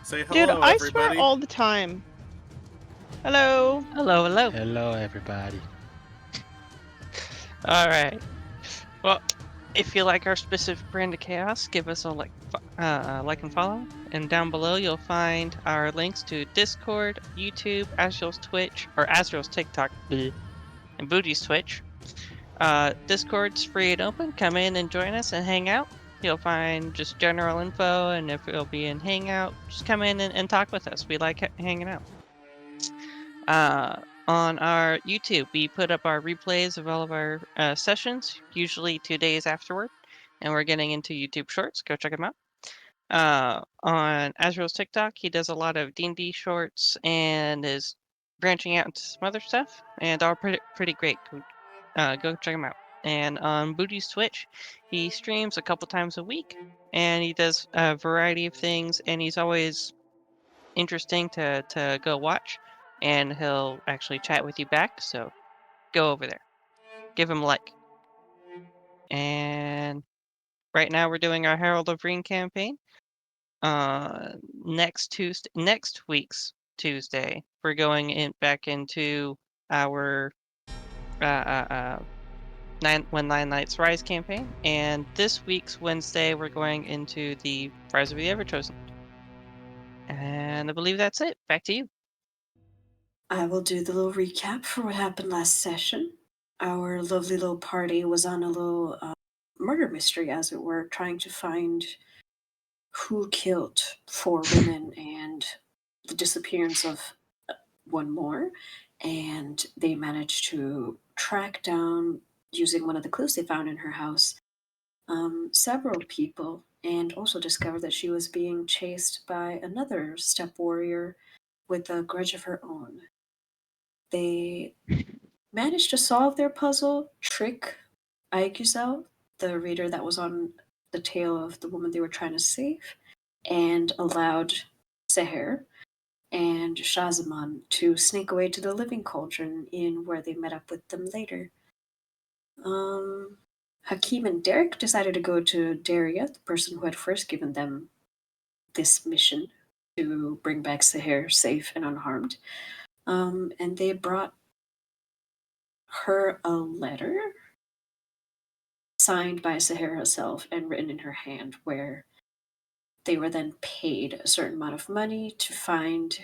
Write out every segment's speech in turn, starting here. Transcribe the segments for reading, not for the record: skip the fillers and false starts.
Say Dude, hello, I everybody. swear all the time. Hello. Hello, hello. Hello, everybody. All right. Well, if you like our specific brand of chaos, give us a like and follow. And down below, you'll find our links to Discord, YouTube, Azrael's Twitch, or Azrael's TikTok, bleh, and Booty's Twitch. Discord's free and open. Come in and join us and hang out. You'll find just general info, and if it'll be in Hangout, just come in and talk with us. We like hanging out. On our YouTube, we put up our replays of all of our sessions, usually 2 days afterward, and we're getting into YouTube Shorts. Go check them out. On Azrael's TikTok, he does a lot of D&D shorts and is branching out into some other stuff, and are pretty great. Go check them out. And on Booty's Twitch, he streams a couple times a week, and he does a variety of things, and he's always interesting to go watch, and he'll actually chat with you back, so go over there. Give him a like. And right now we're doing our Herald of Rain campaign. Next week's Tuesday, we're going back into our When Nine Nights Rise campaign, and this week's Wednesday we're going into the Rise of the Everchosen. And I believe that's it. Back to you. I will do the little recap for what happened last session. Our lovely little party was on a little murder mystery, as it were, trying to find who killed 4 women and the disappearance of one more. And they managed to track down, using one of the clues they found in her house, several people, and also discovered that she was being chased by another step warrior with a grudge of her own. They managed to solve their puzzle, trick Aiguzel, the reader that was on the tail of the woman they were trying to save, and allowed Seher and Shahzaman to sneak away to the living cauldron in where they met up with them later. Hakim and Derek decided to go to Daria, the person who had first given them this mission to bring back Seher safe and unharmed. And they brought her a letter signed by Seher herself and written in her hand, where they were then paid a certain amount of money to find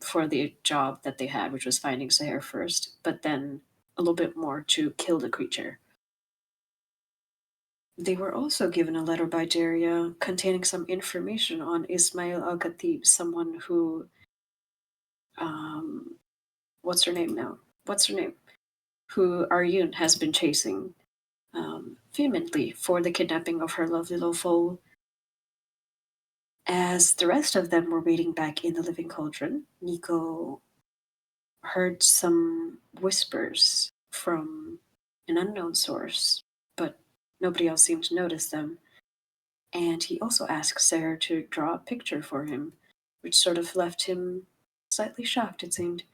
for the job that they had, which was finding Seher first, but then a little bit more to kill the creature. They were also given a letter by Daria containing some information on Ismail al-Khatib, someone who what's her name? Who Aryun has been chasing vehemently for the kidnapping of her lovely little foal. As the rest of them were waiting back in the living cauldron, Nico heard some whispers from an unknown source, but nobody else seemed to notice them. And he also asked Seher to draw a picture for him, which sort of left him slightly shocked, it seemed.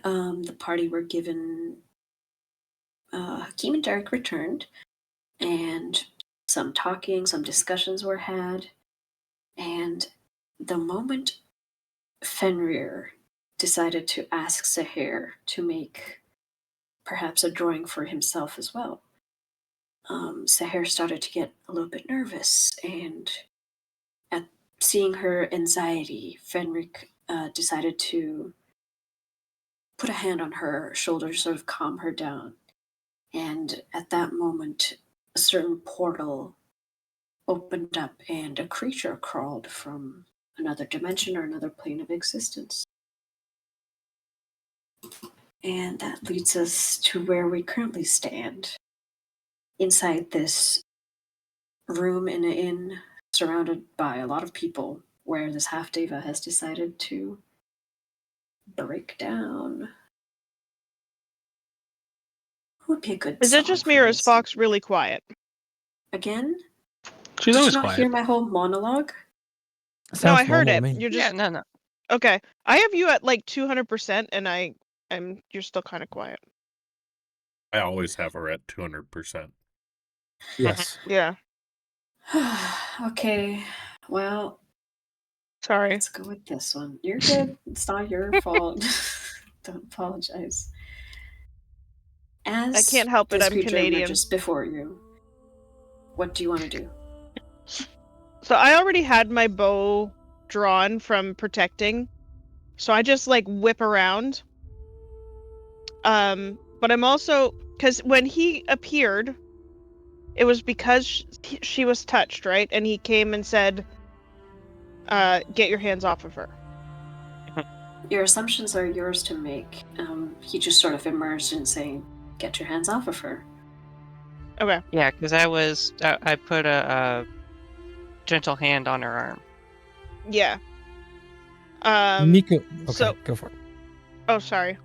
The party were given... Hakim and Derek returned, and some talking, some discussions were had, and the moment Fenrir decided to ask Seher to make perhaps a drawing for himself as well, Seher started to get a little bit nervous, and at seeing her anxiety, Fenrir decided to put a hand on her shoulder to sort of calm her down. And at that moment, a certain portal opened up and a creature crawled from another dimension or another plane of existence. And that leads us to where we currently stand. Inside this room in an inn, surrounded by a lot of people, where this Half-Daeva has decided to break down. Who would be a good Is song it just for me or is this? Fox really quiet? Again? She's Did always you not quiet. hear my whole monologue? No, I Sounds heard normal it. to me. You're just No. okay. I have you at like 200%, and you're still kind of quiet. I always have her at 200%. Yes. Yeah. Okay, well, Sorry. let's go with this one. You're good. It's not your fault. Don't apologize. As I can't help it, this I'm creature Canadian. emerges before you, what do you want to do? So I already had my bow drawn from protecting. So I just like whip around. But I'm also, because when he appeared, it was because she was touched, right? And he came and said, get your hands off of her. Your assumptions are yours to make. He just sort of emerged in saying, get your hands off of her. Okay. Yeah, because I put a gentle hand on her arm. Yeah. Nico. Okay, so- go for it. Oh, sorry.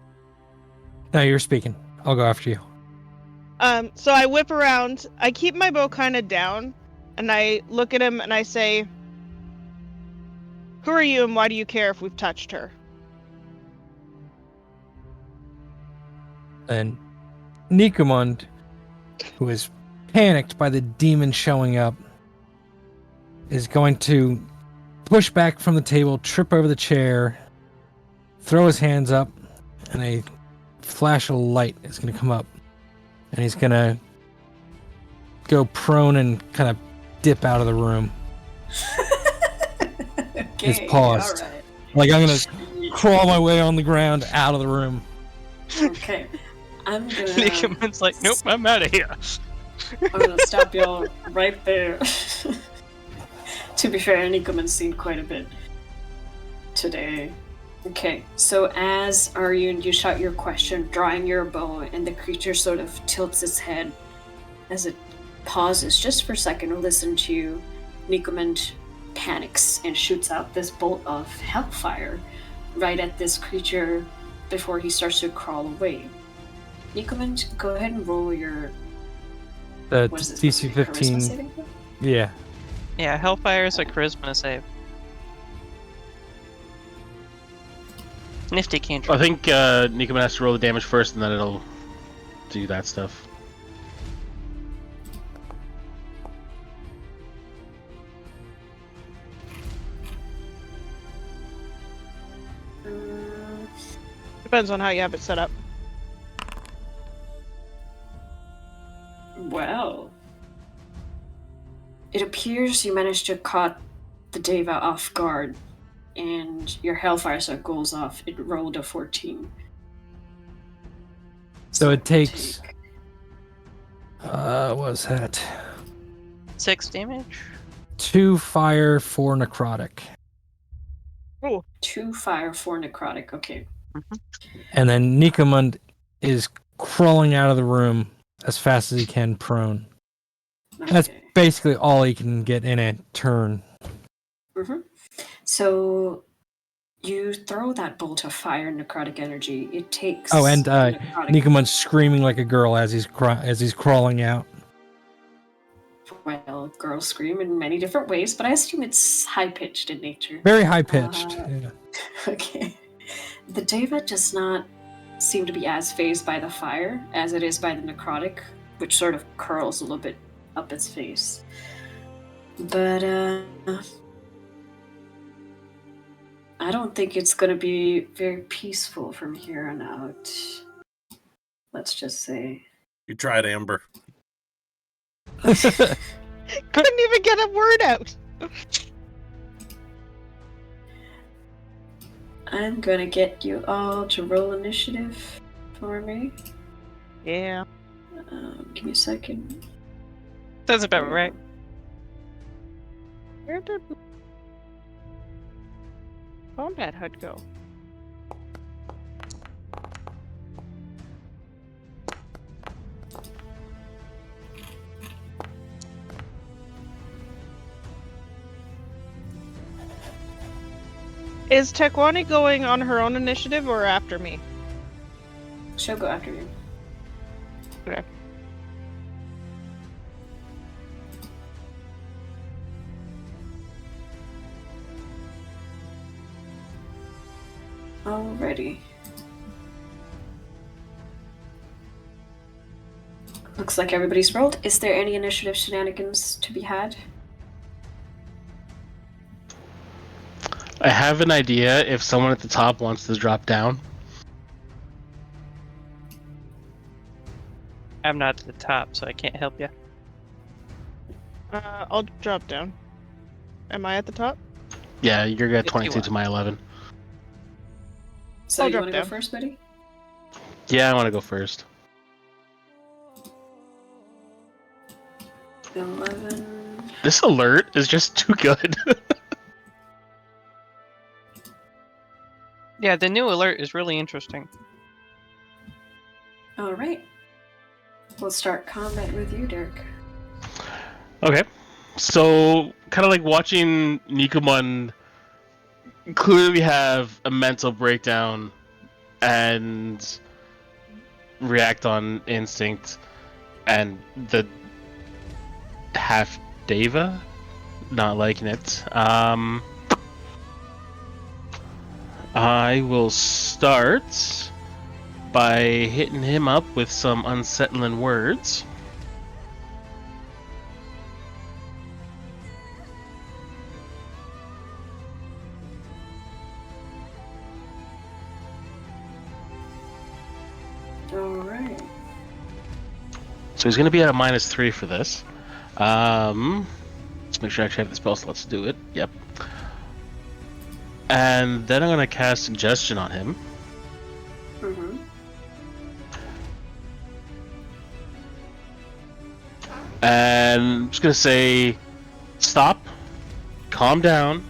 No, you're speaking. I'll go after you. So I whip around, I keep my bow kind of down, and I look at him and I say, who are you and why do you care if we've touched her? And Nicomund, who is panicked by the demon showing up, is going to push back from the table, trip over the chair, throw his hands up, and a flash of light is going to come up. And he's going to go prone and kind of dip out of the room. Okay, He's paused. alright. Like, I'm going to crawl my way on the ground out of the room. Okay. I'm gonna Nicomund's like, nope, I'm out of here. stop y'all right there. To be fair, Nicomund's seen quite a bit today. Okay, so as Aryun, you shout your question, drawing your bow, and the creature sort of tilts its head as it pauses just for a second to listen to you. Nicomund panics and shoots out this bolt of hellfire right at this creature before he starts to crawl away. Nicomund, go ahead and roll your The what is this, DC charisma 15. saving throw? Yeah. Yeah, Hellfire is a charisma save. Nifty cantrip. I think Nicomund has to roll the damage first, and then it'll do that stuff. Depends on how you have it set up. Well, it appears you managed to caught the Deva off guard, and your Hellfire set goes off. It rolled a 14. So it takes. What was that? 6 damage? 2 fire, 4 necrotic. 2 fire, 4 necrotic. Okay. And then Nicomund is crawling out of the room as fast as he can, prone. That's Okay. basically all he can get in a turn. So you throw that bolt of fire and necrotic energy. It takes. Oh, and necrotic- Nicomund's screaming like a girl as he's crawling out. Well, girls scream in many different ways, but I assume it's high pitched in nature. Very high pitched. Yeah. Okay. The Deva does not seem to be as phased by the fire as it is by the necrotic, which sort of curls a little bit up its face. But I don't think it's going to be very peaceful from here on out. Let's just say. You tried Amber. Couldn't even get a word out. I'm gonna get you all to roll initiative for me. Yeah. Give me a second. That's about right. Where did Combat HUD go? Is Tekwani going on her own initiative or after me? She'll go after you. Okay. Alrighty. Looks like everybody's rolled. Is there any initiative shenanigans to be had? I have an idea if someone at the top wants to drop down. I'm not at the top, so I can't help you. I'll drop down. Am I at the top? Yeah, you're at If you 22 want. to my 11. So I'll you drop want to go down. first, buddy? Yeah, I want to go first. 11. This alert is just too good. Yeah, the new alert is really interesting. All right. We'll start combat with you, Dirk. Okay. So, kind of like watching Nicomund clearly have a mental breakdown and react on instinct, and the Half-Daeva not liking it. I will start by hitting him up with some unsettling words. All right. So he's going to be at a -3 for this. Let's make sure I actually have the spell slots to do it. Yep. And then I'm going to cast Suggestion on him. Mm-hmm. And I'm just going to say, stop, calm down.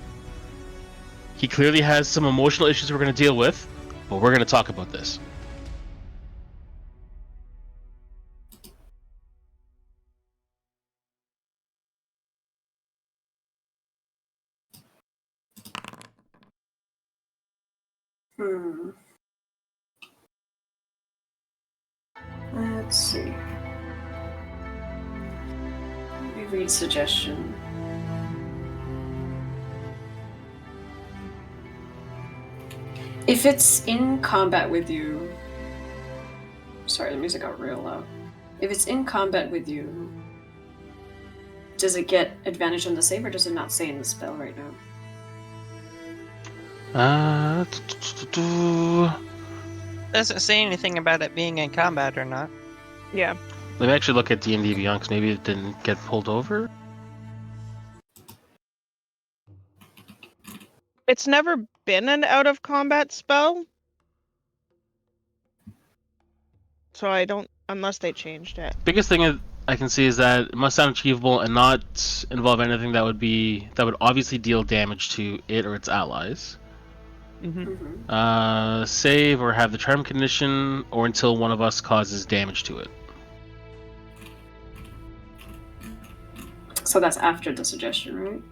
He clearly has some emotional issues we're going to deal with, but we're going to talk about this. Let's see. Let me read Suggestion. If it's in combat with you... Sorry, the music got real loud. If it's in combat with you, does it get advantage on the save, or does it not say in the spell right now? Doesn't say anything about it being in combat or not. Yeah. Let me actually look at D&D Beyond, because maybe it didn't get pulled over. It's never been an out of combat spell. So I don't, unless they changed it. Biggest thing I can see is that it must sound achievable and not involve anything that would obviously deal damage to it or its allies. Mm-hmm. Save or have the charm condition, or until one of us causes damage to it. So that's after the suggestion, right?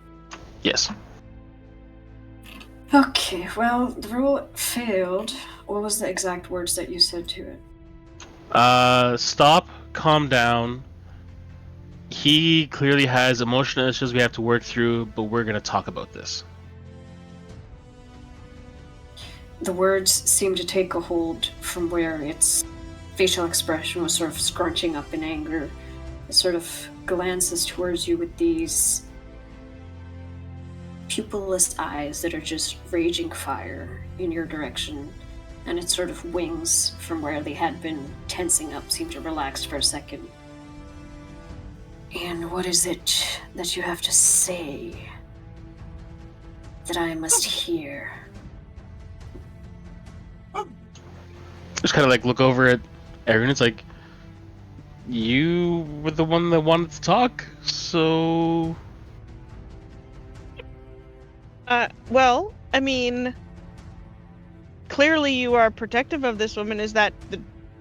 Yes. Okay, well, the roll failed. What was the exact words that you said to it? Stop, calm down. He clearly has emotional issues we have to work through, but we're going to talk about this. The words seemed to take a hold from where its facial expression was sort of scrunching up in anger. It sort of glances towards you with these pupilless eyes that are just raging fire in your direction, and its sort of wings from where they had been tensing up seem to relax for a second. And what is it that you have to say that I must hear? Just kind of like look over at Aaron. It's like, you were the one that wanted to talk, so... Well, I mean, clearly you are protective of this woman. Is that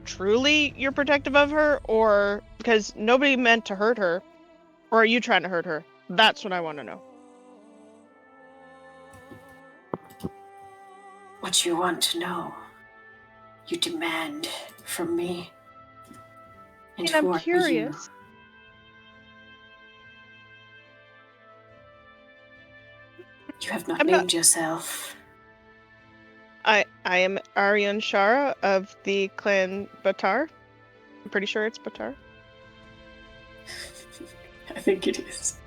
truly you're protective of her, or because nobody meant to hurt her, or are you trying to hurt her? That's what I want to know. What you want to know, you demand from me. And who I'm are curious. You have not named yourself. I am Aryan Shara of the clan Batar. I'm pretty sure it's Batar. I think it is.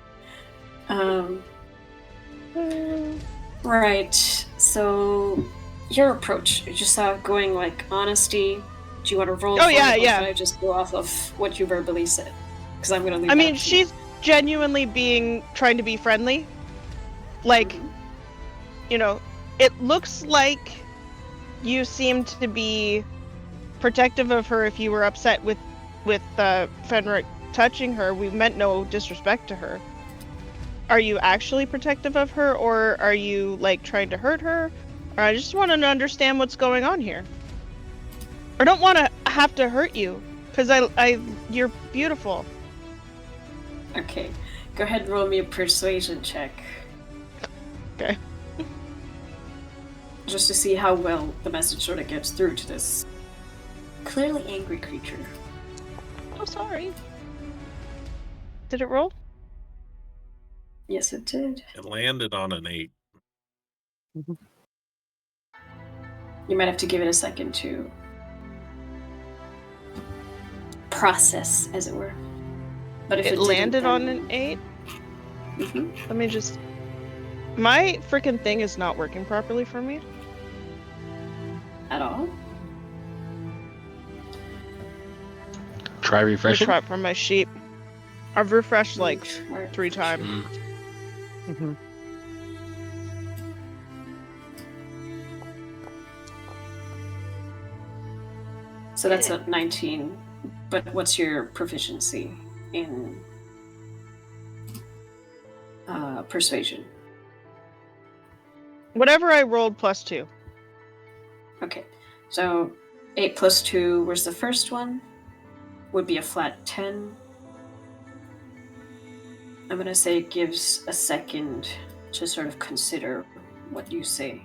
Right. So, your approach, you just going like honesty. Do you want to roll? Oh, for yeah, it, or yeah. should I just go off of what you verbally said? Because I'm gonna leave. I that mean, up to you. she's genuinely trying to be friendly. Like, Mhm. you know, it looks like you seem to be protective of her if you were upset with Fenric touching her. We meant no disrespect to her. Are you actually protective of her, or are you like trying to hurt her? Or I just want to understand what's going on here. I don't want to have to hurt you, because you're beautiful. Okay, go ahead and roll me a persuasion check. Okay. Just to see how well the message sort of gets through to this clearly angry creature. Oh, sorry. Did it roll? Yes, it did. It landed on an 8. You might have to give it a second to process, as it were. But if It it landed didn't, on then... an 8? Mhm. Let me just... My freaking thing is not working properly for me. At all? Try Let me refreshing. try it from my sheep. I've refreshed like Or- 3 times. Mm. So that's a 19. But what's your proficiency in persuasion? Whatever I rolled plus 2. Okay, so 8 plus 2 was the first one. Would be a flat 10. I'm gonna say it gives a second to sort of consider what you say.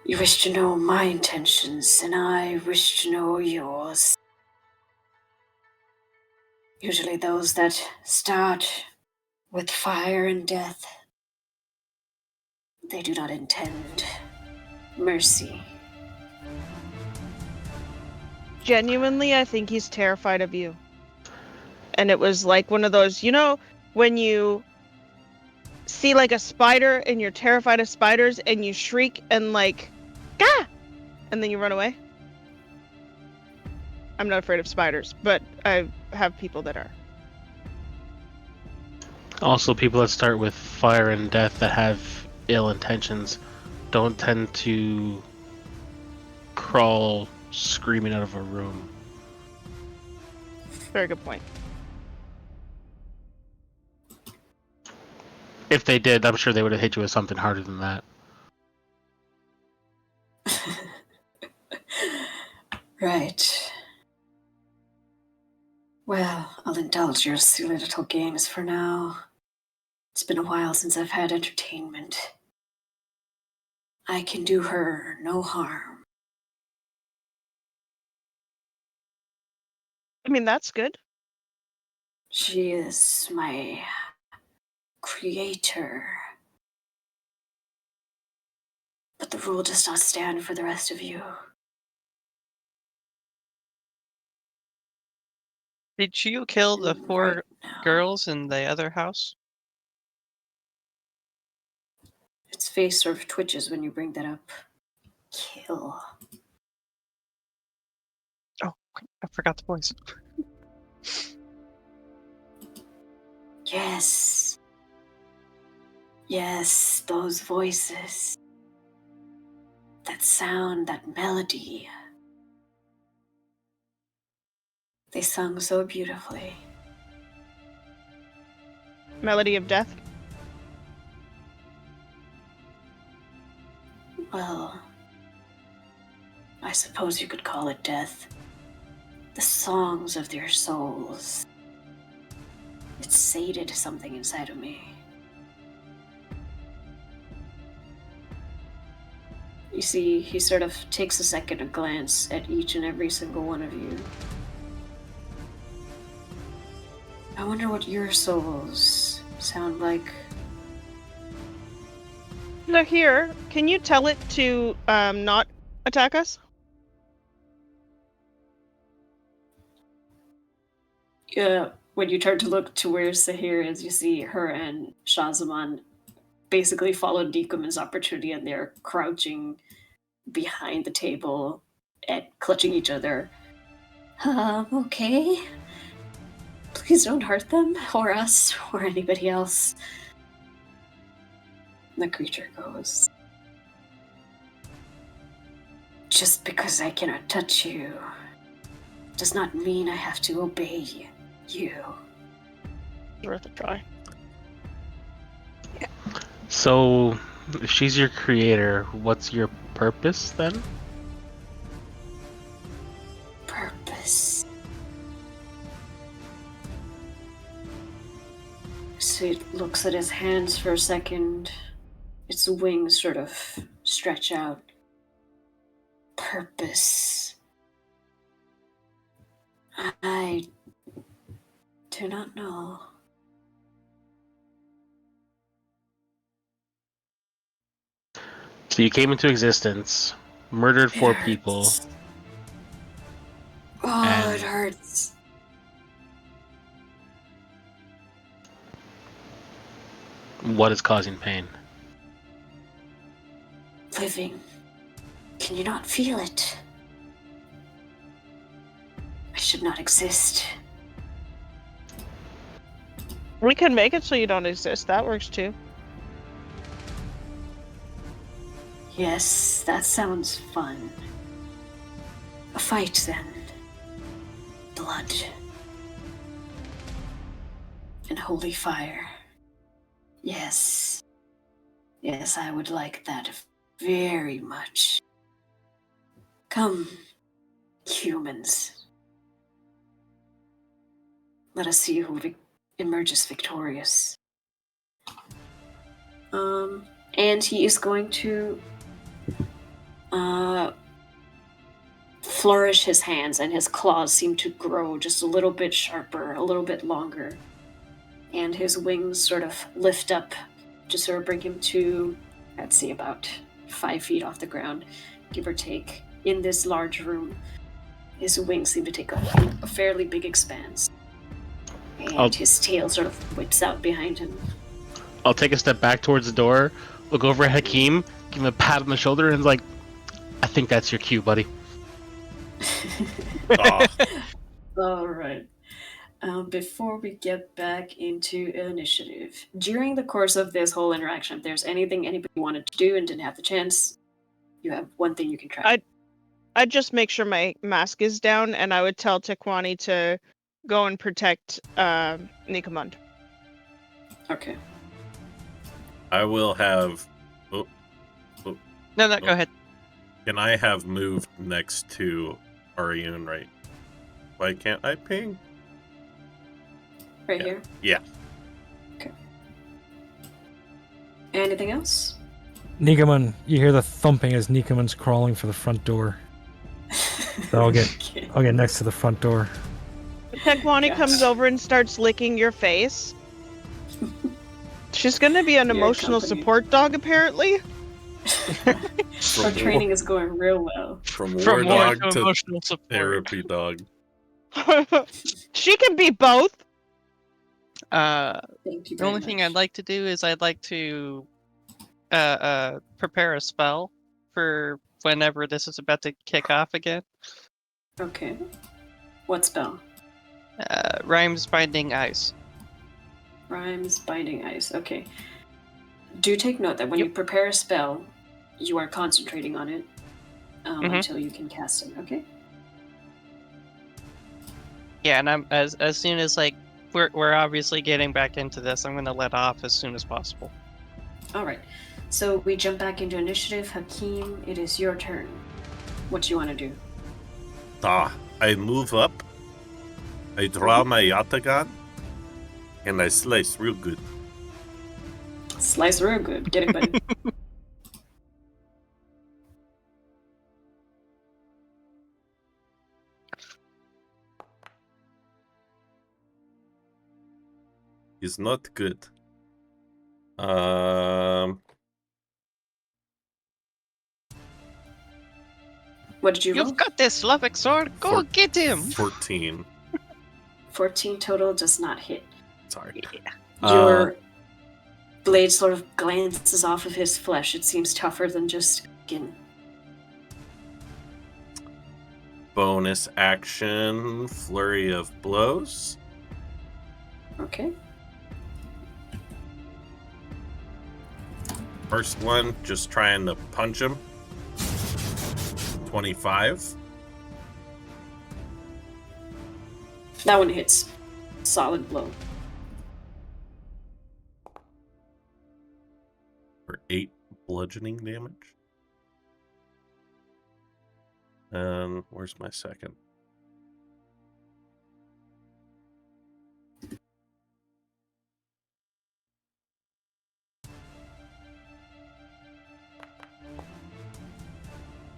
You wish to know my intentions, and I wish to know yours. Usually those that start with fire and death, they do not intend mercy. Genuinely, I think he's terrified of you. And it was like one of those, you know, when you see like a spider and you're terrified of spiders and you shriek and like, Gah! And then you run away? I'm not afraid of spiders, but I have people that are. Also, people that start with fire and death that have ill intentions don't tend to crawl screaming out of a room. Very good point. If they did, I'm sure they would have hit you with something harder than that. Right. Well, I'll indulge your silly little games for now. It's been a while since I've had entertainment. I can do her no harm. I mean, that's good. She is my creator. But the rule does not stand for the rest of you. Did you kill the And 4 right now, girls in the other house? its face sort of twitches when you bring that up. Kill. Oh, I forgot the voice. Yes. Yes, those voices. That sound, that melody. They sung so beautifully. Melody of Death. Well, I suppose you could call it death. The songs of their souls. It sated something inside of me. You see, he sort of takes a second to glance at each and every single one of you. I wonder what your souls sound like. Now here, can you tell it to not attack us? Yeah, when you turn to look to where Seher is, you see her and Shahzaman basically followed Nicomund's opportunity, and they're crouching behind the table and clutching each other. Okay. Please don't hurt them, or us, or anybody else. The creature goes, just because I cannot touch you does not mean I have to obey you. Worth a try. So, if she's your creator, what's your purpose then? Purpose. So it looks at his hands for a second. Its wings sort of stretch out. Purpose. I do not know. So you came into existence, murdered 4 It people. hurts. Oh, And- it hurts. What is causing pain? Living. Can you not feel it? I should not exist. We can make it so you don't exist. That works too. Yes, that sounds fun. A fight then. Blood. And holy fire. Yes. Yes, I would like that very much. Come, humans. Let us see who emerges victorious. And he is going to flourish his hands, and his claws seem to grow just a little bit sharper, a little bit longer. And his wings sort of lift up to sort of bring him to, let's see, about 5 feet off the ground, give or take. In this large room, his wings seem to take a fairly big expanse. And his tail sort of whips out behind him. I'll take a step back towards the door, look over at Hakeem, give him a pat on the shoulder, and like, I think that's your cue, buddy. Oh, All right. Before we get back into initiative, during the course of this whole interaction, if there's anything anybody wanted to do and didn't have the chance, you have one thing you can try. I'd just make sure my mask is down, and I would tell Tekwani to go and protect Nicomund. Okay. I will have. No, Oh. go ahead. Can I have moved next to Ariun, right? Why can't I ping? Right Yeah. here? Yeah. Okay. Anything else? Nicomund, you hear the thumping as Nicomund's crawling for the front door. So I'll get next to the front door. Tekwani comes over and starts licking your face. She's gonna be an Your emotional company. support dog, apparently. Our training is going real well. From war From war dog to to emotional support. therapy dog. She can be both. Thank you The very only thing much. I'd like to do is I'd like to prepare a spell for whenever this is about to kick off again. Okay. What spell? Rhymes Binding Ice. Rhymes Binding Ice. Okay. Do take note that when you prepare a spell, you are concentrating on it until you can cast it. Okay. Yeah, and I'm as soon as like we're obviously getting back into this, I'm gonna let off as soon as possible. All right. So we jump back into initiative. Hakeem, it is your turn. What do you want to do? I move up. I draw my yatagan. And I slice real good. Slice real good. Get it, buddy. It's not good. What did you roll? You've got this, Lovick sword. Go get him. 14. 14 total does not hit. Sorry. Your blade sort of glances off of his flesh. It seems tougher than just skin. Bonus action, flurry of blows. Okay. First one, just trying to punch him. 25. That one hits. Solid blow. For 8 bludgeoning damage. And where's my second?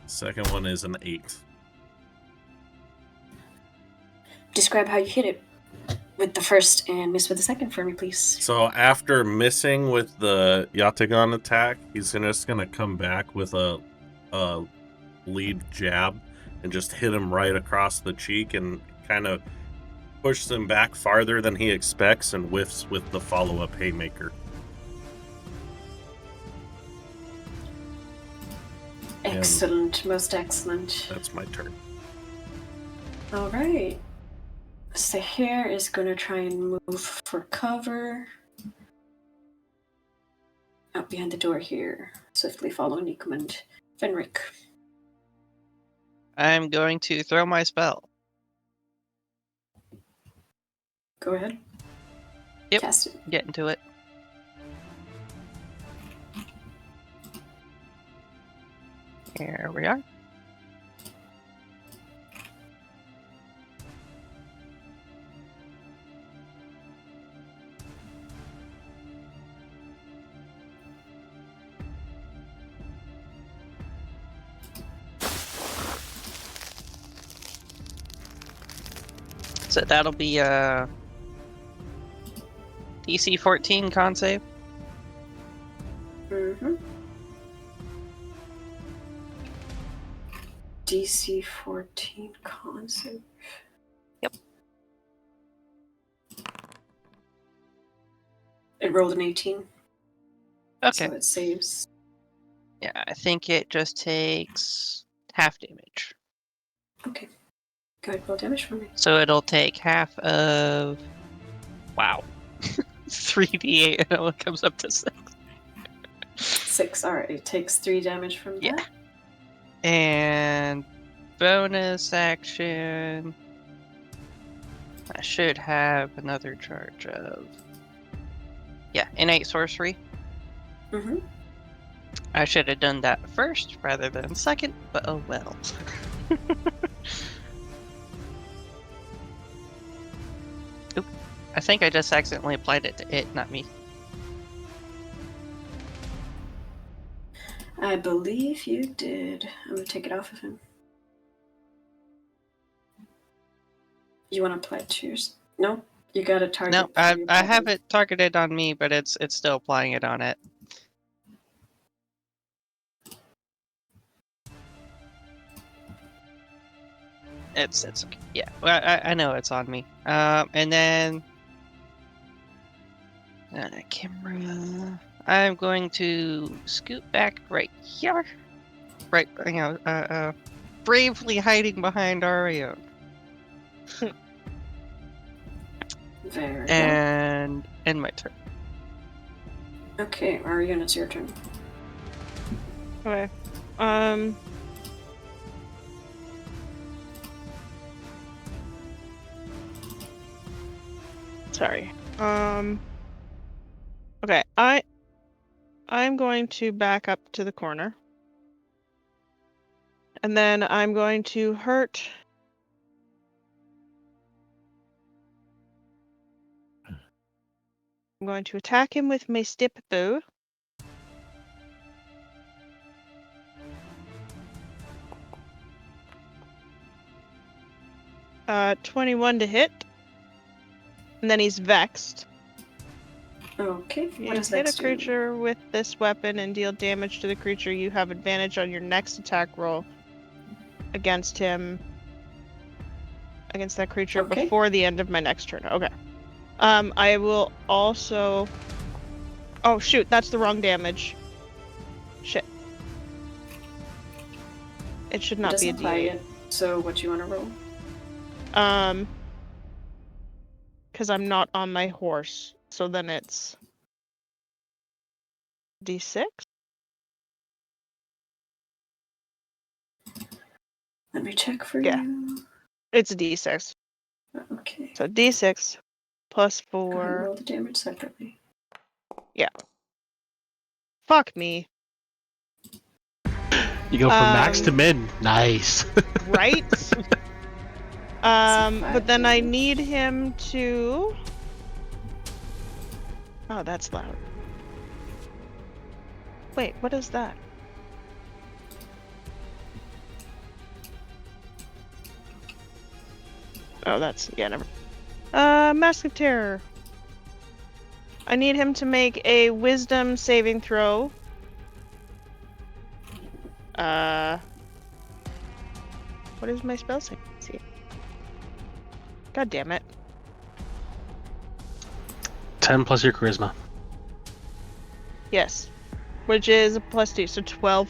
Second one is an 8. Describe how you hit it with the first and miss with the second for me, please. So after missing with the Yatagan attack, he's just gonna come back with a lead jab and just hit him right across the cheek and kind of pushes him back farther than he expects and whiffs with the follow-up haymaker. Excellent, most excellent. That's my turn. All right. Seher is going to try and move for cover. Out behind the door here. Swiftly follow Nicomund. Fenric. I'm going to throw my spell. Go ahead. Yep. Cast it. Get into it. Here we are. So that'll be a DC 14 con save. Mm-hmm. DC 14 con save. Yep. It rolled an 18. Okay. So it saves. Yeah, I think it just takes half damage. Okay. Go ahead, roll damage for me. So it'll take half of... Wow. 3d8 and it only comes up to 6. 6. Alright, it takes 3 damage from that. Yeah. And bonus action... I should have another charge of... Yeah, innate sorcery. Mm-hmm. I should have done that first rather than second, but oh well. Oop. I think I just accidentally applied it to it, not me. I believe you did. I'm gonna take it off of him. You want to apply it to yours? No? You got a target. No, for your I have body. it targeted on me, but it's still applying it on it. It's okay. Yeah, well, I know it's on me. And then camera. I'm going to scoot back right here, right, bravely hiding behind Ario, Very good. and end my turn. Okay, Ariana, it's your turn. Okay. Sorry. Okay, I'm going to back up to the corner. And then I'm going to hurt. I'm going to attack him with my step bow. Uh, 21 to hit. And then he's vexed. Okay, You what does hit Vex a do? creature with this weapon and deal damage to the creature. You have advantage on your next attack roll against him. against that creature Okay. before the end of my next turn. Okay. I will also... Oh, shoot, that's the wrong damage. Shit. It should It not be a doesn't apply D8. yet. So what do you want to roll? Because I'm not on my horse. So then it's... D6? Let me check for Yeah. you. It's a D6. Okay. So D6 plus Go ahead and 4. roll the damage separately. Fuck me. You go from max to Um, min. Nice. Right? five But then I damage. need him to... Oh, that's loud. Wait, what is that? Oh, that's... Yeah, never... Mask of Terror. I need him to make a Wisdom saving throw. What is my spell save? See. God damn it. 10 plus your charisma. Yes. Which is a +2, so 12.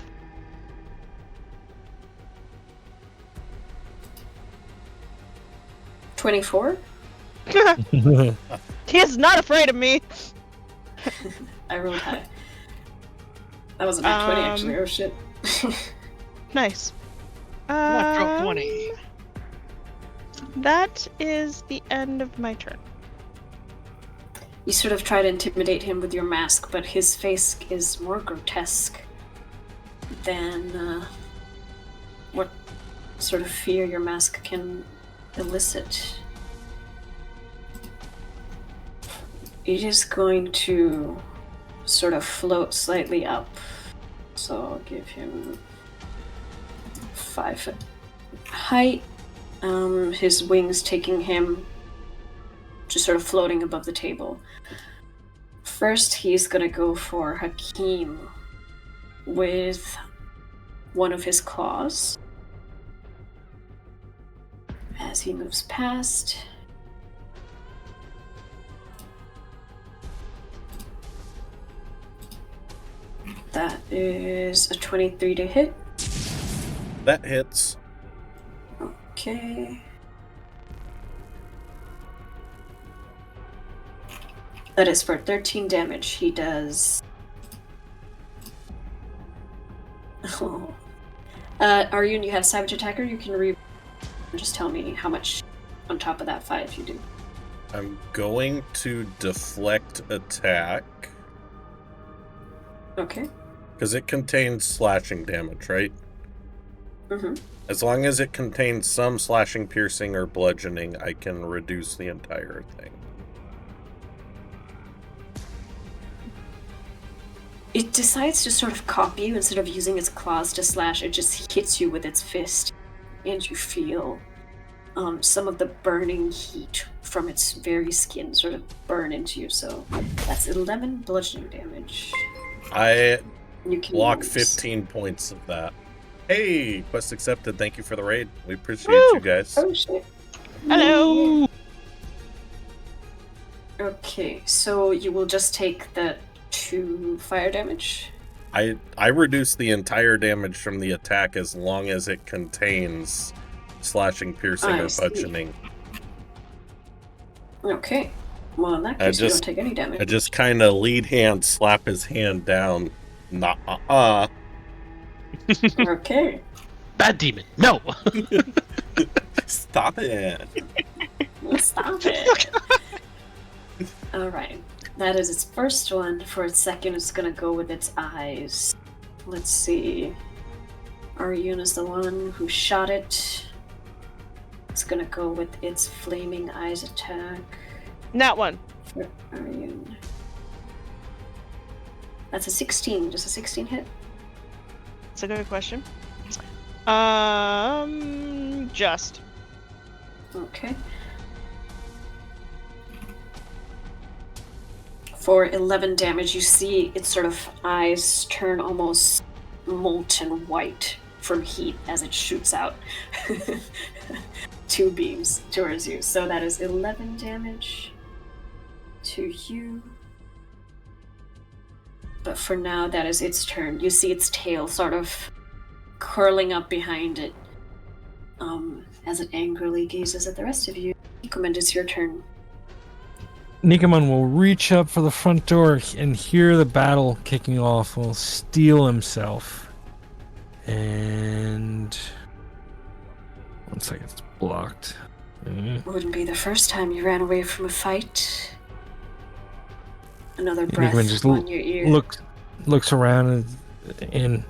$24? He is not afraid of me. I rolled high. That was a nat 20 actually. Oh shit. Nice. Natural 20. That is the end of my turn. You sort of try to intimidate him with your mask, but his face is more grotesque than what sort of fear your mask can elicit. It is going to sort of float slightly up. So I'll give him 5 foot height. His wings taking him just sort of floating above the table. First, he's gonna go for Hakim with one of his claws. As he moves past. That is a 23 to hit. That hits. Okay. That is for 13 damage. He does. Oh. Aryun, you have Savage Attacker. You can just tell me how much on top of that 5 you do. I'm going to deflect attack. Okay. Because it contains slashing damage, right? Mm-hmm. As long as it contains some slashing, piercing, or bludgeoning, I can reduce the entire thing. It decides to sort of copy you instead of using its claws to slash. It just hits you with its fist, and you feel some of the burning heat from its very skin sort of burn into you. So that's 11 bludgeoning damage. I You can block use- 15 points of that. Hey, quest accepted. Thank you for the raid. We appreciate Woo! you guys. Oh shit. Hello. Okay, so you will just take the 2 fire damage. I reduce the entire damage from the attack as long as it contains slashing, piercing, I or see. bludgeoning. Okay. Well, in that I case, you just- don't take any damage. I just kind of lead hand slap his hand down. Okay. Bad demon. No. Stop it. Stop it. Alright. That is its first one. For its second, it's gonna go with its eyes. Let's see. Aryun is the one who shot it. It's gonna go with its flaming eyes attack. That one. For Aryun. That's a 16. Does a 16 hit? That's a good question. Just. Okay. For 11 damage, you see its sort of eyes turn almost molten white from heat as it shoots out. 2 beams towards you. So that is 11 damage to you. But for now, that is its turn. You see its tail sort of curling up behind it as it angrily gazes at the rest of you. Nicomund, it's your turn. Nicomund will reach up for the front door and hear the battle kicking off. Will steel himself. And... one second, it's blocked. Wouldn't be the first time you ran away from a fight. Another breath Nicomund just on your ear. looks around and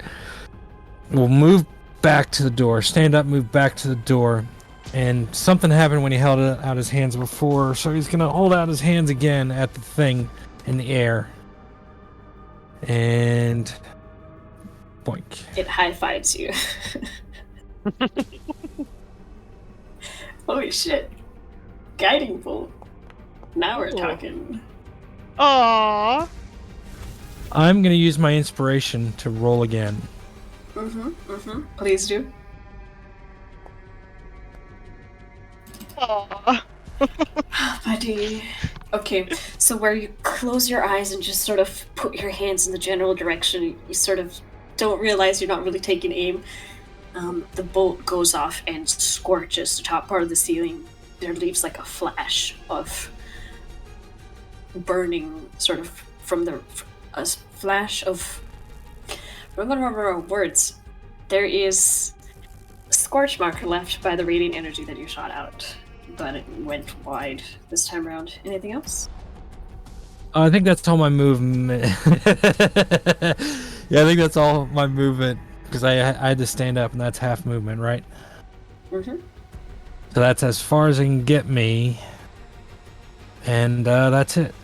will move back to the door. Stand up, move back to the door. And something happened when he held out his hands before, so he's gonna hold out his hands again at the thing in the air. And... boink. It high-fives you. Holy shit. Guiding bolt. Now we're talking. Aww. I'm gonna use my inspiration to roll again. Please do. Aww. Buddy. Okay, so where you close your eyes and just sort of put your hands in the general direction, you sort of don't realize you're not really taking aim. The bolt goes off and scorches the top part of the ceiling. There leaves like a flash of burning, sort of from a flash of words. There is a scorch mark left by the radiant energy that you shot out, but it went wide this time around. Anything else? I think that's all my movement. Yeah, I think that's all my movement because I had to stand up, and that's half movement, right? Mm-hmm. So that's as far as it can get me, and that's it.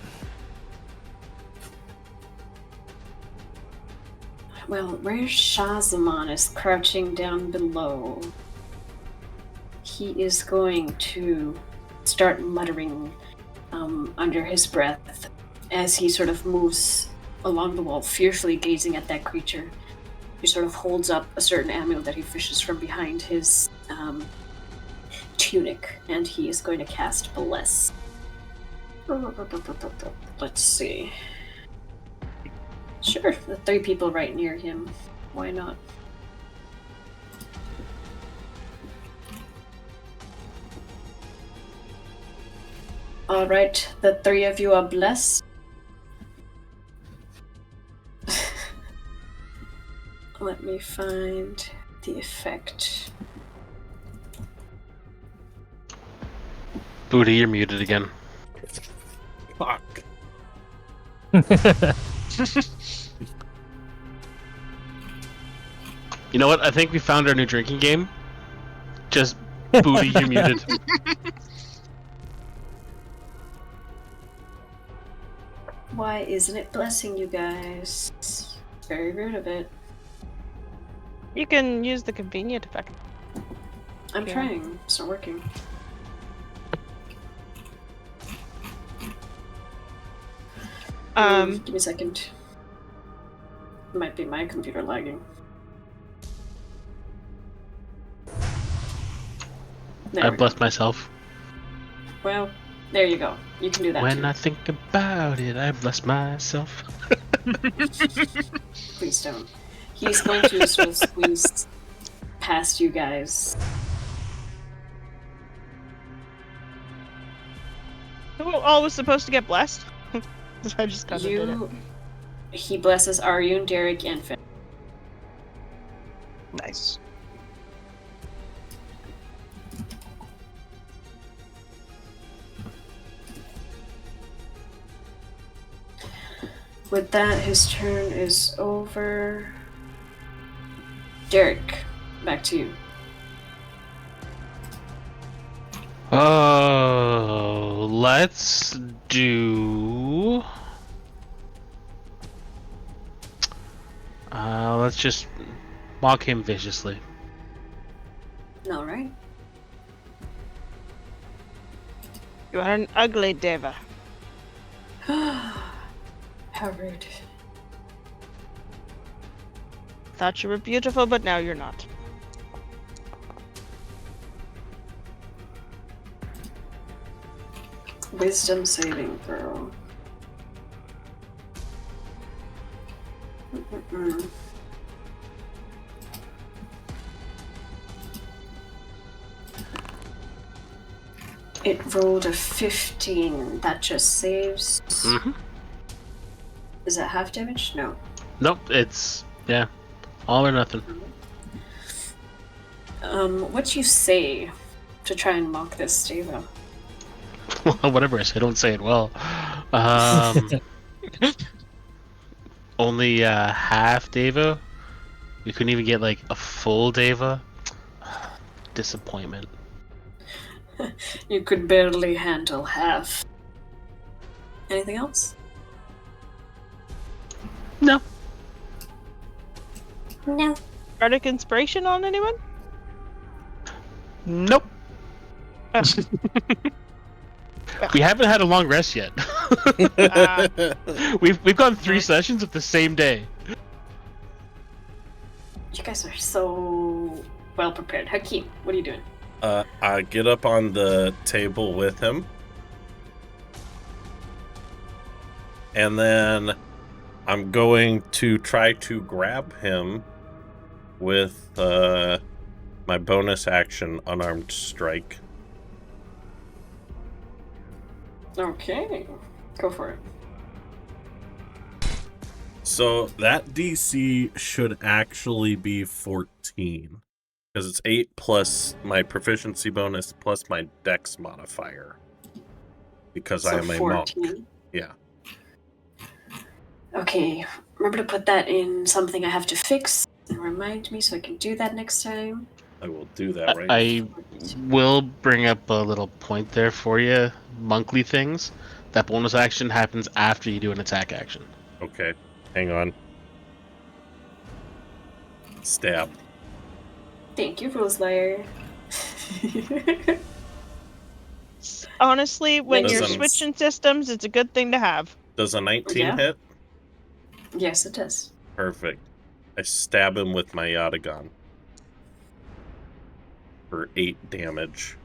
Well, where Shazamon is crouching down below, he is going to start muttering under his breath as he sort of moves along the wall, fiercely gazing at that creature. He sort of holds up a certain amulet that he fishes from behind his tunic, and he is going to cast Bless. Let's see. Sure, the 3 people right near him. Why not? Alright, the 3 of you are blessed. Let me find the effect. Booty, you're muted again. Fuck. You know what? I think we found our new drinking game. Just Booty, you're muted. Why isn't it blessing you guys? It's very rude of it. You can use the convenient effect. I'm Yeah. trying. It's not working. Give me a second. Might be my computer lagging. There I we go. blessed myself. Well, there you go. You can do that When too. I think about it, I bless myself. Please don't. He's going to sort of squeeze past you guys. Who all was supposed to get blessed? I just kind of did it. He blesses Aryun, Derek, and Finn. Nice. With that, his turn is over. Derek, back to you. Oh, let's do. Let's just mock him viciously. Alright. You are an ugly Deva. How rude. Thought you were beautiful, but now you're not. Wisdom saving throw. Mm-mm-mm. It rolled a 15. That just saves. Mm-hmm. Is that half damage? No. Nope, it's all or nothing. What you say to try and mock this, Daeva? Whatever I say, don't say it well. Only half Deva. We couldn't even get like a full Deva. Disappointment. You could barely handle half. Anything else? No. No. Bardic inspiration on anyone? Nope. We haven't had a long rest yet. We've gone 3 sessions of the same day. You guys are so well prepared. Hakeem, what are you doing? I get up on the table with him. And then I'm going to try to grab him with my bonus action, unarmed strike. Okay. Go for it. So that DC should actually be 14. Because it's 8 plus my proficiency bonus plus my dex modifier. Because So I am a 14. monk. Yeah. Okay. Remember to put that in something I have to fix and remind me so I can do that next time. I will do that right I will bring up a little point there for you. Monkly things. That bonus action happens after you do an attack action. Okay. Hang on. Stab. Thank you, Roseslayer. Honestly, when Does you're an- switching systems, it's a good thing to have. Does a 19 Yeah. hit? Yes, it does. Perfect. I stab him with my Yatagan. For 8 damage.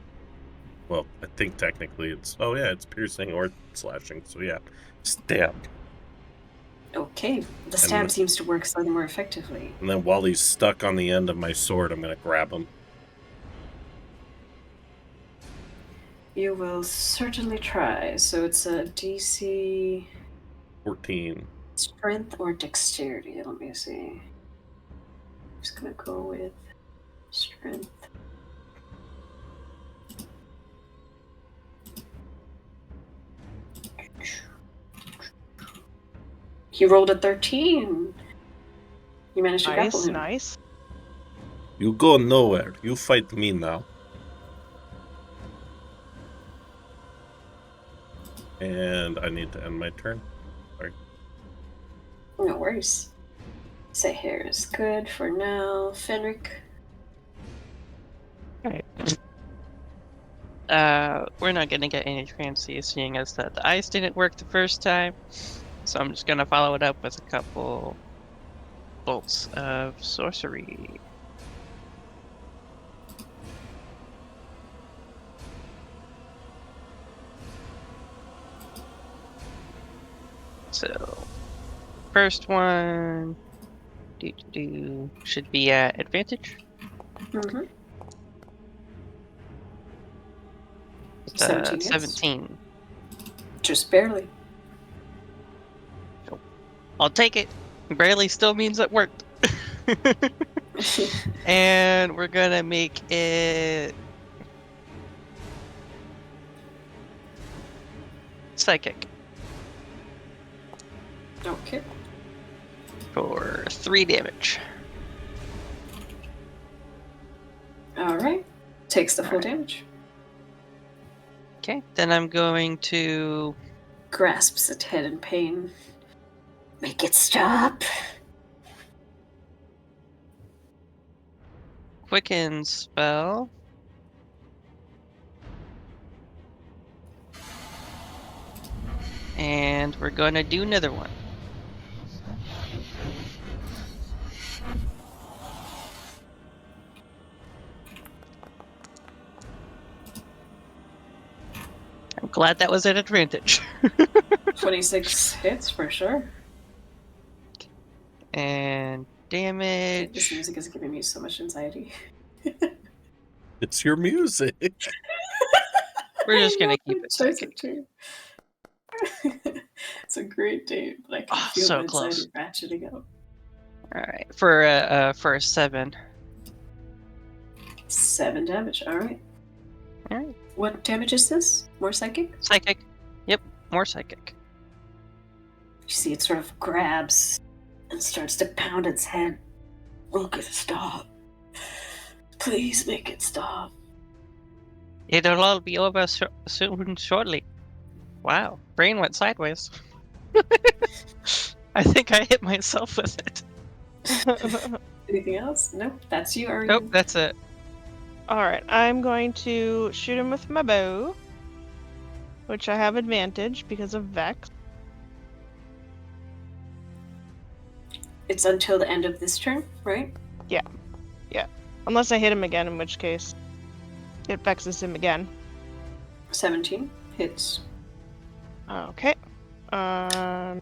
Well, I think technically it's... Oh yeah, it's piercing or slashing. So yeah. Stab. Okay. The stab seems to work slightly more effectively. And then while he's stuck on the end of my sword, I'm going to grab him. You will certainly try. So it's a DC 14. strength or dexterity. Let me see. Just gonna go with strength. He rolled a 13. You managed to grapple Nice, him. nice. You go nowhere. You fight me now. And I need to end my turn. Sorry. No worries. Seher is good for now. Fenric. We're not gonna get any fancy, seeing as that the ice didn't work the first time. So I'm just gonna follow it up with a couple bolts of sorcery. So, first one should be at advantage. Mm-hmm. It's, 17 hits. 17. Just barely. I'll take it. Barely still means it worked. And we're gonna make it psychic Okay. for 3 damage. Alright. Takes the full damage. Okay, then I'm going to Grasps at head in pain. Make it stop. quicken spell. And we're gonna do another one. I'm Glad that was an advantage. 26 hits for sure. And This damage. music is giving me so much anxiety. It's your music. We're just I gonna know, keep I it chose psychic. too. It's a great day, but I can Oh, feel so the close. anxiety ratcheting up. All right, for a 7. 7 damage. All right. All right, What damage is this? More psychic? psychic. Yep, more psychic. You see, it sort of grabs and starts to pound its head. Make it stop. Please make it stop. It'll all be over soon, shortly. Wow, brain went sideways. I think I hit myself with it. Anything else? Nope. That's you, are Nope, you? that's it. Alright, I'm going to shoot him with my bow, which I have advantage because of Vex. It's until the end of this turn, right? Unless I hit him again, in which case it vexes him again. 17 hits. Okay. Uh,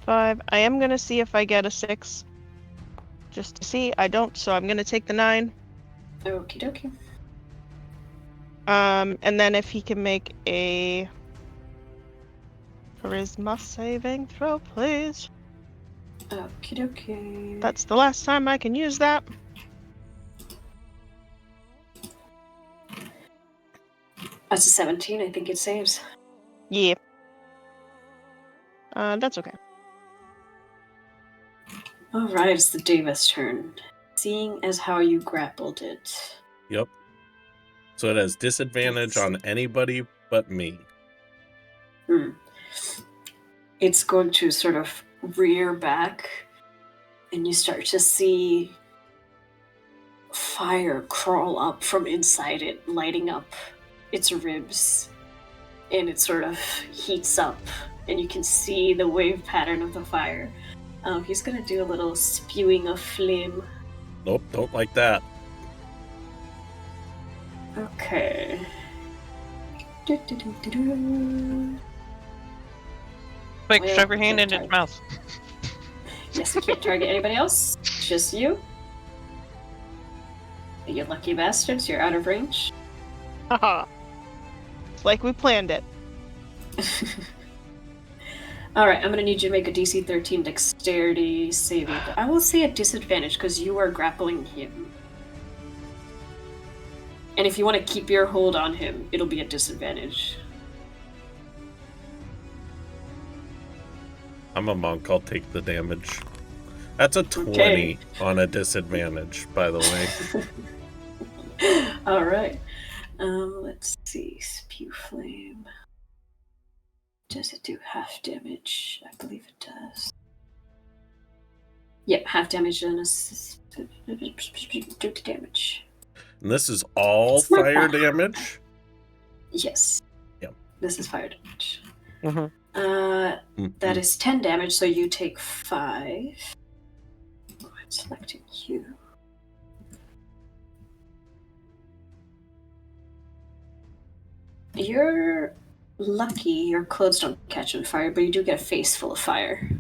5. I am gonna see if I get a 6. Just to see. I don't, so I'm gonna take the 9. Okie dokie. And then if he can make a charisma saving throw, please. Okie dokie. That's the last time I can use that. That's a 17. I think it saves. Yeah. That's okay. All right, it's the Davis turn. Seeing as how you grappled it. Yep. So it has disadvantage on anybody but me. It's going to sort of rear back, and you start to see fire crawl up from inside it, lighting up its ribs, and it sort of heats up, and you can see the wave pattern of the fire. He's going to do a little spewing of flame. Nope, don't like that. Okay. Quick, Well, shove your hand good in its try. mouth. Yes, you can't target anybody else. Just you. You lucky bastards, you're out of range. Haha. It's like we planned it. Alright, I'm gonna need you to make a DC 13 dexterity saving. I will say a disadvantage because you are grappling him. And if you want to keep your hold on him, it'll be a disadvantage. I'm a monk, I'll take the damage. That's a 20 Okay. on a disadvantage, by the way. Alright. Let's see. Spew flame. Does it do half damage? I believe it does. Yep, half damage and do the damage. And this is all It's not fire bad. damage? Yes. Yep. This is fire damage. Mhm. That is 10 damage, so you take 5. Oh, I'm selecting you. You're lucky your clothes don't catch on fire, but you do get a face full of fire.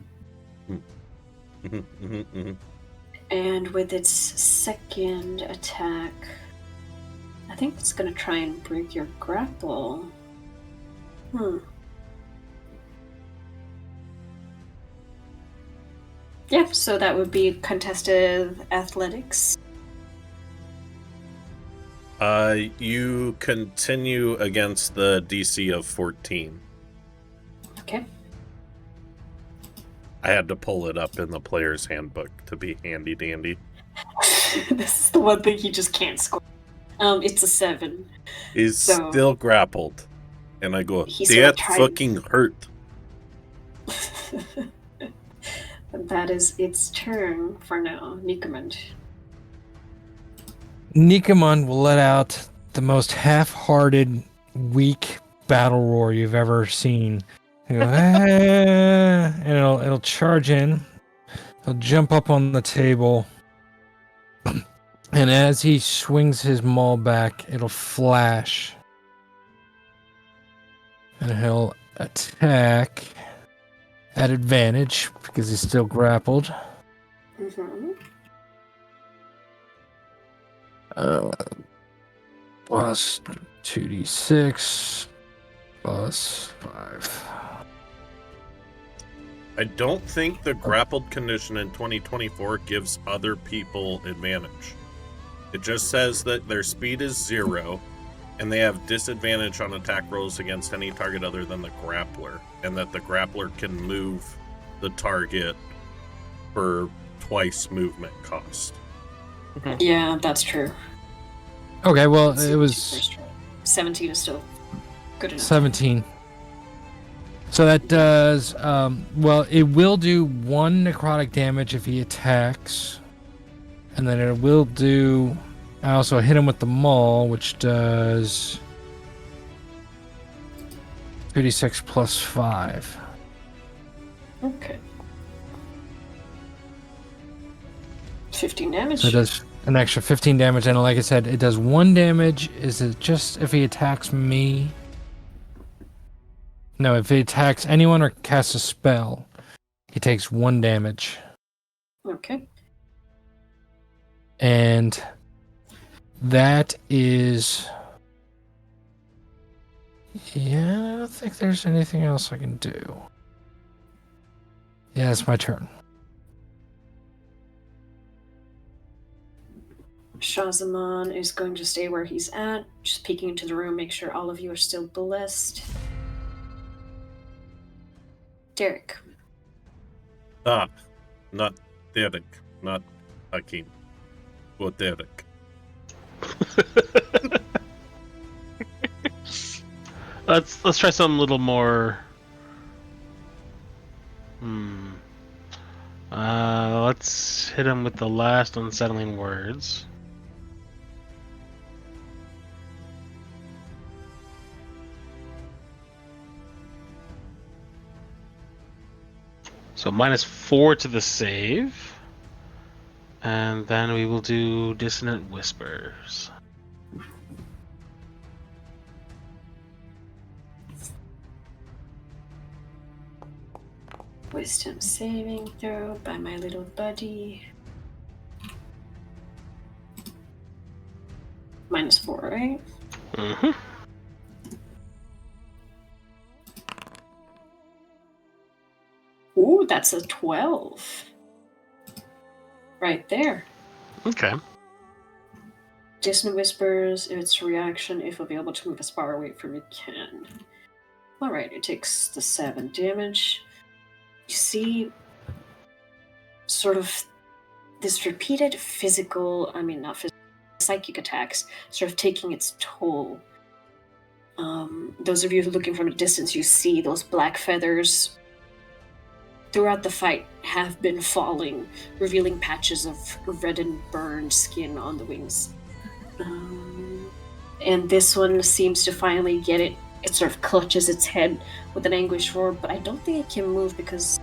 And with its second attack, I think it's going to try and break your grapple. Yeah, so that would be contested athletics. You continue against the DC of 14. Okay. I had to pull it up in the player's handbook to be handy dandy. This is the one thing he just can't score. It's a 7. He's So- still grappled. And I go, He's gonna that try- fucking hurt. That is its turn for now. Nicomund. Nicomund will let out the most half-hearted, weak battle roar you've ever seen. He'll go, "Ah," and it'll charge in. He'll jump up on the table, And as he swings his maul back, it'll flash. And he'll attack at advantage because he's still grappled. Mm-hmm. Plus 2d6 plus 5. I don't think the grappled condition in 2024 gives other people advantage. It just says that their speed is 0, and they have disadvantage on attack rolls against any target other than the grappler, and that the grappler can move the target for twice movement cost. Yeah, that's true. Okay, well, Let's see it what was you first try. 17 is still good enough. 17. So that does, well, it will do 1 necrotic damage if he attacks. And then it will do, I also hit him with the maul, which does 2d6 plus 5. Okay. 15 damage. So it does an extra 15 damage, and like I said, it does 1 damage. Is it just if he attacks me? No, if he attacks anyone or casts a spell, he takes 1 damage. Okay. And that is... Yeah, I don't think there's anything else I can do. Yeah, it's my turn. Shazamon is going to stay where he's at, just peeking into the room, make sure all of you are still blessed. Derek. Ah, not Derek, not Hakim. But Derek. Let's try something a little more. Let's hit him with the last unsettling words. So -4 to the save. And then we will do Dissonant Whispers. Wisdom saving throw by my little buddy. -4, right? Mm-hmm. Ooh, that's a 12. Right there. Okay. Dissonant Whispers, its reaction, if available to move as far away from it, can. Alright, it takes the 7 damage. You see sort of this repeated physical, not physical, psychic attacks sort of taking its toll. Those of you who are looking from a distance, you see those black feathers throughout the fight have been falling, revealing patches of red and burned skin on the wings. And this one seems to finally get it. It sort of clutches its head with an anguished roar, but I don't think it can move because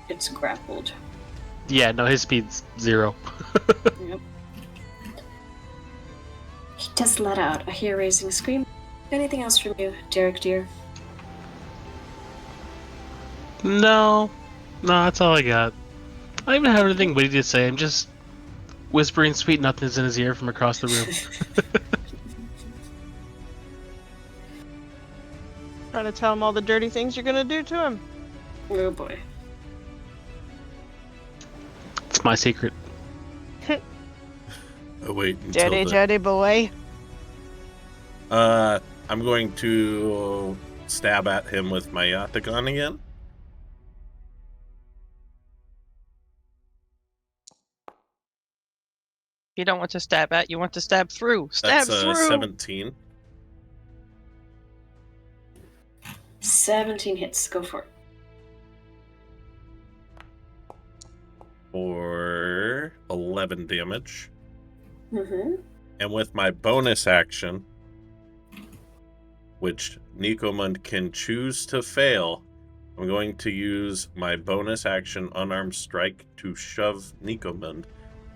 it's grappled. Yeah, no, his speed's 0. Yep. He does let out a hair-raising scream. Anything else from you, Derek, dear? No, that's all I got. I don't even have anything witty to say. I'm just whispering sweet nothings in his ear from across the room. Trying to tell him all the dirty things you're gonna do to him. Oh boy. It's my secret. Oh, wait until Jetty boy. I'm going to stab at him with my Yatagon again. You don't want to stab at, you want to stab through. Stab That's through! 17. 17 hits. Go for it. For 11 damage. Mm-hmm. And with my bonus action, which Nicomund can choose to fail, I'm going to use my bonus action unarmed strike to shove Nicomund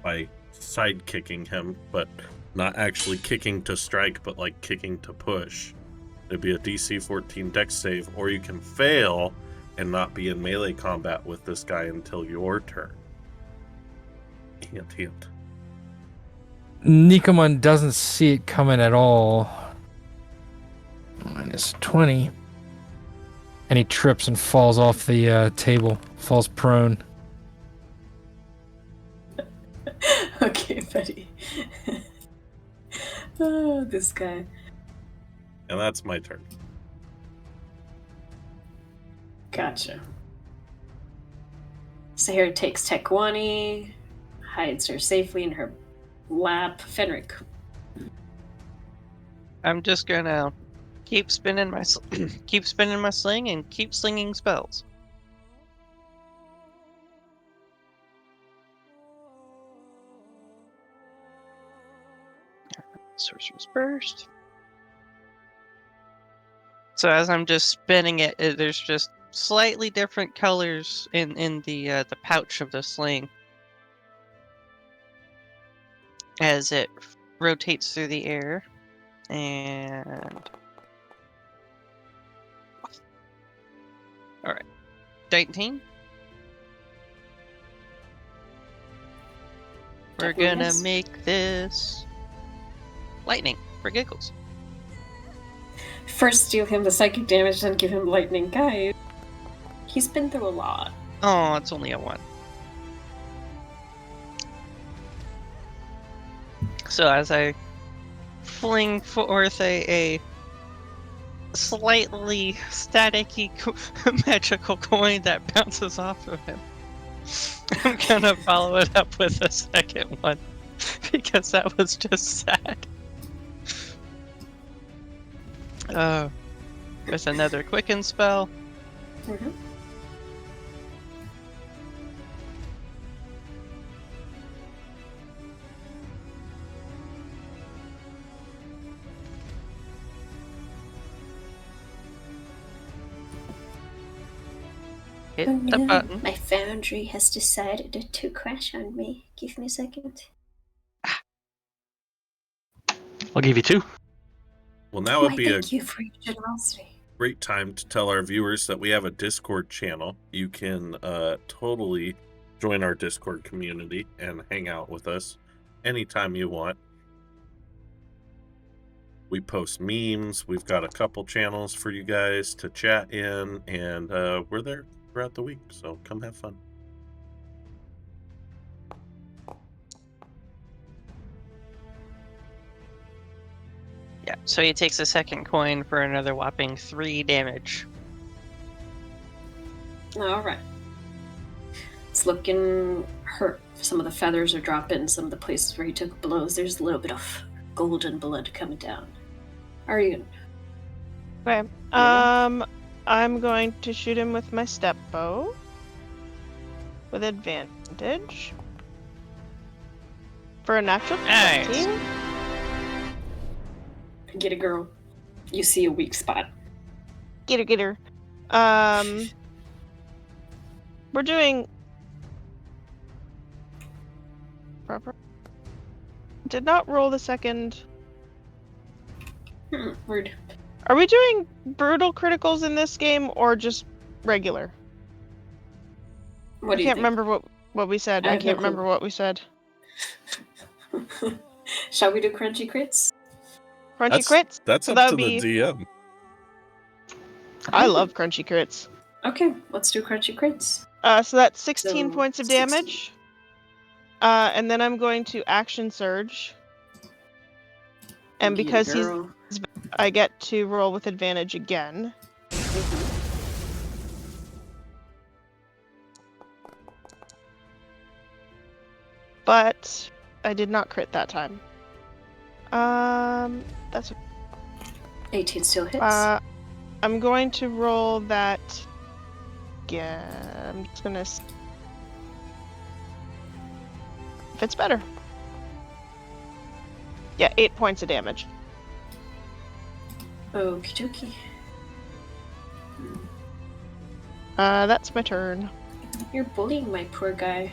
by sidekicking him, but not actually kicking to strike, but like kicking to push. It'd be a DC 14 dex save, or you can fail and not be in melee combat with this guy until your turn. Hint, hint. Nicomund doesn't see it coming at all. -20. And he trips and falls off the table. Falls prone. Okay, buddy. Oh, this guy. And that's my turn. Gotcha. Seher takes Tekwani, hides her safely in her lap. Fenric. I'm just gonna keep spinning my sling and keep slinging spells. Sorcerer's Burst. So as I'm just spinning it, there's just slightly different colors in the pouch of the sling as it rotates through the air. And all right, 19. We're gonna Yes. make this lightning for giggles. First deal him the psychic damage, then give him lightning. Guys, he's been through a lot. Oh, it's only a 1. So as I fling forth a slightly staticky magical coin that bounces off of him, I'm gonna follow it up with a second one because that was just sad. With another quicken spell. Mm-hmm. Hit Oh the no, button. my foundry has decided to crash on me. Give me a second. I'll give you 2. Well, now Why, would be a thank you for your generosity. great time to tell our viewers that we have a Discord channel. You can totally join our Discord community and hang out with us anytime you want. We post memes. We've got a couple channels for you guys to chat in, and we're there throughout the week, so come have fun. Yeah, so he takes a second coin for another whopping 3 damage. Alright. It's looking hurt. Some of the feathers are dropping. Some of the places where he took blows, there's a little bit of golden blood coming down. Are you? Okay. I'm going to shoot him with my step bow with advantage for a natural 20. Nice. Get a girl. You see a weak spot. Get her. We're doing proper. Did not roll the second. Rude. Are we doing brutal criticals in this game or just regular? What do I you can't think? remember what we said. I I have no can't clue. remember what we said. Shall we do crunchy crits? Crunchy crits? That's So up that to would be. the DM. I love crunchy crits. Okay, let's do crunchy crits. So that's 16 So, points of 16. damage. And then I'm going to action surge. And Get a because girl. I get to roll with advantage again. But I did not crit that time. That's 18 still hits. I'm going to roll that again. I'm just gonna if it's better. Yeah, 8 points of damage. Okie dokie. That's my turn. You're bullying my poor guy.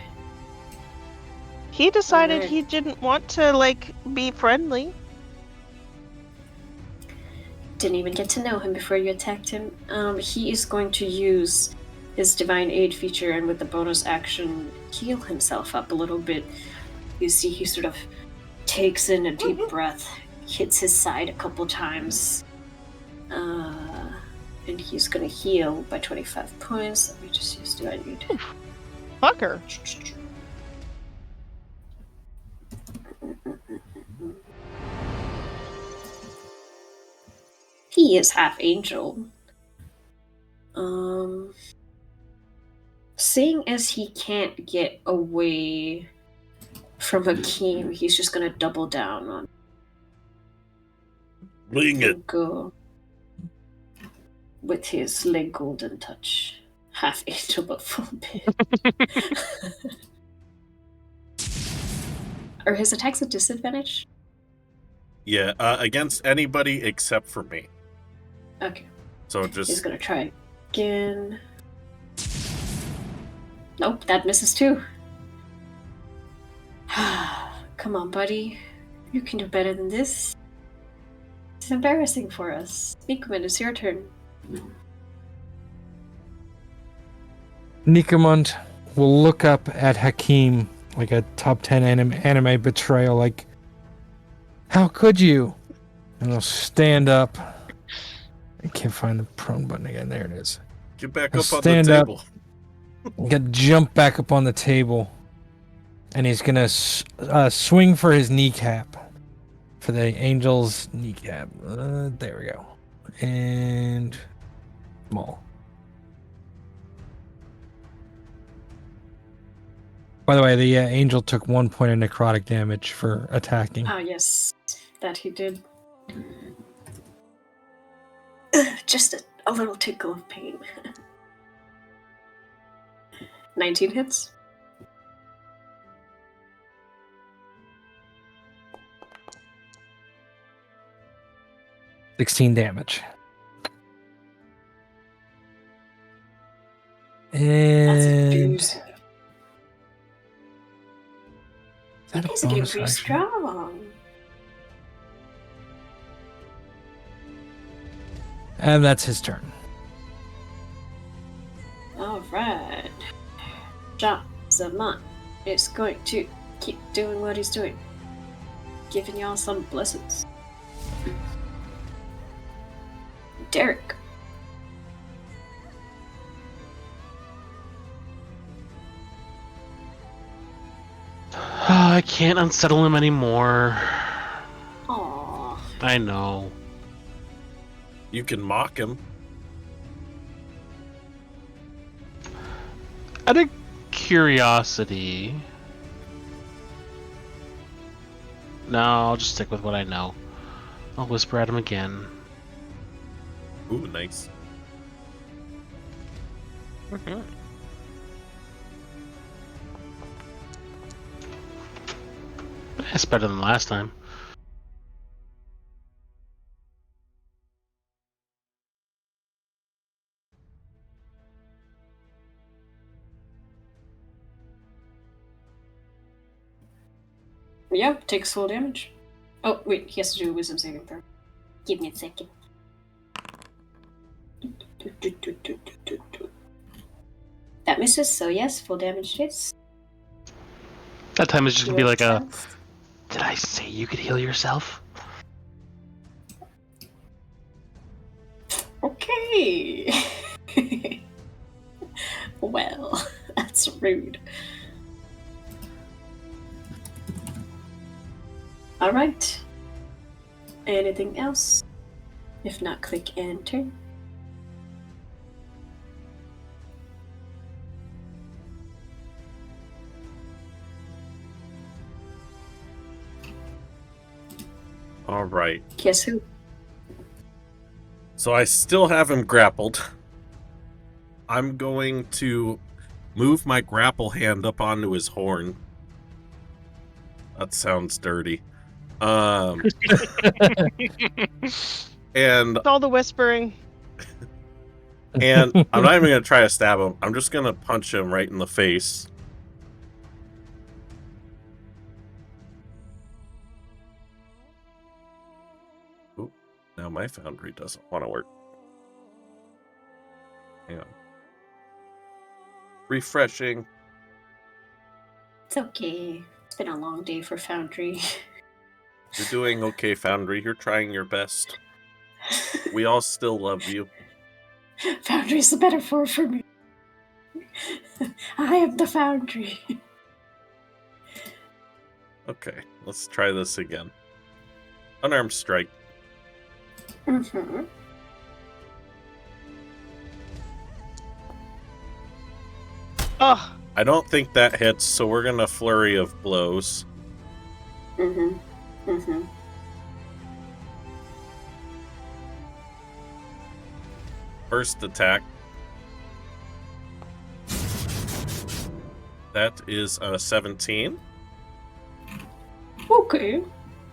He decided Alright. he didn't want to, like, be friendly. Didn't even get to know him before you attacked him. He is going to use his Divine Aid feature and with the bonus action heal himself up a little bit. You see he sort of takes in a deep breath, hits his side a couple times, and he's gonna heal by 25 points. Let me just use Divine Aid. Fucker. He is half angel. Seeing as he can't get away from Hakeem, he's just gonna double down on Bring it. and go with his leg golden touch. Half angel but full bit. Are his attacks at disadvantage? Yeah, against anybody except for me. Okay. So He's just gonna try again. Nope, that misses too. Come on, buddy. You can do better than this. It's embarrassing for us. Nicomund, it's your turn. Nicomund will look up at Hakeem like a top 10 anime betrayal, like, how could you? And he'll stand up. I can't find the prone button again. There it is. get back He'll up on the stand up. table. Get jump back up on the table, and he's gonna swing for his kneecap, for the angel's kneecap. There we go, and small. By the way, the angel took 1 point of necrotic damage for attacking. Ah, yes, that he did. Just a little tickle of pain. 19 hits. — 16 damage. That's a And doozy. is that You guys a are getting bonus pretty action? strong. And that's his turn. Alright. Jean Zaman is going to keep doing what he's doing. Giving y'all some blessings. Derek. I can't unsettle him anymore. Aww. I know. You can mock him. Out of curiosity. No, I'll just stick with what I know. I'll whisper at him again. Ooh, nice. That's better than last time. Yeah, takes full damage. Oh, wait, he has to do a wisdom saving throw. Give me a second. That misses, so yes, full damage hits. That time is just gonna be like a. Chance. Did I say you could heal yourself? Okay. Well, that's rude. Alright. Anything else? If not, click enter. All right. Guess who? So I still have him grappled. I'm going to move my grapple hand up onto his horn. That sounds dirty. And It's all the whispering. I'm not even gonna try to stab him. I'm just gonna punch him right in the face. Now my foundry doesn't want to work. Hang on. Refreshing. It's okay. It's been a long day for Foundry. You're doing okay, Foundry. You're trying your best. We all still love you. Foundry's the metaphor for me. I am the Foundry. Okay, let's try this again. Unarmed strike. Mm-hmm. Oh, I don't think that hits, so we're gonna flurry of blows. Mm-hmm. Mm-hmm. First attack. That is a 17. Okay.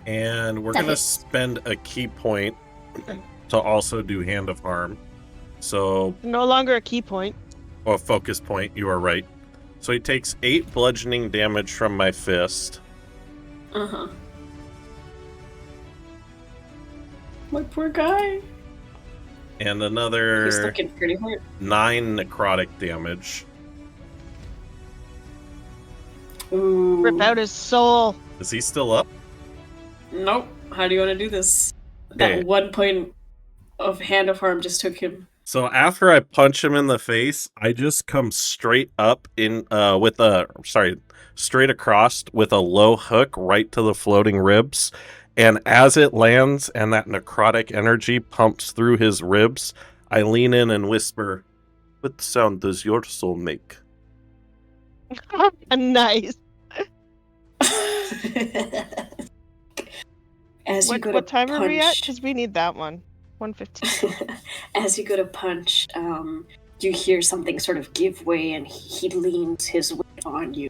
And we're That gonna hits. spend a key point to also do Hand of Harm. So, no longer a key point. or focus point, you are right. So he takes 8 bludgeoning damage from my fist. Uh-huh. My poor guy. And He's another looking pretty hurt. 9 necrotic damage. Ooh. Rip out his soul. Is he still up? Nope. How do you want to do this? Okay. That 1 point of Hand of Harm just took him. So after I punch him in the face, I just come straight up straight across with a low hook right to the floating ribs. And as it lands and that necrotic energy pumps through his ribs, I lean in and whisper, "What sound does your soul make?" Nice. What time are we at? Because we need that one. 1:15. As you go to punch, you hear something sort of give way, and he leans his weight on you.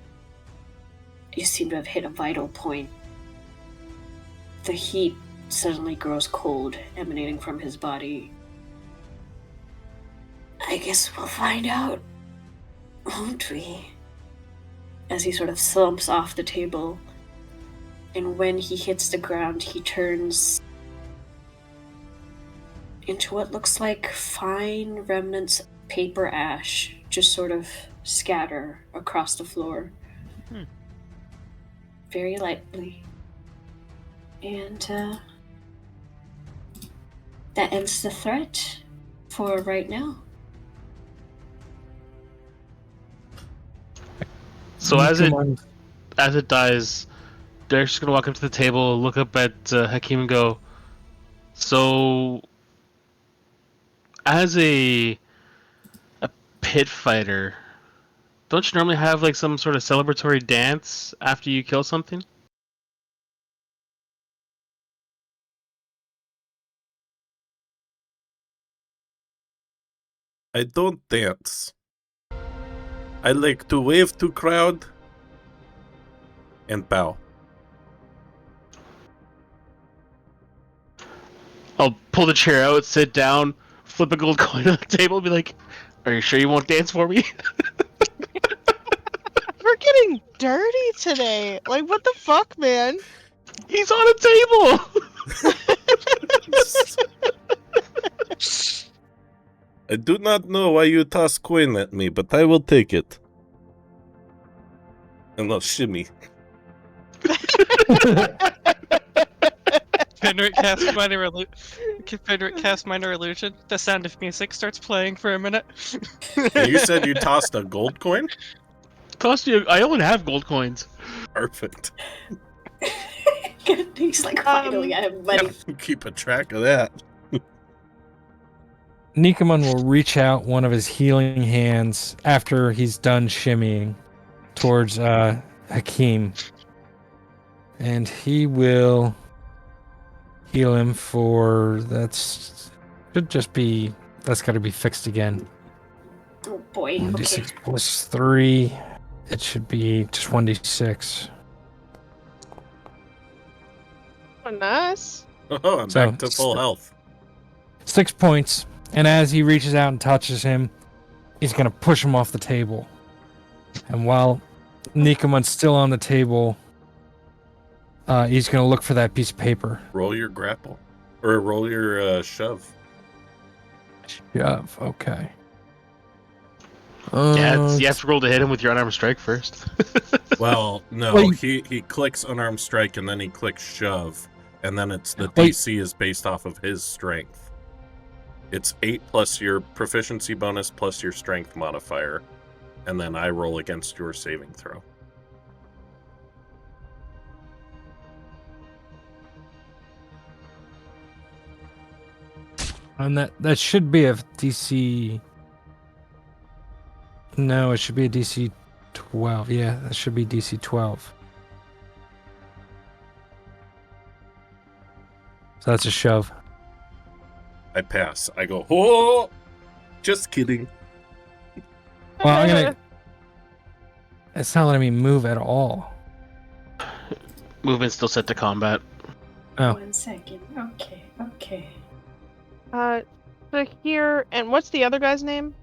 You seem to have hit a vital point. The heat suddenly grows cold, emanating from his body. I guess we'll find out, won't we? As he sort of slumps off the table, and when he hits the ground, he turns into what looks like fine remnants of paper ash just sort of scatter across the floor. Very lightly. And that ends the threat for right now. So as Nicomund- it dies, Derek's just gonna walk up to the table, look up at Hakim, and go, "So, as a pit fighter, don't you normally have like some sort of celebratory dance after you kill something?" I don't dance. I like to wave to crowd and bow. I'll pull the chair out, sit down, flip a gold coin on the table, and be like, "Are you sure you won't dance for me?" We're getting dirty today. Like, what the fuck, man? He's on a table. I do not know why you toss coin at me, but I will take it. And I'll shimmy. Fenric cast minor illusion. The sound of music starts playing for a minute. You said you tossed a gold coin? Cost you. I only have gold coins. Perfect. He's like, finally, I have money. Keep a track of that. Nicomund will reach out one of his healing hands after he's done shimmying towards Hakim. And he will heal him for that's got to be fixed again. Oh boy, okay. 1d6 plus 3. It should be just 1d6. Oh, nice. Oh, I'm So, back to full health. 6 points. And as he reaches out and touches him, he's going to push him off the table. And while Nicomund's still on the table, he's going to look for that piece of paper. Roll your grapple. Or roll your shove. Shove. Okay. Yeah, you have to roll to hit him with your unarmed strike first. Well, no, Wait. he clicks unarmed strike and then he clicks shove, and then it's the Wait. DC is based off of his strength. It's 8 plus your proficiency bonus plus your strength modifier, and then I roll against your saving throw. And that should be a DC. No, it should be a DC 12. Yeah, that should be DC 12. So that's a shove. I pass. I go, oh, just kidding. Well, I'm gonna. It's not letting me move at all. Movement's still set to combat. Oh. 1 second. Okay. So here, and what's the other guy's name?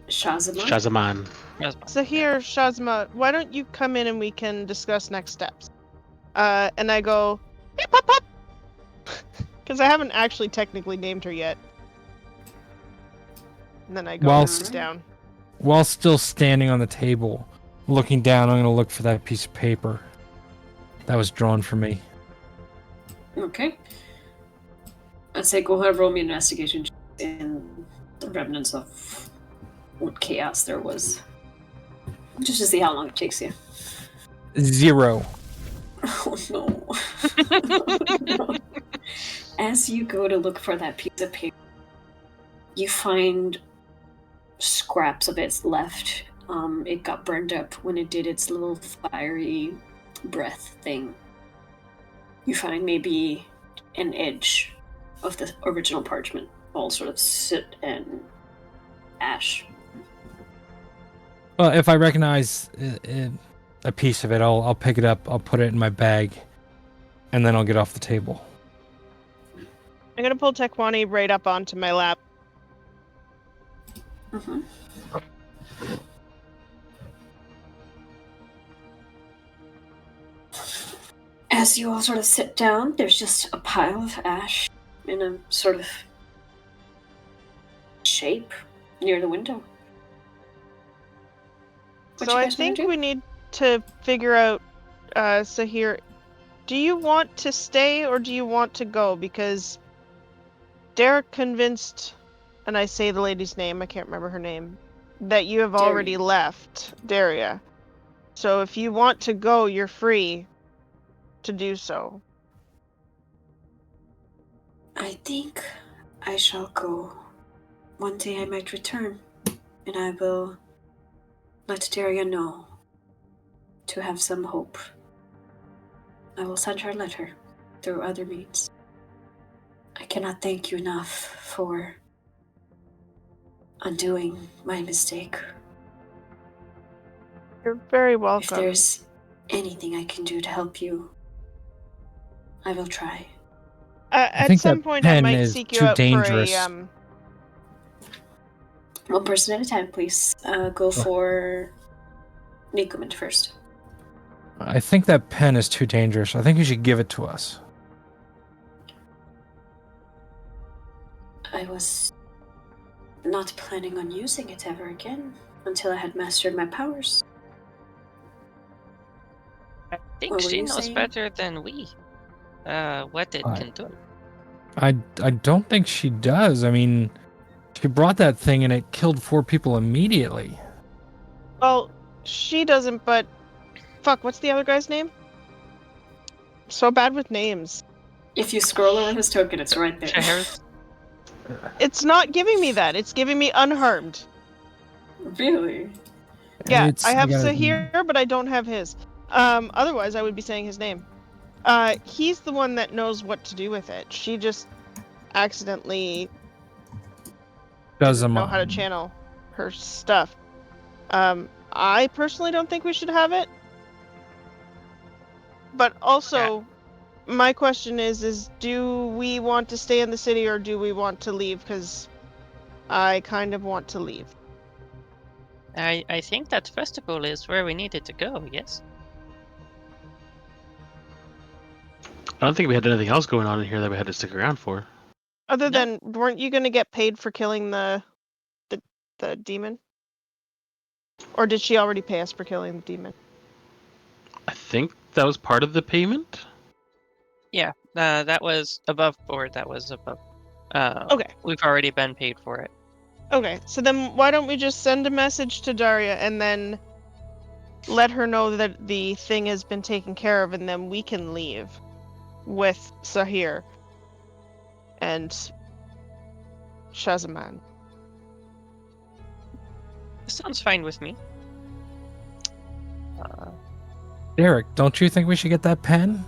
Shazama? Shazaman. So here, Shazma, why don't you come in and we can discuss next steps? And I go, hey, pop, pop! Because I haven't actually technically named her yet. And then I go While and sit down. While still standing on the table, looking down, I'm going to look for that piece of paper that was drawn for me. Okay. I'd say go ahead and roll me an investigation in the remnants of what chaos there was. Just to see how long it takes you. 0. Oh no. No. As you go to look for that piece of paper, you find scraps of it left. It got burned up when it did its little fiery breath thing. You find maybe an edge of the original parchment, all sort of soot and ash. Well, if I recognize a piece of it, I'll pick it up, I'll put it in my bag, and then I'll get off the table. I'm gonna pull Tekwani right up onto my lap. Mm-hmm. As you all sort of sit down, there's just a pile of ash in a sort of shape near the window. What So you I guys wanna think do? we need to figure out, Seher, do you want to stay or do you want to go? Because Derek convinced, and I say the lady's name, I can't remember her name, that you have already Daria. left Daria. So if you want to go, you're free to do so. I think I shall go. One day I might return, and I will let Daria know to have some hope. I will send her a letter through other means. I cannot thank you enough for undoing my mistake. You're very If welcome. there's anything I can do to help you, I will try. At think some that point, I pen might is seek you too out dangerous. for a One person at a time, please. Go for Nicomund first. I think that pen is too dangerous. I think you should give it to us. I was not planning on using it ever again until I had mastered my powers. I think What were she you knows saying? better than we. What it can do. I don't think she does. I mean, she brought that thing and it killed 4 people immediately. Well, she doesn't, but fuck, what's the other guy's name? So bad with names. If you scroll over his token, it's right there. Seher's It's not giving me that. It's giving me unharmed. Really? Yeah, It's- I have gotta- Seher, but I don't have his. Otherwise I would be saying his name. He's the one that knows what to do with it. She just accidentally Does didn't know how to channel her stuff. I personally don't think we should have it. But also, my question is do we want to stay in the city or do we want to leave? Because I kind of want to leave. I think that festival is where we needed to go, yes? I don't think we had anything else going on in here that we had to stick around for. Other No. than, weren't you going to get paid for killing the demon? Or did she already pay us for killing the demon? I think that was part of the payment. Yeah, that was above board. That was above. Okay. We've already been paid for it. Okay, so then why don't we just send a message to Daria and then let her know that the thing has been taken care of, and then we can leave with Seher and Shazaman. Sounds fine with me. Derek, don't you think we should get that pen?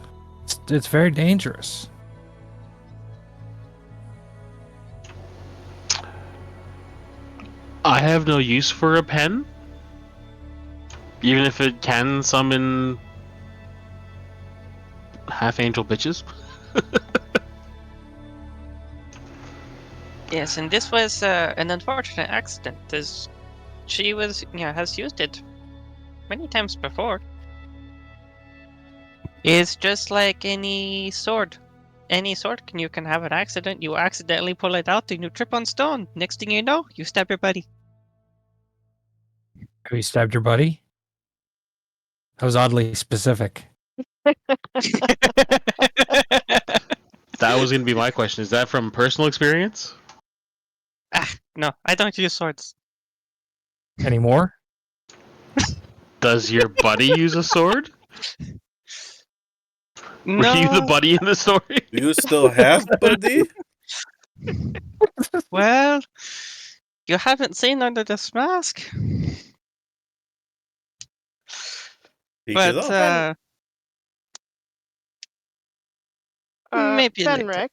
It's very dangerous. I have no use for a pen. Even if it can summon half-angel bitches. Yes, and this was an unfortunate accident, as she has used it many times before. It's just like any sword. Any sword you can have an accident. You accidentally pull it out and you trip on stone. Next thing you know, you stab your buddy. Have you stabbed your buddy? That was oddly specific. That was going to be my question. Is that from personal experience? No, I don't use swords. Anymore? Does your buddy use a sword? No. Were you the buddy in the story? Do you still have Buddy? Well, you haven't seen under this mask. He But goes, "Oh, maybe later. Fenric,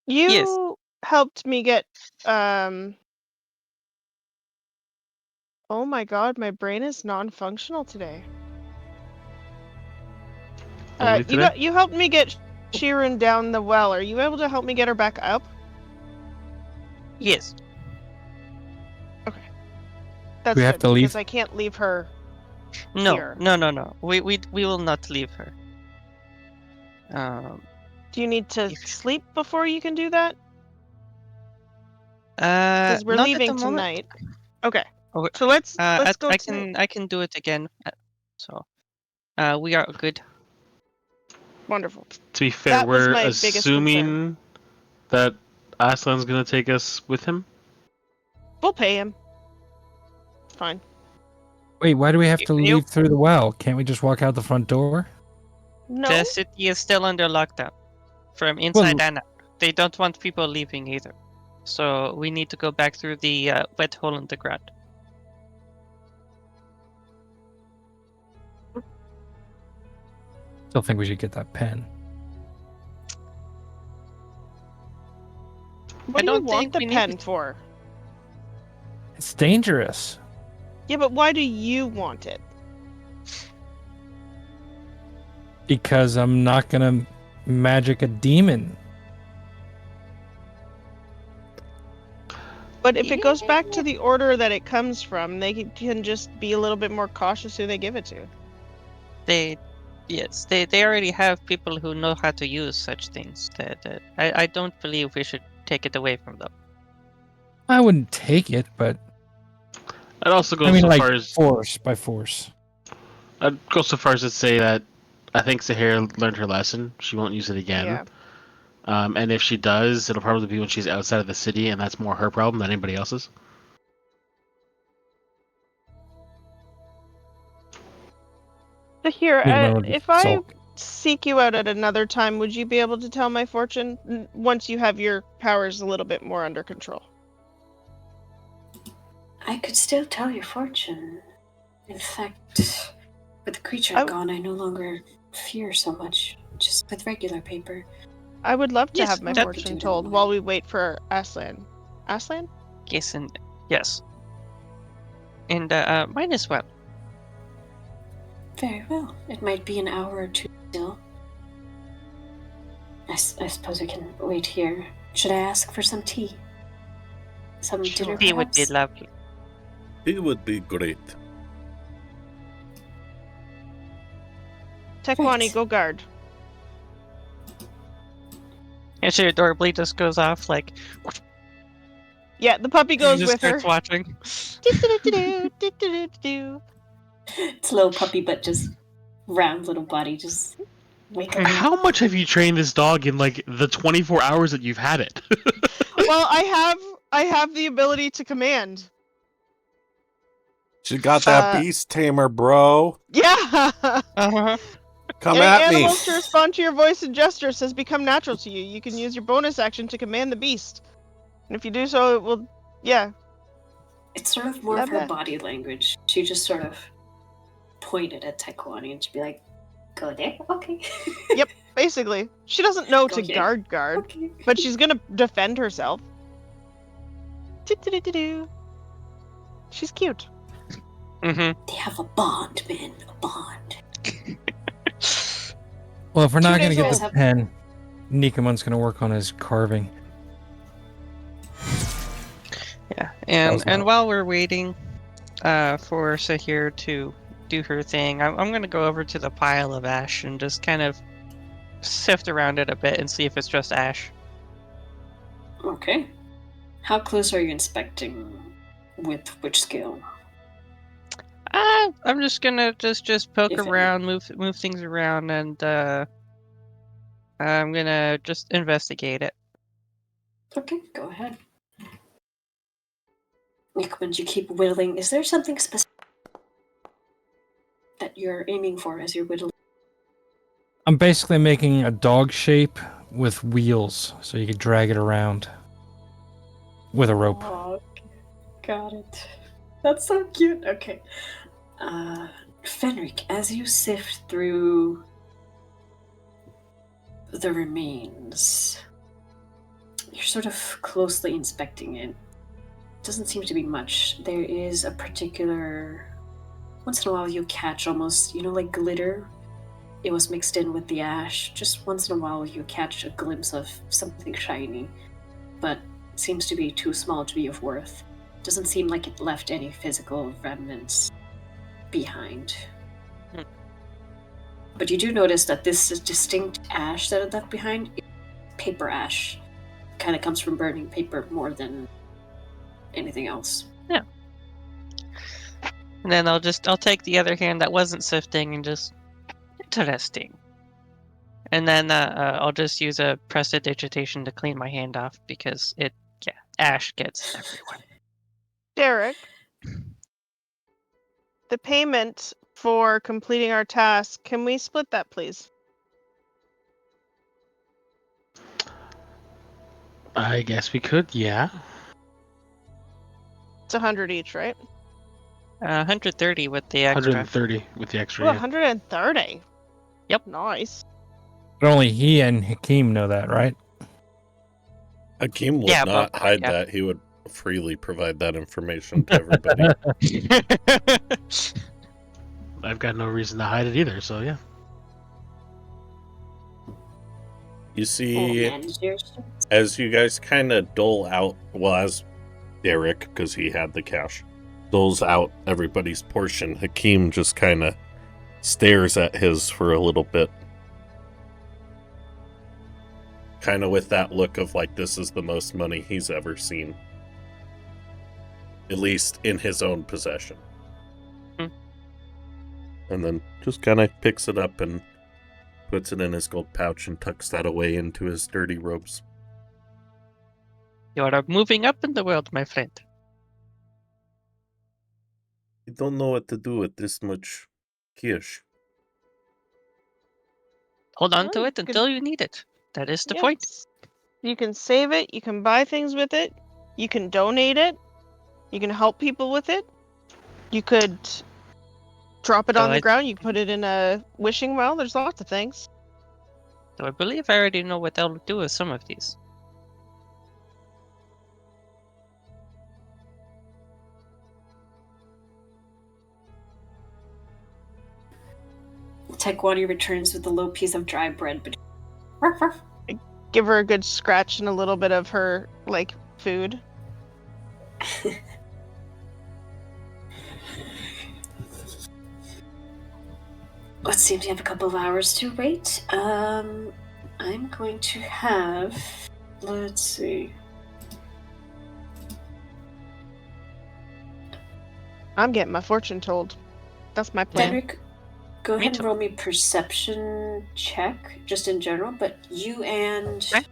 you Yes. helped me get oh my god, my brain is non-functional today. Only today? You helped me get Sheeran down the well. Are you able to help me get her back up? Yes. That's We have good, to leave? because I can't leave her. No. Here. No. We will not leave her. Do you need to If- sleep before you can do that? Because We're leaving tonight. Okay. Okay. So let's go I tonight. I can do it again. So, we are good. Wonderful. To be fair, That was we're my biggest assuming that Aslan's going to take us with him. We'll pay him. Fine. Wait, why do we have to You- leave through the well? Can't we just walk out the front door? No. The city is still under lockdown from inside Well- and out. They don't want people leaving either. So we need to go back through the wet hole in the ground. Still think we should get that pen. What do you don't want think the we need pen it. for? It's dangerous. Yeah, but why do you want it? Because I'm not gonna magic a demon. But if it goes back to the order that it comes from, they can just be a little bit more cautious who they give it to. They already have people who know how to use such things. I don't believe we should take it away from them. I wouldn't take it, but I'd also go I mean, so like far as by force. I'd go so far as to say that I think Seher learned her lesson. She won't use it again. Yeah. And if she does, it'll probably be when she's outside of the city, and that's more her problem than anybody else's. So here, Nicomund would if I sulk. seek you out at another time, would you be able to tell my fortune once you have your powers a little bit more under control? I could still tell your fortune. In fact, with the creature I- gone, I no longer fear so much. Just with regular paper. I would love to Yes, have my that- fortune told while we wait for Aslan. Aslan? Yes, and yes. And mine as well. Very well. It might be an hour or two still. I suppose I can wait here. Should I ask for some tea? Some dinner, Tea would be perhaps? lovely. It would be great. Tekwani, Right. go guard. And she adorably just goes off like Yeah, the puppy goes just with her. starts watching. Do-do-do-do-do, It's a little puppy, but just round little body, just wake up. How much have you trained this dog in like the 24 hours that you've had it? Well, I have the ability to command. She got that beast tamer, bro. Yeah. Uh-huh. Come Getting at me. animals to respond to your voice and gestures has become natural to you. You can use your bonus action to command the beast. And if you do so, it will, yeah. It's sort of more Love of her that. body language. She just sort of pointed at Tekwani and she'd be like, go there? Okay. Yep, basically. She doesn't know Go to here. guard, Okay. but she's gonna defend herself. Do-do-do-do-do. She's cute. Mm-hmm. They have a bond, man. A bond. Well, if we're not 2 going to days get old. the pen, Nicomund's going to work on his carving. Yeah. How's And that? while we're waiting for Seher to do her thing, I'm gonna go over to the pile of ash and just kind of sift around it a bit and see if it's just ash. Okay. How close are you inspecting? With which skill? I'm just gonna just poke If any. around, move things around, and I'm gonna just investigate it. Okay, go ahead. Nicomund, you keep whittling. Is there something specific that you're aiming for as you're whittling? I'm basically making a dog shape with wheels, so you could drag it around with a rope. Oh, got it. That's so cute. Okay. Fenric, as you sift through the remains, you're sort of closely inspecting it. Doesn't seem to be much. There is a particular... Once in a while you catch almost, like glitter. It was mixed in with the ash. Just once in a while you catch a glimpse of something shiny, but it seems to be too small to be of worth. Doesn't seem like it left any physical remnants behind. But you do notice that this is distinct ash that it left behind is paper ash. Kind of comes from burning paper more than anything else. Yeah. And then I'll take the other hand that wasn't sifting and just interesting. And then I'll just use a prestidigitation to clean my hand off because ash gets everywhere. Derek, the payment for completing our task, can we split that, please? I guess we could, yeah. It's 100 each, right? 130 with the extra. 130 with the extra. Oh, Yeah. 130. Yep. Nice. But only he and Hakeem know that, right? Hakeem would Yeah, not but- hide yeah. that. He would freely provide that information to everybody. I've got no reason to hide it either, so yeah. You see, managers. as you guys kind of dole out, well, as Derek, because he had the cash, doles out everybody's portion, Hakeem just kind of stares at his for a little bit. Kind of with that look of like, this is the most money he's ever seen. At least in his own possession. Hmm. And then just kind of picks it up and puts it in his gold pouch and tucks that away into his dirty robes. You're moving up in the world, my friend. You don't know what to do with this much cash. Hold on to Oh, it good. until you need it. That is the Yes. point. You can save it, you can buy things with it, you can donate it, you can help people with it, you could drop it So on the I- ground, you can put it in a wishing well, there's lots of things. So I believe I already know what I'll do with some of these. Tekwani returns with a low piece of dry bread. But ruff, ruff. Give her a good scratch and a little bit of her, food. Let's see, we have a couple of hours to wait. I'm going to have... Let's see. I'm getting my fortune told. That's my plan. Fenric, go Me ahead and too. roll me perception check, just in general, but you and Okay.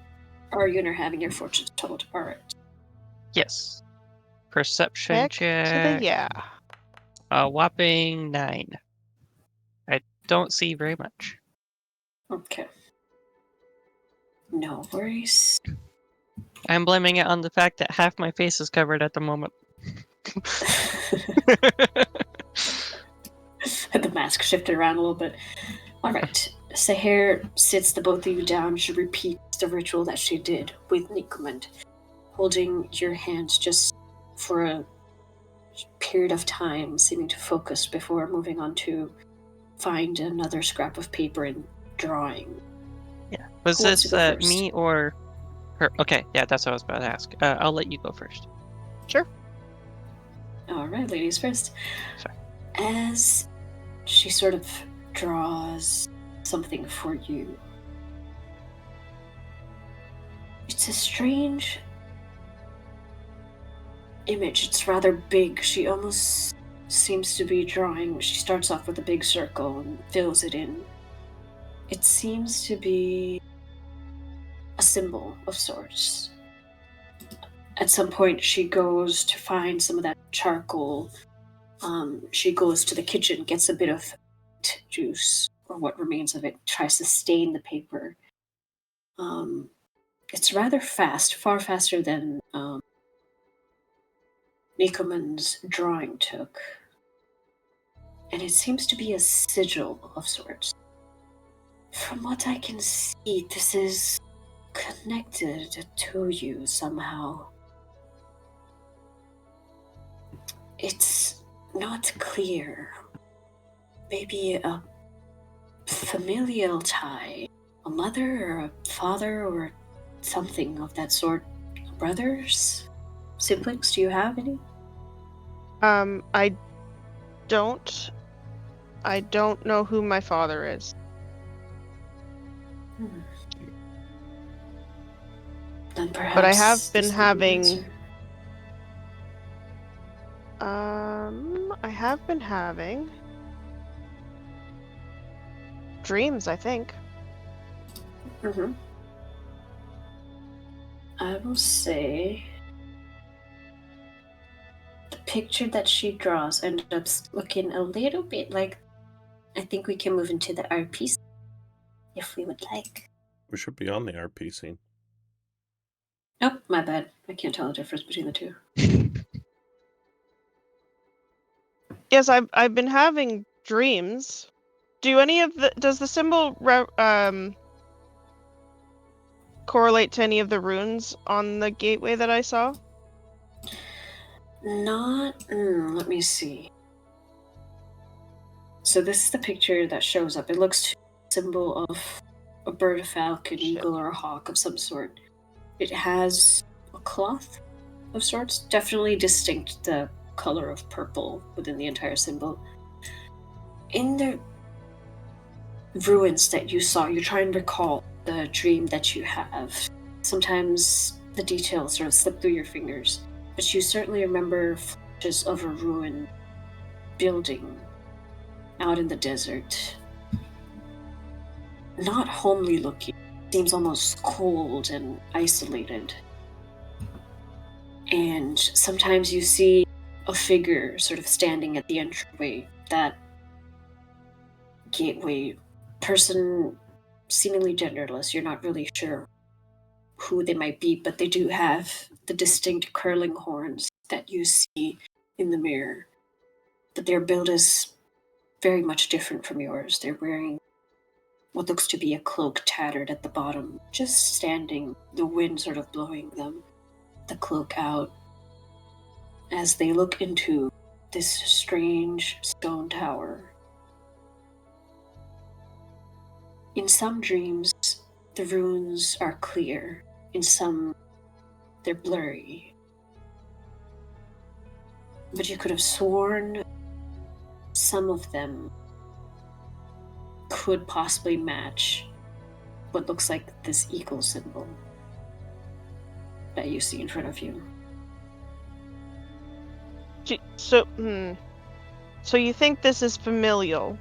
Arjun are having your fortunes told. Alright. Yes. Perception Heck to the check. yeah. A whopping 9. I don't see very much. Okay. No worries. I'm blaming it on the fact that half my face is covered at the moment. The mask shifted around a little bit. Alright. Seher sits the both of you down. She repeats the ritual that she did with Nicomund, holding your hands just for a period of time, seeming to focus before moving on to find another scrap of paper and drawing. Yeah. Was Who wants to this go first? me or her? Okay, yeah, that's what I was about to ask. I'll let you go first. Sure. Alright, ladies first. Sorry. As she sort of draws something for you, it's a strange image. It's rather big. She almost seems to be drawing. She starts off with a big circle and fills it in. It seems to be a symbol of sorts. At some point, she goes to find some of that charcoal. She goes to the kitchen, gets a bit of juice, or what remains of it, tries to stain the paper. It's rather fast, far faster than Nicomund's drawing took. And it seems to be a sigil of sorts. From what I can see, this is connected to you somehow. It's not clear. Maybe a familial tie, a mother or a father or something of that sort. Brothers? Siblings? Do you have any? I don't know who my father is. Then perhaps But I have been this will be the having answer. I have been having dreams, I think. Mhm. I will say the picture that she draws ended up looking a little bit like. I think we can move into the RP if we would like. We should be on the RP scene. Oh, my bad. I can't tell the difference between the two. Yes, I've been having dreams. Does the symbol correlate to any of the runes on the gateway that I saw? Not. Let me see. So this is the picture that shows up. It looks to be a symbol of a bird, a falcon, Shit. eagle, or a hawk of some sort. It has a cloth of sorts, definitely distinct the color of purple within the entire symbol. In the ruins that you saw, you try and recall the dream that you have. Sometimes the details sort of slip through your fingers, but you certainly remember flashes of a ruined building out in the desert. Not homely looking, seems almost cold and isolated. And sometimes you see a figure sort of standing at the entryway, that gateway, person seemingly genderless. You're not really sure who they might be, but they do have the distinct curling horns that you see in the mirror. But their build is very much different from yours. They're wearing what looks to be a cloak tattered at the bottom, just standing, the wind sort of blowing the cloak out as they look into this strange stone tower. In some dreams, the runes are clear. In some, they're blurry. But you could have sworn some of them could possibly match what looks like this eagle symbol that you see in front of you. So you think this is familial?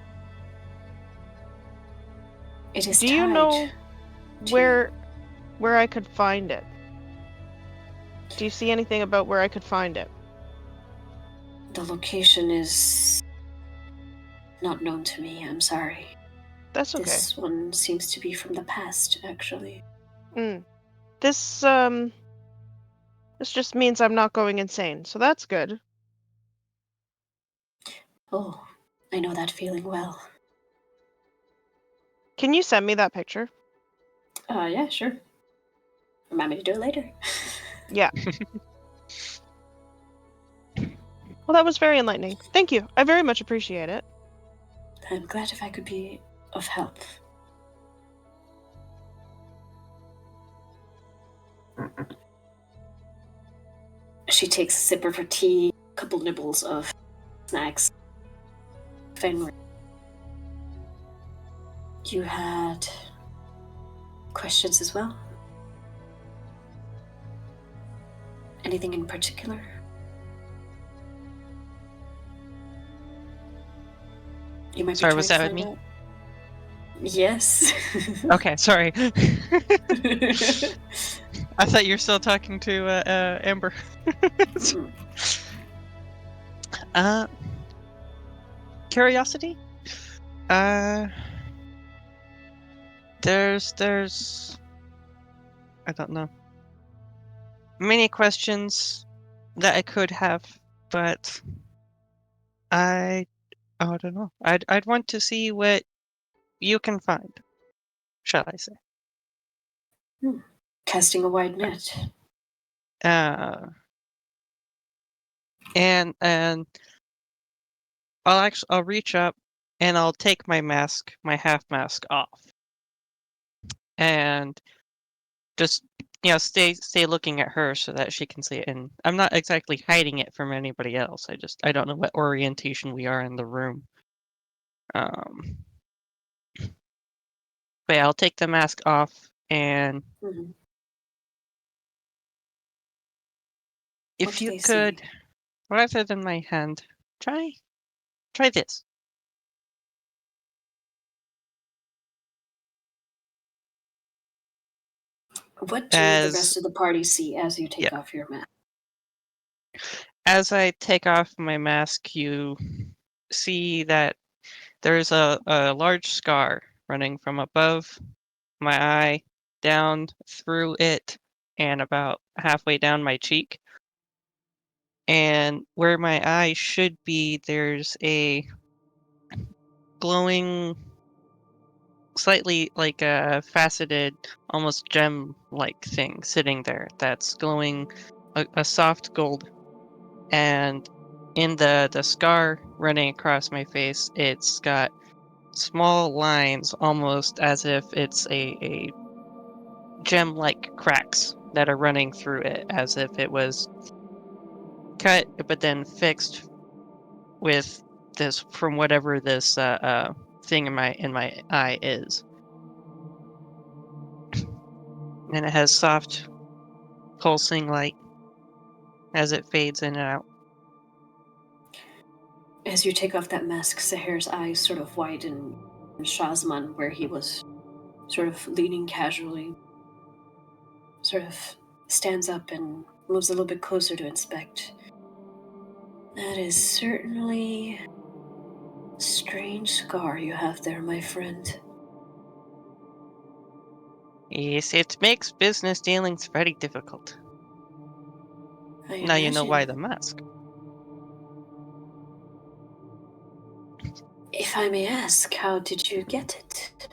It is Do you tied know to where I could find it? Do you see anything about where I could find it? the location is not known to me, I'm sorry. That's okay. This one seems to be from the past, actually. This just means I'm not going insane, so that's good. Oh, I know that feeling well. Can you send me that picture? Yeah, sure. Remind me to do it later. Yeah. Well, that was very enlightening. Thank you. I very much appreciate it. I'm glad if I could be of help. She takes a sip of her tea, a couple nibbles of snacks. Fenrir, you had questions as well? Anything in particular? You might Sorry, be was trying that to with find me? out. Yes. Okay, sorry. I thought you were still talking to Amber. uh, Curiosity? There's I don't know. Many questions that I could have, but I don't know. I'd want to see what you can find, shall I say. Casting a wide net. And I'll reach up and I'll take my mask, my half mask off. And just stay looking at her so that she can see it. And I'm not exactly hiding it from anybody else. I don't know what orientation we are in the room. But yeah, I'll take the mask off and if you could, rather than my hand, try this. What do the rest of the party see as you take off your mask? As I take off my mask, you see that there's a large scar running from above my eye down through it and about halfway down my cheek. And where my eye should be, there's a glowing, slightly like a faceted, almost gem-like thing sitting there that's glowing a soft gold. And in the scar running across my face, it's got small lines, almost as if it's a gem-like cracks that are running through it, as if it was cut but then fixed with this from whatever this thing in my eye is. And it has soft pulsing light as it fades in and out. As you take off that mask, Seher's eyes sort of widen, and Shazman, where he was sort of leaning casually, sort of stands up and moves a little bit closer to inspect. That is certainly a strange scar you have there, my friend. Yes, it makes business dealings very difficult. Now you know why the mask. If I may ask, how did you get it?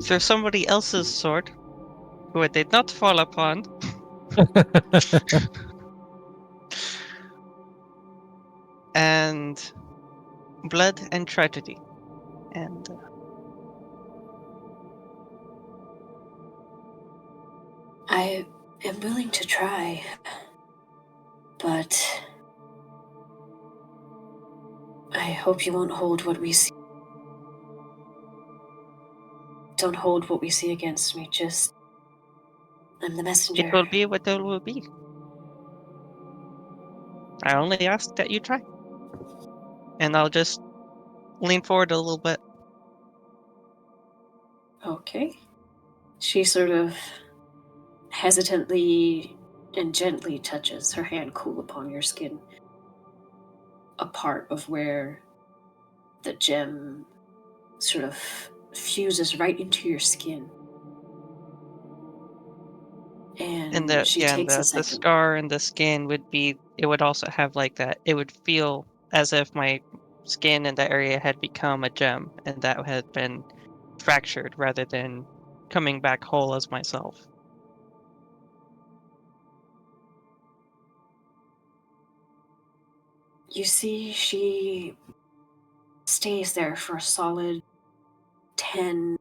Through somebody else's sword, who I did not fall upon. And blood and tragedy. And I am willing to try, but I hope you won't hold what we see. Don't hold what we see against me, just... I'm the messenger. It will be what it will be. I only ask that you try. And I'll just lean forward a little bit. Okay. She sort of hesitantly and gently touches her hand cool upon your skin. A part of where the gem sort of fuses right into your skin. And And she takes a the second. scar and the skin would be, it would also have like that. It would feel as if my skin in that area had become a gem and that had been fractured rather than coming back whole as myself. You see, she stays there for a solid 10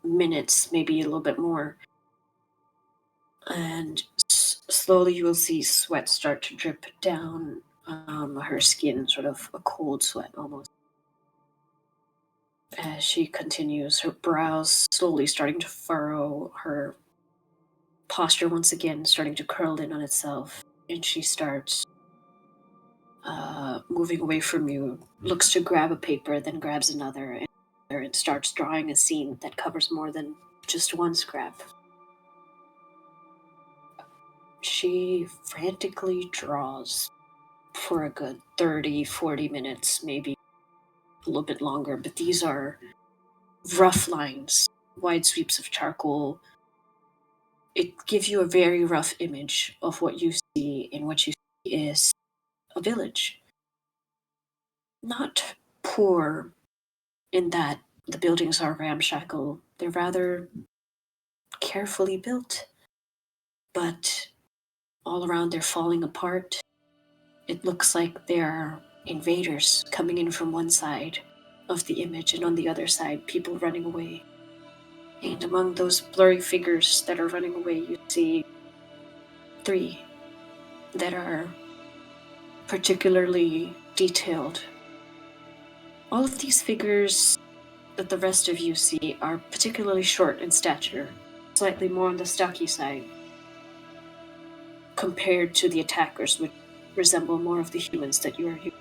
minutes, maybe a little bit more. And slowly you will see sweat start to drip down her skin, sort of a cold sweat almost. As she continues, her brows slowly starting to furrow, her posture once again starting to curl in on itself, and she starts moving away from you, looks to grab a paper, then grabs another, and starts drawing a scene that covers more than just one scrap. She frantically draws for a good 30, 40 minutes, maybe a little bit longer, but these are rough lines, wide sweeps of charcoal. It gives you a very rough image of what you see, and what you see is a village. Not poor in that the buildings are ramshackle, they're rather carefully built, but all around they're falling apart. It looks like there are invaders coming in from one side of the image, and on the other side, people running away. And among those blurry figures that are running away, you see 3 that are particularly detailed. All of these figures that the rest of you see are particularly short in stature, slightly more on the stocky side, compared to the attackers, which resemble more of the humans that you are here.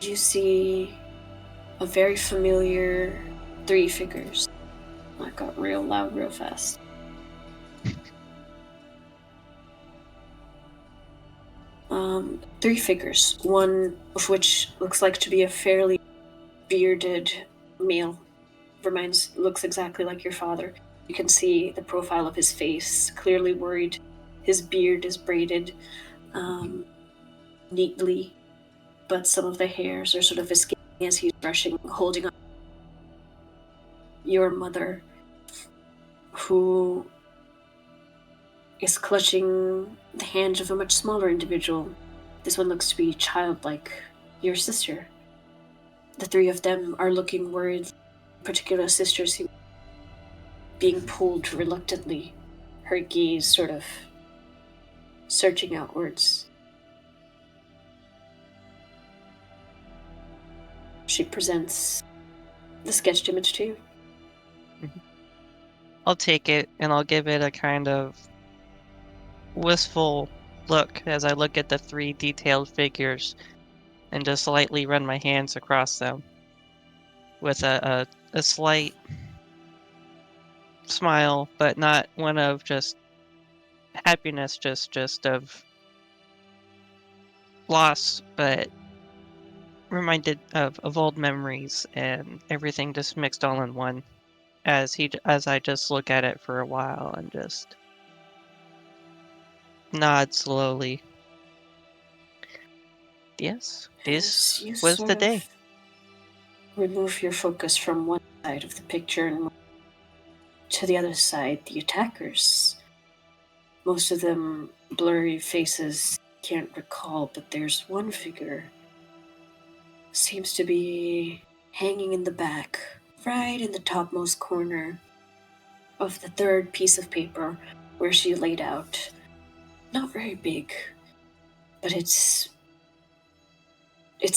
You see a very familiar 3 figures. That got real loud real fast. Three figures, one of which looks like to be a fairly bearded male. Looks exactly like your father. You can see the profile of his face, clearly worried. His beard is braided neatly, but some of the hairs are sort of escaping as he's brushing, holding on. Your mother, who is clutching the hand of a much smaller individual. This one looks to be childlike. Your sister. The 3 of them are looking worried. Particular sister seems being pulled reluctantly, her gaze sort of searching outwards. She presents the sketched image to you. I'll take it and I'll give it a kind of wistful look as I look at the 3 detailed figures and just lightly run my hands across them with a slight smile, but not one of just happiness, just of loss, but reminded of old memories and everything just mixed all in one as I just look at it for a while and just nod slowly. Yes, this was the day. Remove your focus from one side of the picture and move to the other side. The attackers, most of them blurry faces, can't recall, but there's one figure seems to be hanging in the back, right in the topmost corner of the 3rd piece of paper where she laid out. Not very big, but its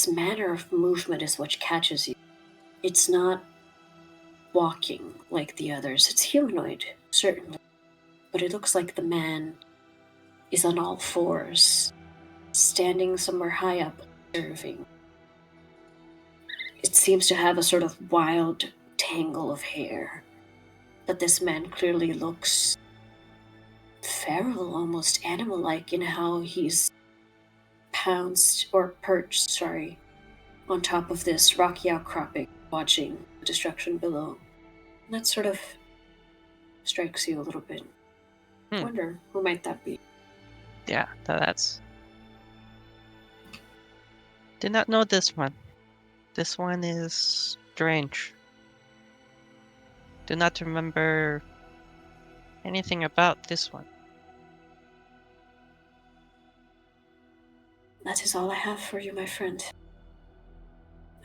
manner of movement is what catches you. It's not walking like the others. It's humanoid, certainly. But it looks like the man is on all fours, standing somewhere high up, observing. It seems to have a sort of wild tangle of hair. But this man clearly looks feral, almost animal-like in how he's perched, on top of this rocky outcropping, watching the destruction below. And that sort of strikes you a little bit. Wonder, who might that be? Yeah, that's... Did not know this one. This one is strange. Do not remember anything about this one. That is all I have for you, my friend.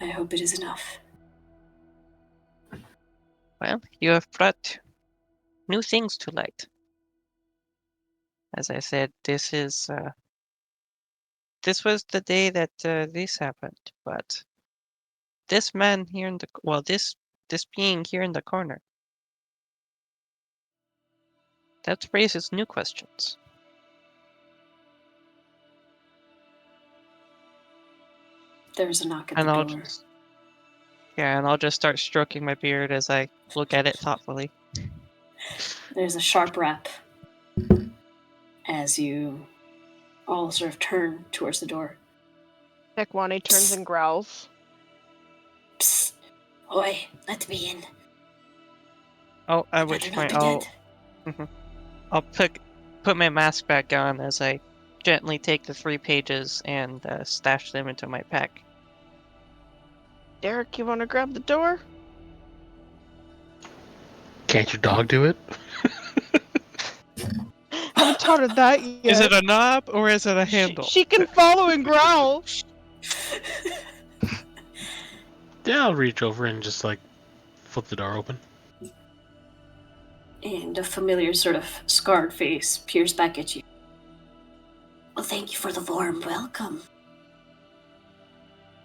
I hope it is enough. Well, you have brought new things to light. As I said, this is... this was the day that this happened, but this man here in the... Well, this being here in the corner, that raises new questions. There's a knock at And the I'll door. just... Yeah, and I'll just start stroking my beard as I look at it thoughtfully. There's a sharp rap as you all sort of turn towards the door. Tekwani turns and growls. Psst. Oi, let me in. Oh, at I'd which rather point not be dead. I'll put my mask back on as I gently take the 3 pages and stash them into my pack. Derek, you want to grab the door? Can't your dog do it? Haven't taught her that yet. Is it a knob or is it a handle? She can follow and growl. Yeah, I'll reach over and just like flip the door open. And a familiar sort of scarred face peers back at you. Well, thank you for the warm welcome.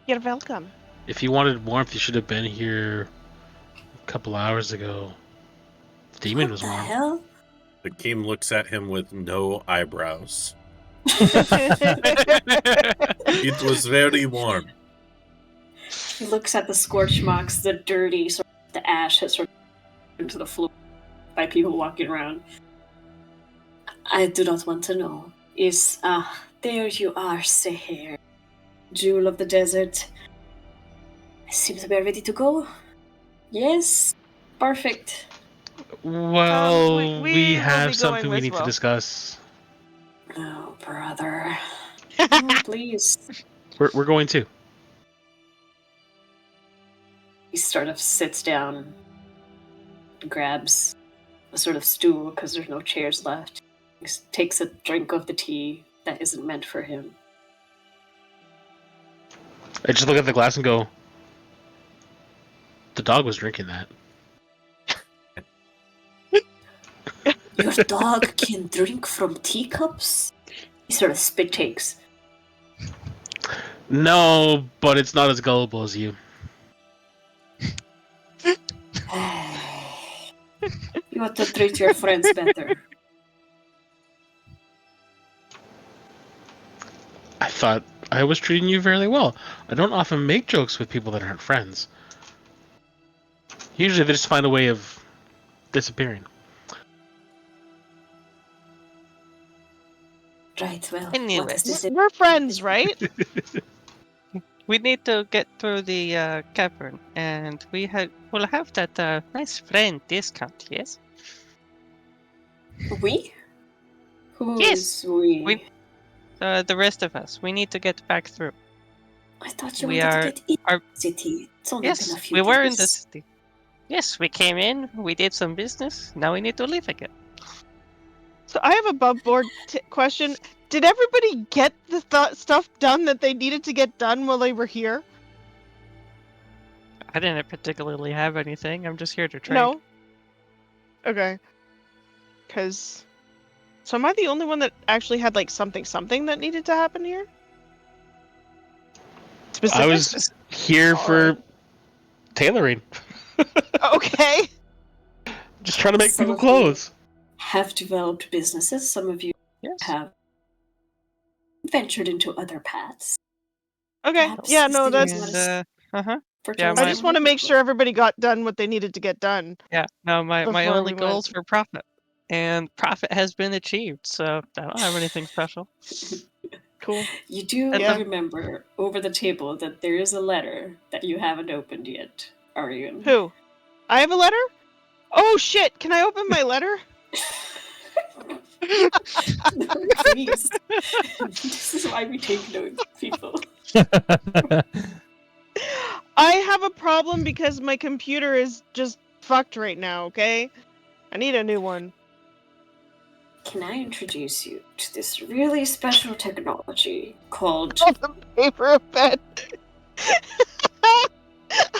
You're welcome. If you wanted warmth, you should have been here a couple hours ago. The demon was What the warm. hell? The king looks at him with no eyebrows. It was very warm. He looks at the scorch marks, the dirty, sort of, the ash has sort of into the floor by people walking around. I do not want to know. There you are, Seher, jewel of the desert. I seem to be ready to go. Yes, perfect. Well, we we will have be something going we as need well. to discuss. Oh, brother. Oh, please. We're going to. He sort of sits down, grabs a sort of stool because there's no chairs left. He takes a drink of the tea that isn't meant for him. I just look at the glass and go, the dog was drinking that. Your dog can drink from teacups? He sort of spit takes. No, but it's not as gullible as you. You ought to treat your friends better. I thought I was treating you fairly well. I don't often make jokes with people that aren't friends. Usually they just find a way of disappearing. Right, well, Anyway. what is this? We're friends, right? We need to get through the cavern, and we'll have that nice friend discount, yes? We? Who Yes, is we? The rest of us. We need to get back through. I thought you we wanted are- to get in are- the city. It's only been a Yes, few we were in days. the city. Yes, we came in, we did some business, now we need to leave again. So I have a above board question. Did everybody get the stuff done that they needed to get done while they were here? I didn't particularly have anything, I'm just here to trade. No? Okay. Because... So am I the only one that actually had, like, something that needed to happen here? I was here for Alright. tailoring. Okay. Just trying to make Some people of you clothes. have developed businesses. Some of you Yes. have ventured into other paths. Okay. Perhaps Yeah, this no, thing is that's. not as fertile Yeah, as I my- just some want to other make people. sure everybody got done what they needed to get done. Yeah. No, my Before only we goal went. is for profit, and profit has been achieved. So I don't have anything special. Cool. You do Yeah. remember over the table that there is a letter that you haven't opened yet, Arian. Who? I have a letter? Oh shit! Can I open my letter? Please. This is why we take notes, people. I have a problem because my computer is just fucked right now, okay? I need a new one. Can I introduce you to this really special technology called Oh, the paper pen.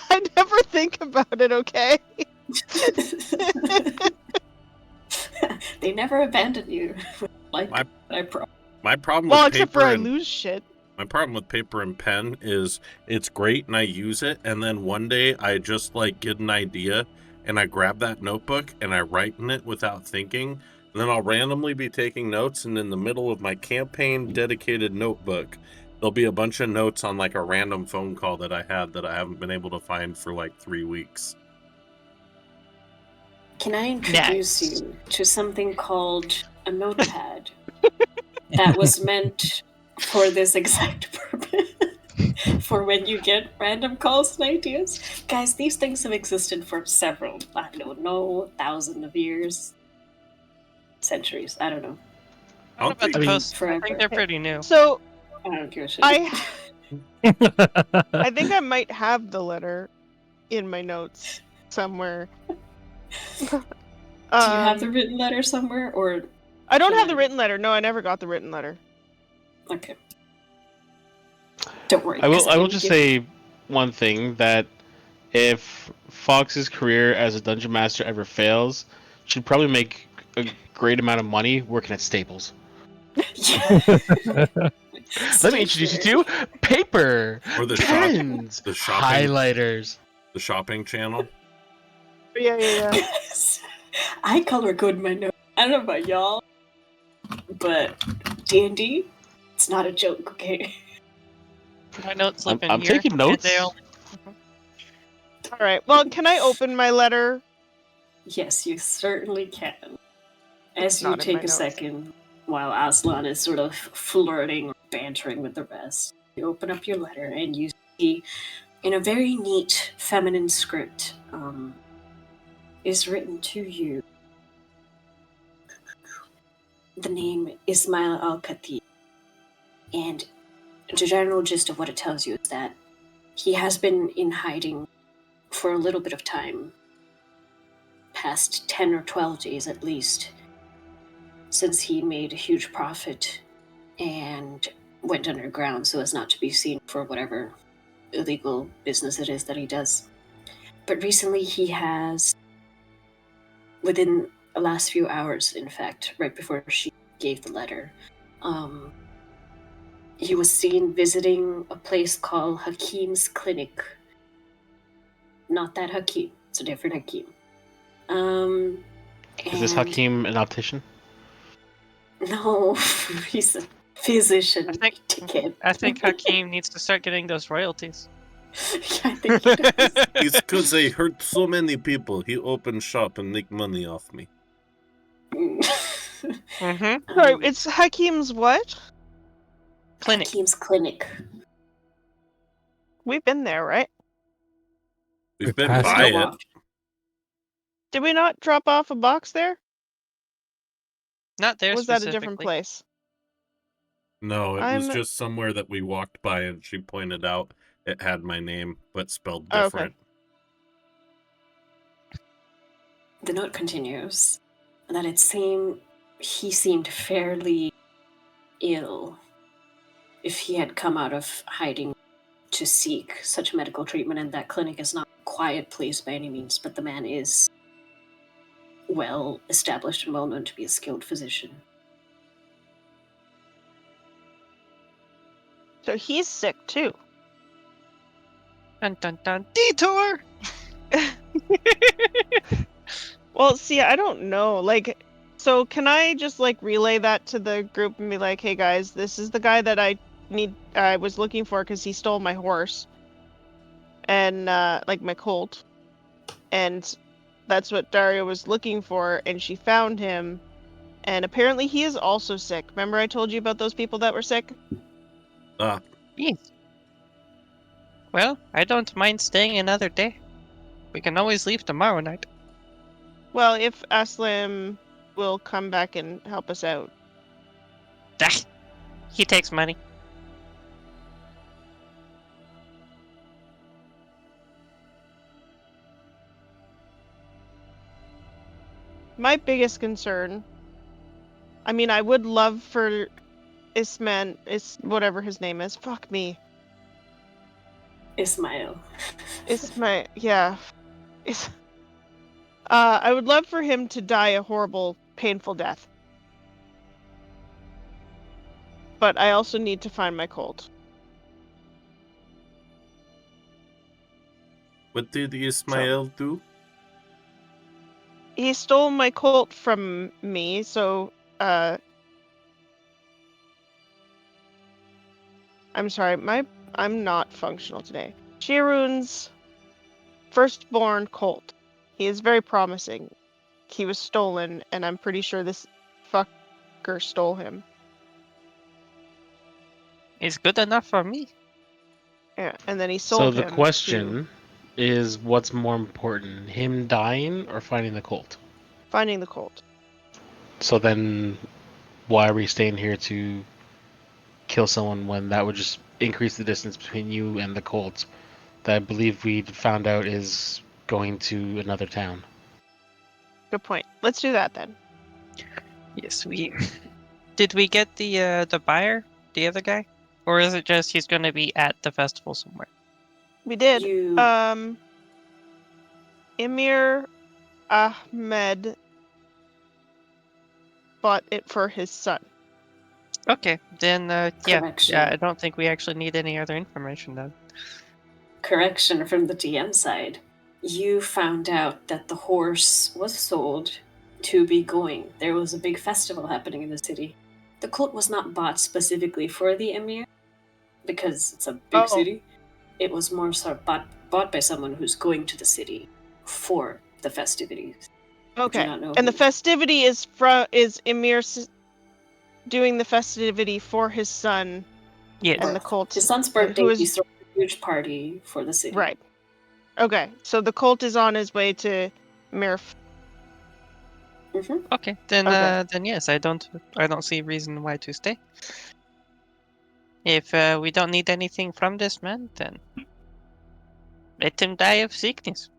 I never think about it, okay? They never abandon you. Like My- I promise. My problem Well, with except for paper I and lose shit. my problem with paper and pen is it's great and I use it, and then one day I just like get an idea and I grab that notebook and I write in it without thinking. And then I'll randomly be taking notes, and in the middle of my campaign dedicated notebook, there'll be a bunch of notes on like a random phone call that I had that I haven't been able to find for like 3 weeks. Can I introduce Nice. you to something called a notepad that was meant for this exact purpose? For when you get random calls and ideas? Guys, these things have existed for several, I don't know, thousands of years. Centuries, I don't know. I don't know about the I mean- posts. I Forever. think they're pretty new. So, I don't give a shit. I think I might have the letter in my notes somewhere. Do you have the written letter somewhere, or I don't can have the I- written letter. No, I never got the written letter. okay? Don't worry. I 'cause will can just give- say one thing, that if Fox's career as a dungeon master ever fails, she'd probably make a great amount of money working at Staples. Yeah. Let me introduce you to paper, Or the pens, the shopping highlighters. the shopping channel. Yeah. I color code my notes. I don't know about y'all, but D&D, it's not a joke, okay? My notes live in I'm here. taking and notes. they all- All right. Well, can I open my letter? Yes, you certainly can. As you Not in my take a notes. second, while Aslan is sort of flirting or bantering with the rest, you open up your letter and you see, in a very neat feminine script, is written to you the name Ismail Al-Khatib. And the general gist of what it tells you is that he has been in hiding for a little bit of time, past 10 or 12 days at least, since he made a huge profit and went underground so as not to be seen for whatever illegal business it is that he does. But recently he has, within the last few hours, in fact, right before she gave the letter, he was seen visiting a place called Hakim's Clinic. Not that Hakim, it's a different Hakim. Is this and- Hakim an optician? No, he's a physician. Dickhead. I think Hakim needs to start getting those royalties. I think he does. It's because I hurt so many people. He opened shop and make money off me. Mm-hmm. All right. It's Hakim's what? Clinic. Hakim's Clinic. We've been there, right? We've been passed by Go it. off. Did we not drop off a box there? Not there Or was that a different specifically. place? No, it was I'm- just somewhere that we walked by, and she pointed out it had my name, but spelled Oh, okay. different. The note continues that he seemed fairly ill if he had come out of hiding to seek such medical treatment, and that clinic is not a quiet place by any means, but the man is well established and well known to be a skilled physician. So he's sick too. Dun dun dun. Detour! Well, see, I don't know. Like, so can I just like relay that to the group and be like, "Hey guys, this is the guy that I was looking for because he stole my horse and like my colt, and that's what Daria was looking for, and she found him, and apparently he is also sick. Remember I told you about those people that were sick? Yes. Well, I don't mind staying another day. We can always leave tomorrow night. Well, if Aslam will come back and help us out. Ah, he takes money. My biggest concern, I mean, I would love for whatever his name is. Fuck me. Ismail. Yeah. I would love for him to die a horrible, painful death. But I also need to find my colt. What did Ismail do? He stole my colt from me, so, I'm sorry, I'm not functional today. Shirun's firstborn colt. He is very promising. He was stolen, and I'm pretty sure this fucker stole him. It's good enough for me. Yeah, and then he So sold the him question to is, what's more important, him dying or finding the colt? finding the colt. So then, why are we staying here to kill someone when that would just increase the distance between you and the colt that I believe we found out is going to another town? Good point. Let's do that then. Yes, we... Did we get the buyer? The other guy? Or is it just he's going to be at the festival somewhere? We did. You Emir Ahmed bought it for his son. Okay, then, Correction. yeah, I don't think we actually need any other information then. Correction from the DM side. You found out that the horse was sold to be going. There was a big festival happening in the city. The colt was not bought specifically for the emir because it's a big city. It was more so bought by someone who's going to the city for the festivities. Okay. not know And the who. festivity is Emir doing the festivity for his son Yes. and the colt. His son's and birthday, who is he's throwing a huge party for the city. right. Okay, so the colt is on his way to Emir. Mm-hmm. Okay, then Okay. then yes, I don't see a reason why to stay. If we don't need anything from this man, then let him die of sickness.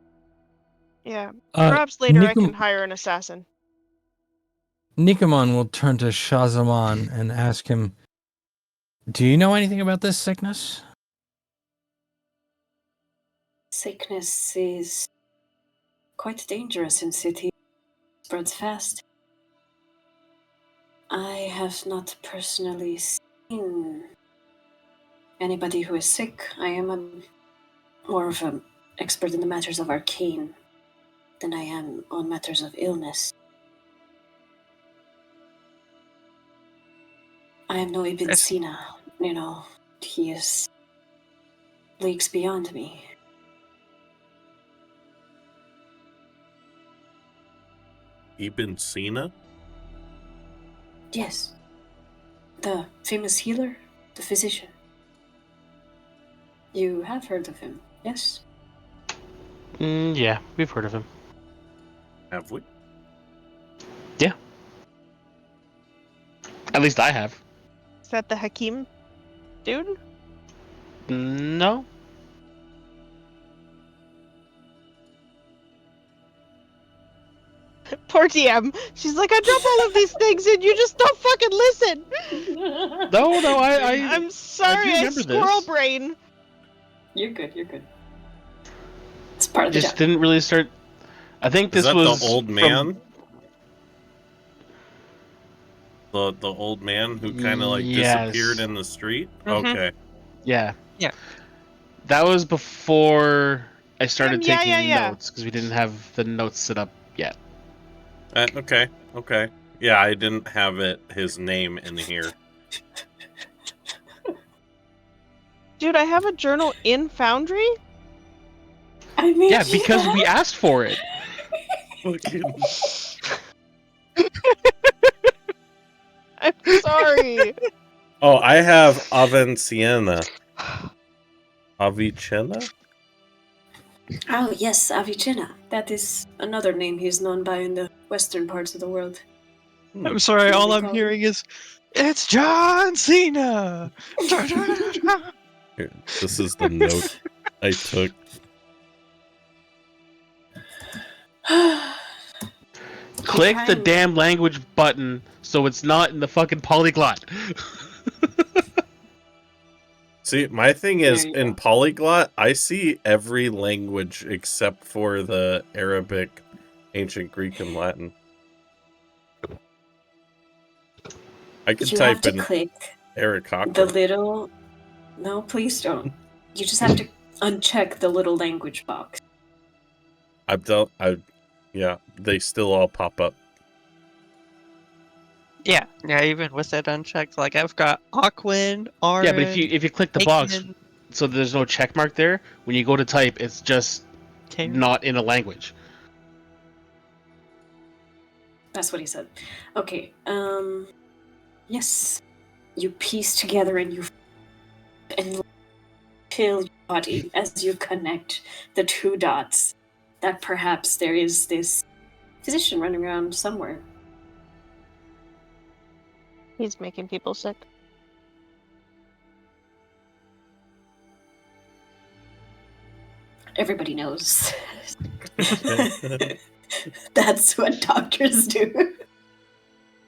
Yeah. Perhaps later I can hire an assassin. Nicomund will turn to Shahzaman and ask him, "Do you know anything about this sickness?" Sickness is quite dangerous in city. Spreads fast. I have not personally seen anybody who is sick. I am more of an expert in the matters of arcane than I am on matters of illness. I am no Ibn Sina, he is leagues beyond me. Ibn Sina? Yes. The famous healer, the physician. You have heard of him, yes? Yeah, we've heard of him. Have we? Yeah. At least I have. Is that the Hakim dude? No. Poor DM. She's like, I drop all of these things and you just don't fucking listen. No, I'm sorry, I remember squirrel this. brain. You're good. It's part of the Just job. didn't really start. I think Is this that was the old from- man? The old man who kind of like Yes. disappeared in the street? Mhm. Okay. Yeah. Yeah. That was before I started Yeah, taking yeah. notes because we didn't have the notes set up yet. Okay. Yeah, I didn't have his name in here. Dude, I have a journal in Foundry. I made Yeah, you because we that? asked for it. Fucking- I'm sorry. Oh, I have Avicenna. Avicenna? Oh, yes, Avicenna. That is another name he's known by in the western parts of the world. I'm sorry, all Really I'm called hearing is, it's John Cena! Here, this is the note I took. Click the trying. damn language button so it's not in the fucking polyglot. See, my thing is, There you in go. Polyglot, I see every language except for the Arabic, Ancient Greek, and Latin. I could You have type to in click Eric the Cochran. little... No, please don't. You just have to uncheck the little language box. Yeah, they still all pop up. Yeah, even with it unchecked, like I've got Aquin, Arin, Yeah, but if you click the box, Aikman, so there's no check mark there, when you go to type, it's just Taylor. not in a language. That's what he said. Okay, yes. You piece together and you fill your body as you connect the two dots that perhaps there is this physician running around somewhere. He's making people sick. Everybody knows. That's what doctors do.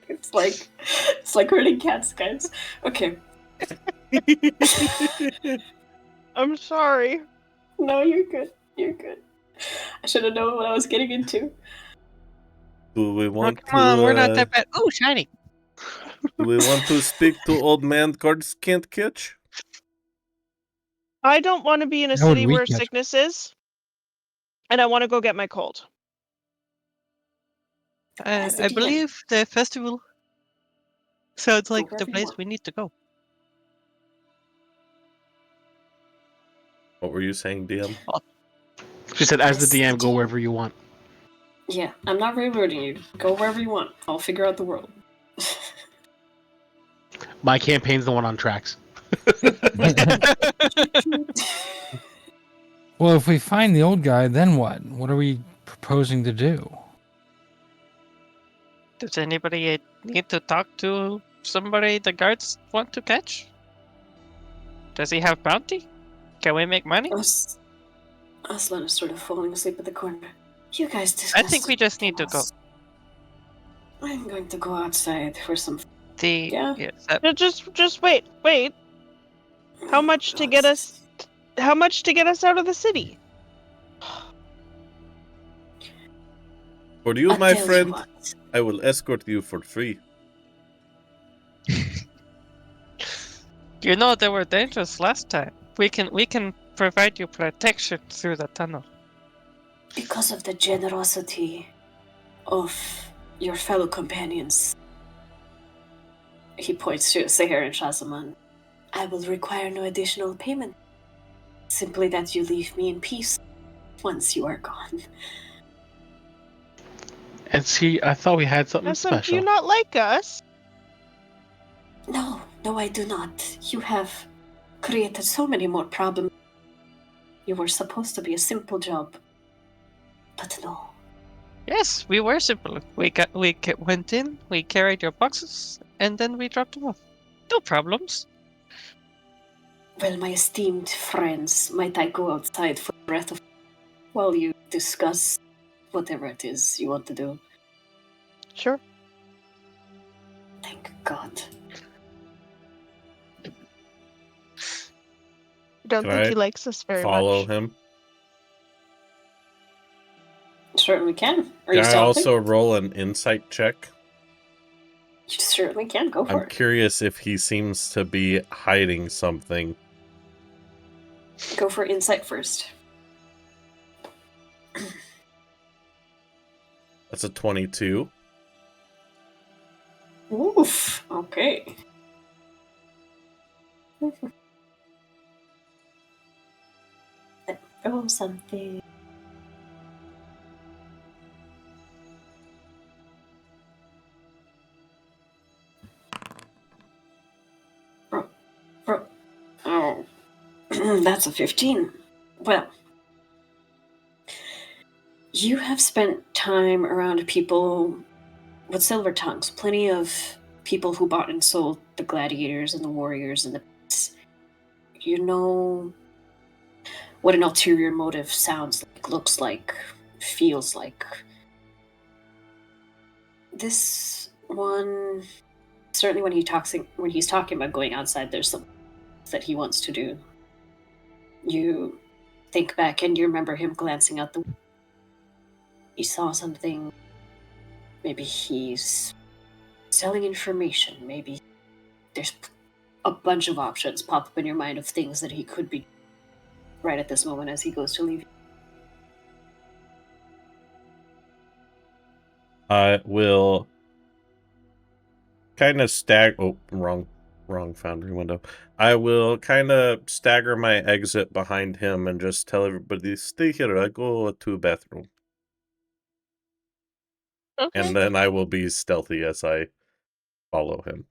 It's like herding cats, guys. Okay. I'm sorry. No, you're good. You're good. I should have known what I was getting into. Do we Oh, want come on, we're not to? that bad. Oh, shiny. Do we want to speak to old man cards can't catch? I don't want to be in a How would city we where catch- sickness is, and I want to go get my cold. As a I DM. believe the festival sounds like wherever the you place want. we need to go. What were you saying, DM? She said, as the Yes, DM, go wherever you want. Yeah, I'm not rerouting you. Go wherever you want. I'll figure out the world. My campaign's the one on tracks. Well, if we find the old guy, then what? What are we proposing to do? Does anybody need to talk to somebody the guards want to catch? Does he have bounty? Can we make money? Aslan is sort of falling asleep at the corner. You guys discuss. I think we just need to go. I'm going to go outside for some. Yes, Just wait. How much to get us? How much to get us out of the city? For you, I'll my tell you friend, what. I will escort you for free. You know they were dangerous last time. We can provide you protection through the tunnel. Because of the generosity of your fellow companions, he points to Seher and Shazaman. I will require no additional payment. Simply that you leave me in peace once you are gone. And see, I thought we had something Aslan, do special. you not like us? No, I do not. You have created so many more problems. You were supposed to be a simple job. But no. Yes, we were simple. We went in, we carried your boxes, and then we dropped them off. No problems. Well, my esteemed friends, might I go outside for a breath of while you discuss whatever it is you want to do? Sure. Thank God. I don't Can think I he likes us very Follow much. him. Certainly can. Are Can you I stealthing? also roll an insight check? You certainly can. Go for I'm it. curious if he seems to be hiding something. Go for insight first. That's a 22. Oof. Okay. Oh, something. Oh, that's a 15. Well, you have spent time around people with silver tongues. Plenty of people who bought and sold the gladiators and the warriors and the beasts. You know what an ulterior motive sounds like, looks like, feels like. This one, certainly when he's talking about going outside, there's some that he wants to do. You think back and you remember him glancing out the window. He saw something. Maybe he's selling information. Maybe there's a bunch of options pop up in your mind of things that he could be right at this moment as he goes to leave. I will kind of Oh, wrong foundry window. I will kind of stagger my exit behind him and just tell everybody, stay here. I go to a bathroom. Okay. And then I will be stealthy as I follow him.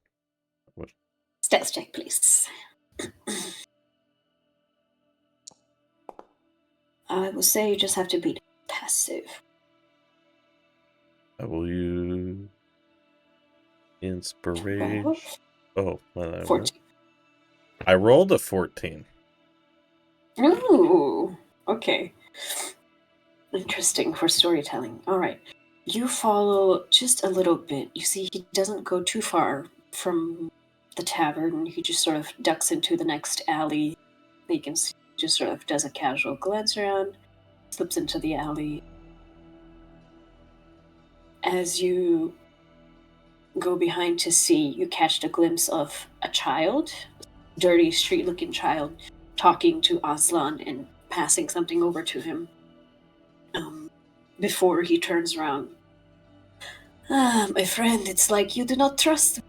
Stealth check, please. I will say you just have to be passive. I will use inspiration. Oh, well, 14. I rolled a 14. Ooh, okay. Interesting for storytelling. All right. You follow just a little bit. You see, he doesn't go too far from the tavern. He just sort of ducks into the next alley. You can see, just sort of does a casual glance around, slips into the alley. As you go behind to see, you catch a glimpse of a child, dirty, street-looking child, talking to Aslan and passing something over to him. Before he turns around. Ah, my friend, it's like you do not trust me.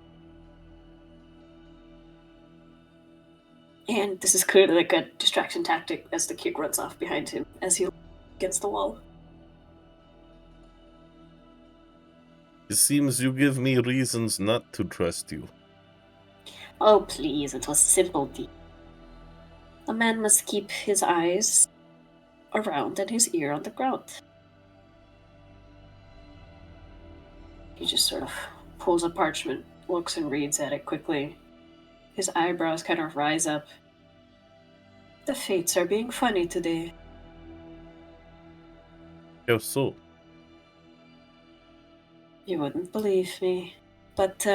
And this is clearly like a distraction tactic as the kid runs off behind him as he against the wall. It seems you give me reasons not to trust you. Oh, please, it was a simple deed. A man must keep his eyes around and his ear on the ground. He just sort of pulls a parchment, looks and reads at it quickly. His eyebrows kind of rise up. The fates are being funny today. How so? You wouldn't believe me, but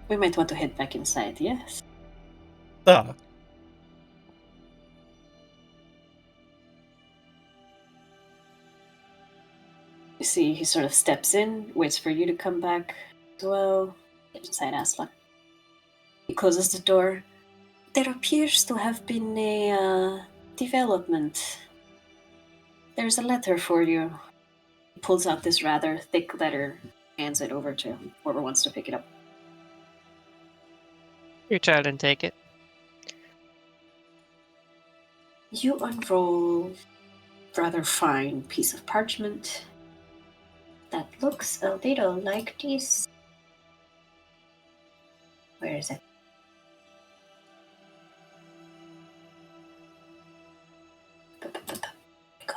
we might want to head back inside, yes? Ah. You see, he sort of steps in, waits for you to come back as well. Get inside, Aslan. He closes the door. There appears to have been a development. There's a letter for you. He pulls out this rather thick letter, hands it over to whoever wants to pick it up. Reach out and take it. You unroll a rather fine piece of parchment that looks a little like this. Where is it? Go.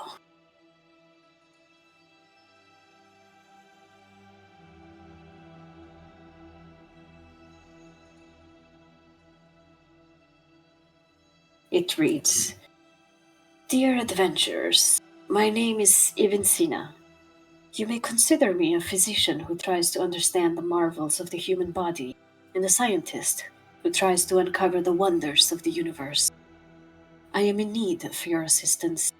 It reads, Dear adventurers, my name is Evansina. You may consider me a physician who tries to understand the marvels of the human body, and a scientist who tries to uncover the wonders of the universe. I am in need of your assistance.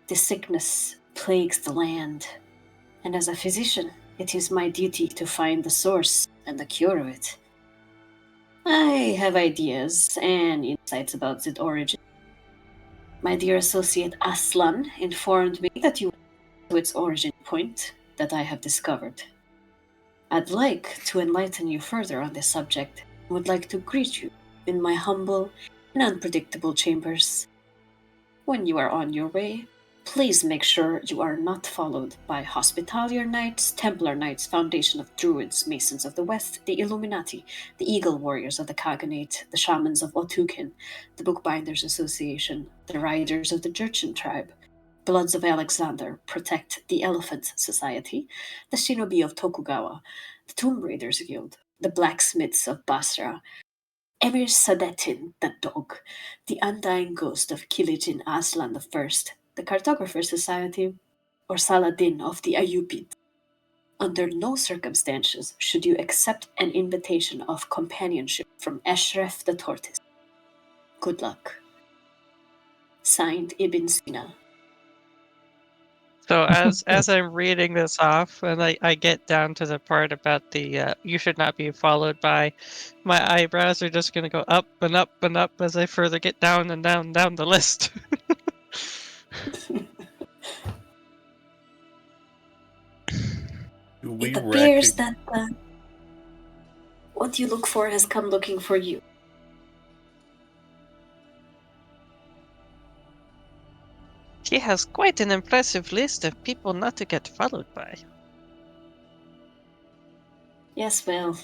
This sickness plagues the land, and as a physician, it is my duty to find the source and the cure of it. I have ideas and websites about its origin. My dear associate Aslan informed me that you went to its origin point that I have discovered. I'd like to enlighten you further on this subject and would like to greet you in my humble and unpredictable chambers. When you are on your way, please make sure you are not followed by Hospitalier Knights, Templar Knights, Foundation of Druids, Masons of the West, the Illuminati, the Eagle Warriors of the Khaganate, the Shamans of Otukin, the Bookbinders Association, the Riders of the Jurchen Tribe, Bloods of Alexander, Protect the Elephant Society, the Shinobi of Tokugawa, the Tomb Raiders Guild, the Blacksmiths of Basra, Emir Sadetin, the Dog, the Undying Ghost of Kilijin Aslan I, the Cartographer Society, or Saladin of the Ayyubid. Under no circumstances should you accept an invitation of companionship from Ashraf the Tortoise. Good luck. Signed, Ibn Sina. So as I'm reading this off, and I get down to the part about the you should not be followed by, my eyebrows are just gonna go up and up and up as I further get down and down the list. Do we It appears recognize? that what you look for has come looking for you. He has quite an impressive list of people not to get followed by. Yes, well,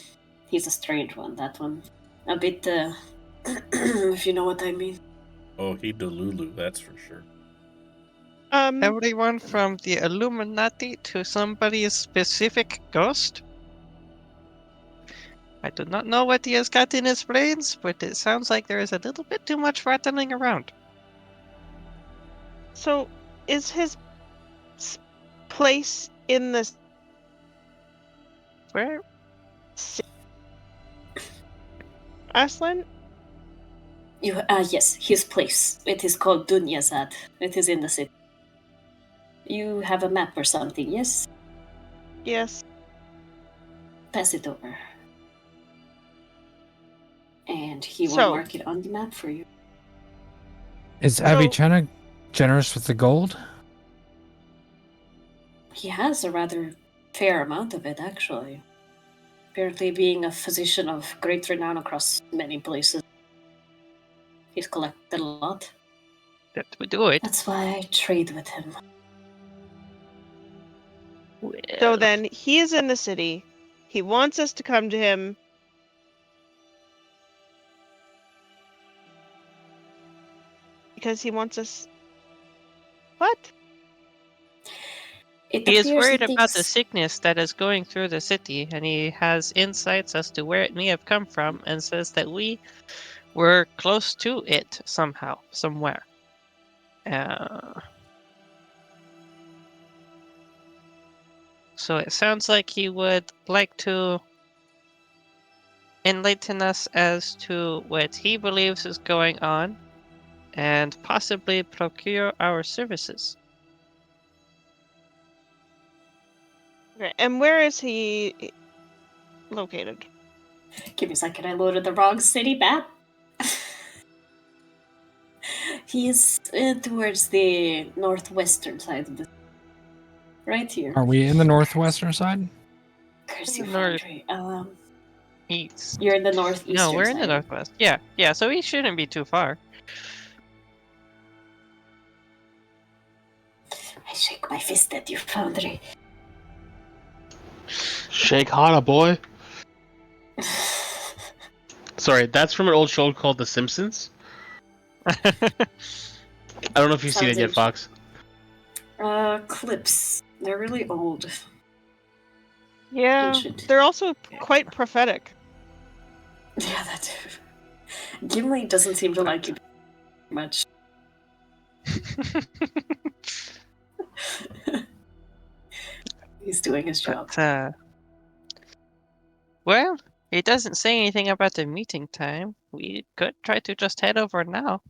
he's a strange one, that one. A bit, if you know what I mean. Oh, he Delulu, that's for sure. Everyone from the Illuminati to somebody's specific ghost? I do not know what he has got in his brains, but it sounds like there is a little bit too much rattling around. So, is his place in the Where? Aslan? Yes, his place. It is called Dunyazad. It is in the city. You have a map or something, yes? Yes. Pass it over. And he will So- mark it on the map for you. Is Avicenna generous with the gold? He has a rather fair amount of it, actually. Apparently, being a physician of great renown across many places, he's collected a lot. That would do it. That's why I trade with him. So Well, then he is in the city. He wants us to come to him. Because he wants us. What? It he is appears worried he about the thinks- sickness that is going through the city, and he has insights as to where it may have come from, and says that we were close to it somehow, somewhere. So it sounds like he would like to enlighten us as to what he believes is going on, and possibly procure our services. Okay. And where is he located? Give me a second, I loaded the wrong city map. He is towards the northwestern side of the... Right here. Are we in the northwestern side? Curse you, North- Foundry. East. You're in the northeastern No, we're in the side. northwest. Yeah, so he shouldn't be too far. I shake my fist at you, Foundry. Shake Hana, boy. Sorry, that's from an old show called The Simpsons. I don't know if you've seen it yet, Sounds Fox. Clips. They're really old. Yeah. Ancient. They're also quite prophetic. Yeah, that too. Gimli doesn't seem to like you much. He's doing his job. But, well, it doesn't say anything about the meeting time. We could try to just head over now.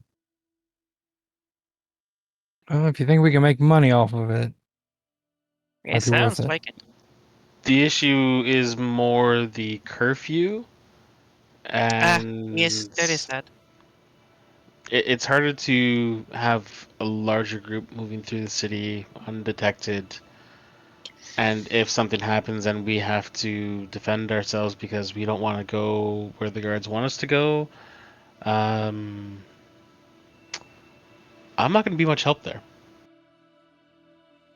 Well, if you think we can make money off of it, It Might be worth sounds it. like it. The issue is more the curfew, and Yes, that is that. it's harder to have a larger group moving through the city undetected. And if something happens and we have to defend ourselves because we don't want to go where the guards want us to go, I'm not going to be much help there.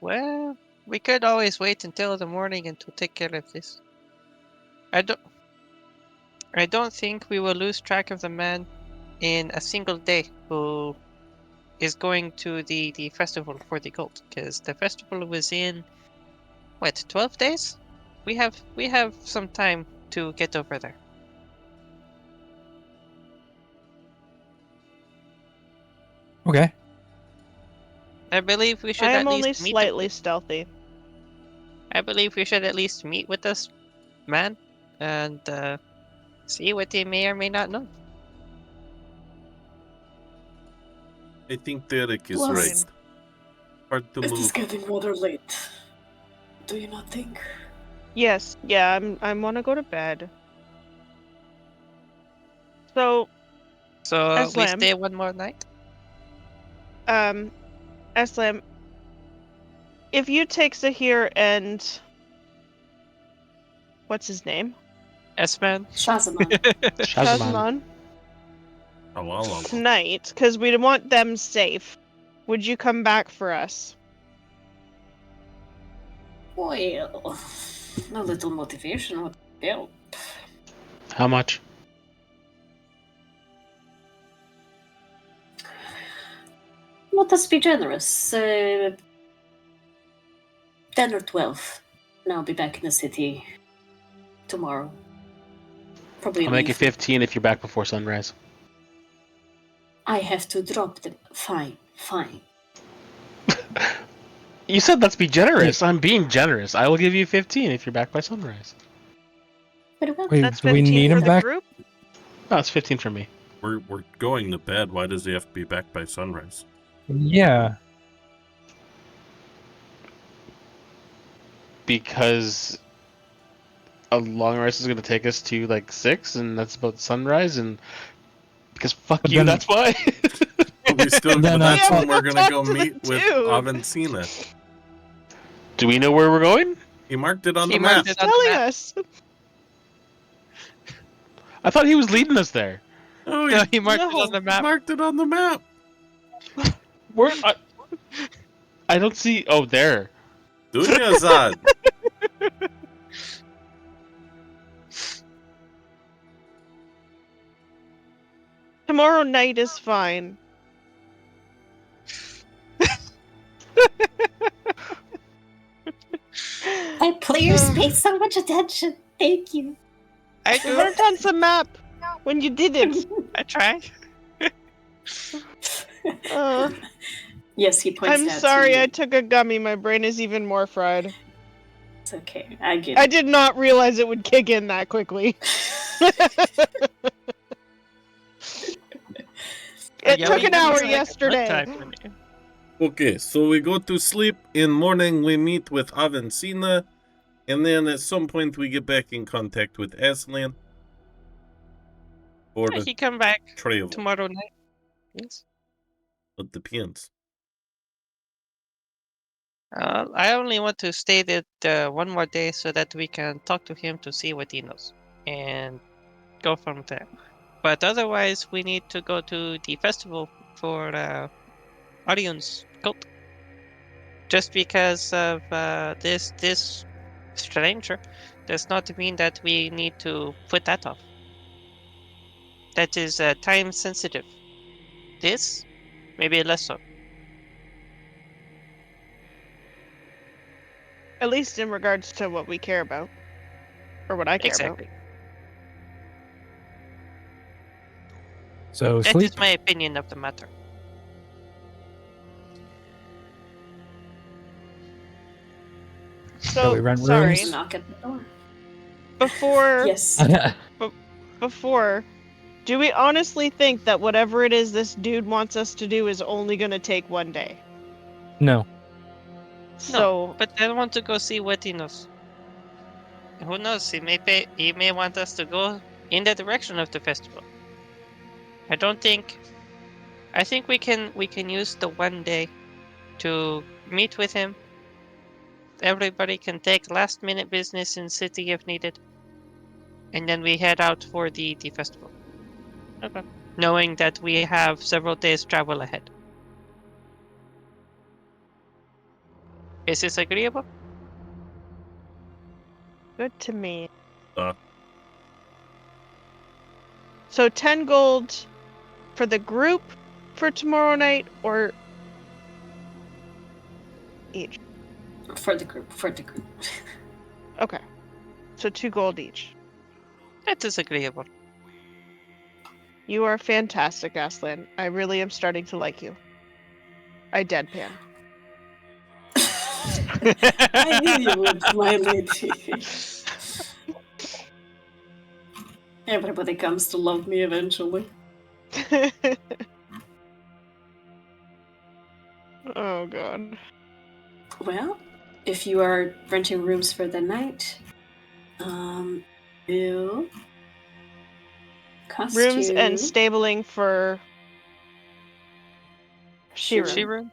Well, we could always wait until the morning and to take care of this. I don't think we will lose track of the man in a single day who is going to the festival for the cult, because the festival was in what, 12 days? We have some time to get over there. Okay. I believe we should I at am only least meet. slightly stealthy. I believe we should at least meet with this man and see what he may or may not know. I think Derek is Plus, right. Hard to it is move. getting rather late. Do you not think? Yes, yeah, I want to go to bed. So, So we Aslam, stay one more night. Aslam, if you take Seher and what's his name? S-Man. Shazamon. Shazman. Halal. Tonight, because we want them safe. Would you come back for us? Well, a little motivation would help. How much? Let us be generous. 10 or 12. And I'll be back in the city tomorrow. Probably I'll in the make it evening. 15 if you're back before sunrise. I have to drop them. Fine. You said let's be generous. I'm being generous. I will give you 15 if you're back by sunrise. Very well. Wait, That's do we 15 need for him the back? group? No, it's 15 for me. We're going to bed. Why does he have to be back by sunrise? Yeah. Because a long rest is going to take us to like 6, and that's about sunrise, and because fuck But you, then- that's why. But we still. Then But I that's thought- when we're gonna Talk go to the meet with dude. Avencina. Do we know where we're going? He marked it on He the map. marked it on the Telling map. us. I thought he was leading us there. Oh, he No, he marked it No. on the map. marked it on the map. Where? I don't see. Oh, there. Dunyazad. Tomorrow night is fine. Players pay so much attention. Thank you. I You do. weren't on the map when you did it. I try. Yes, he points I'm it out sorry, to you. I took a gummy. My brain is even more fried. It's okay. I get I it. did not realize it would kick in that quickly. It Yeah, took we an can hour use, like, a yesterday. time for me. Okay, so we go to sleep. In morning, we meet with Avencina. And then at some point, we get back in contact with Aslan. For Yeah, the he come back trail. tomorrow night. Yes. It depends. I only want to stay there one more day so that we can talk to him to see what he knows and go from there. But otherwise, we need to go to the festival for Orion's cult. Just because of this stranger does not mean that we need to put that off. That is time sensitive. This, maybe less so. At least in regards to what we care about. Or what I care Exactly. So That sleep. is my opinion of the matter. about. Shall we So, rent sorry. rooms? Knock at the door. Before Yes. before, do we honestly think that whatever it is this dude wants us to do is only going to take one day? No. So, But I want to go see what he knows. Who knows? He may want us to go in the direction of the festival. I don't think I think we can use the one day to meet with him. Everybody can take last minute business in city if needed. And then we head out for the festival. Okay. Knowing that we have several days travel ahead. Is this agreeable? Good to me. Uh. So 10 gold for the group for tomorrow night, or each? For the group. Okay. So 2 gold each. That is agreeable. You are fantastic, Aslan. I really am starting to like you. I deadpan. I knew you would, my lady. Everybody comes to love me eventually. Oh, God. Well, if you are renting rooms for the night, will cost Rooms you... and stabling for Shirun.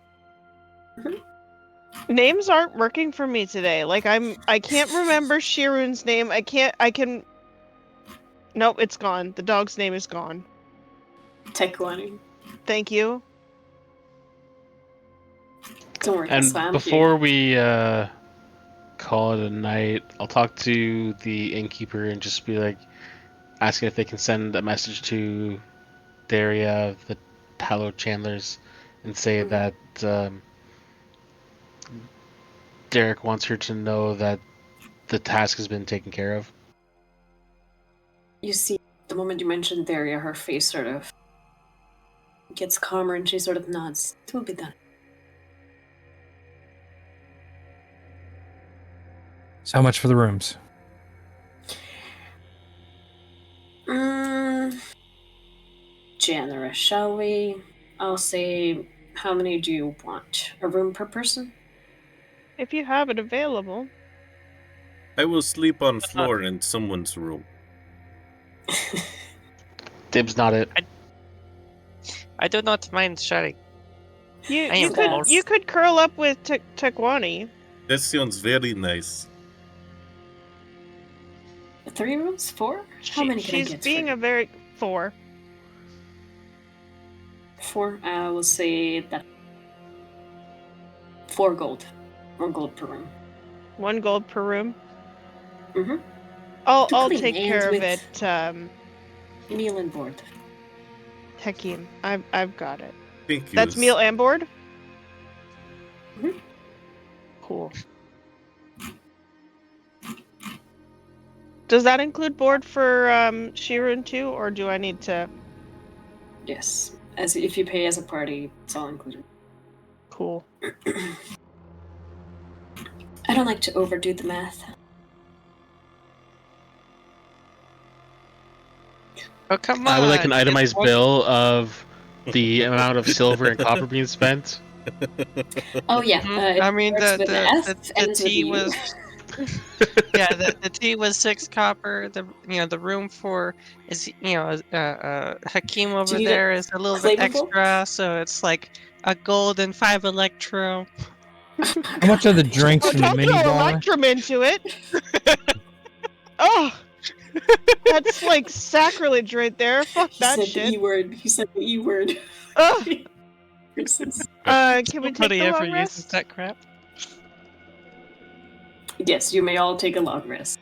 Shirun? Names aren't working for me today. Like I can't remember Shirun's name. I can. Nope, it's gone. The dog's name is gone. Tekwani. Thank you. Don't worry, And Slam. before we call it a night, I'll talk to the innkeeper and just be like, asking if they can send a message to Daria, the Hallowed Chandlers, and say that Derek wants her to know that the task has been taken care of. You see, the moment you mentioned Daria, her face sort of gets calmer and she sort of nods. It will be done. So much for the rooms. Generous, shall we? I'll say, how many do you want? A room per person? If you have it available. I will sleep on floor in someone's room. Dib's not it. I do not mind sharing. You could curl up with Tekwani. That sounds very nice. 3 rooms? 4? How many can I She's get being for a very 4. 4? I will say that 4 gold. 1 gold per room. 1 gold per room. Mm-hmm. I'll clean take and care of with- it. Meal and board. Hakeem, I've got it. Thank you. That's meal and board? Mhm. Cool. Does that include board for Shirun too, or do I need to? Yes. As if you pay as a party, it's all included. Cool. I don't like to overdo the math. Oh, come on. I would like an It's itemized one- bill of the amount of silver and copper being spent. Oh yeah, Mhm. it I mean, starts with an F, the ends with tea U. was yeah, the tea was 6 copper. The room for is Hakeem over Do you need there it is a little bit claimable? extra, so it's like a gold and 5 electro. How much are the drinks Oh, from the don't mini throw bar? Electrum into it. Oh, that's like sacrilege right there. Fuck He that said shit. the E word. He said the E word. Ugh. Versus- Can we take Nobody the ever long uses rest? that crap. Yes, you may all take a long rest.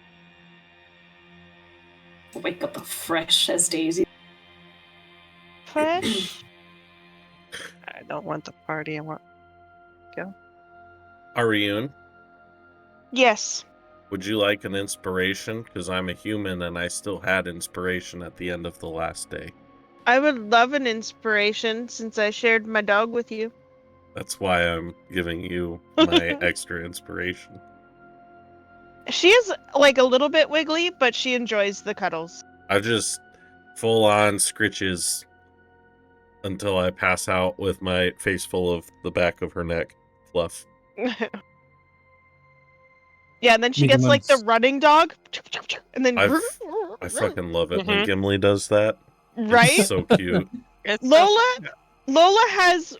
Wake up fresh as daisy. Fresh. I don't want the party. I want Ariun, Yes. would you like an inspiration? Because I'm a human and I still had inspiration at the end of the last day. I would love an inspiration since I shared my dog with you. That's why I'm giving you my extra inspiration. She is like a little bit wiggly, but she enjoys the cuddles. I just full on scritches until I pass out with my face full of the back of her neck fluff. Yeah, and then she gets like the Nicomund's- running dog, and then I fucking love it when Mhm. Gimli does that. right. It's so cute. It's Lola, Lola has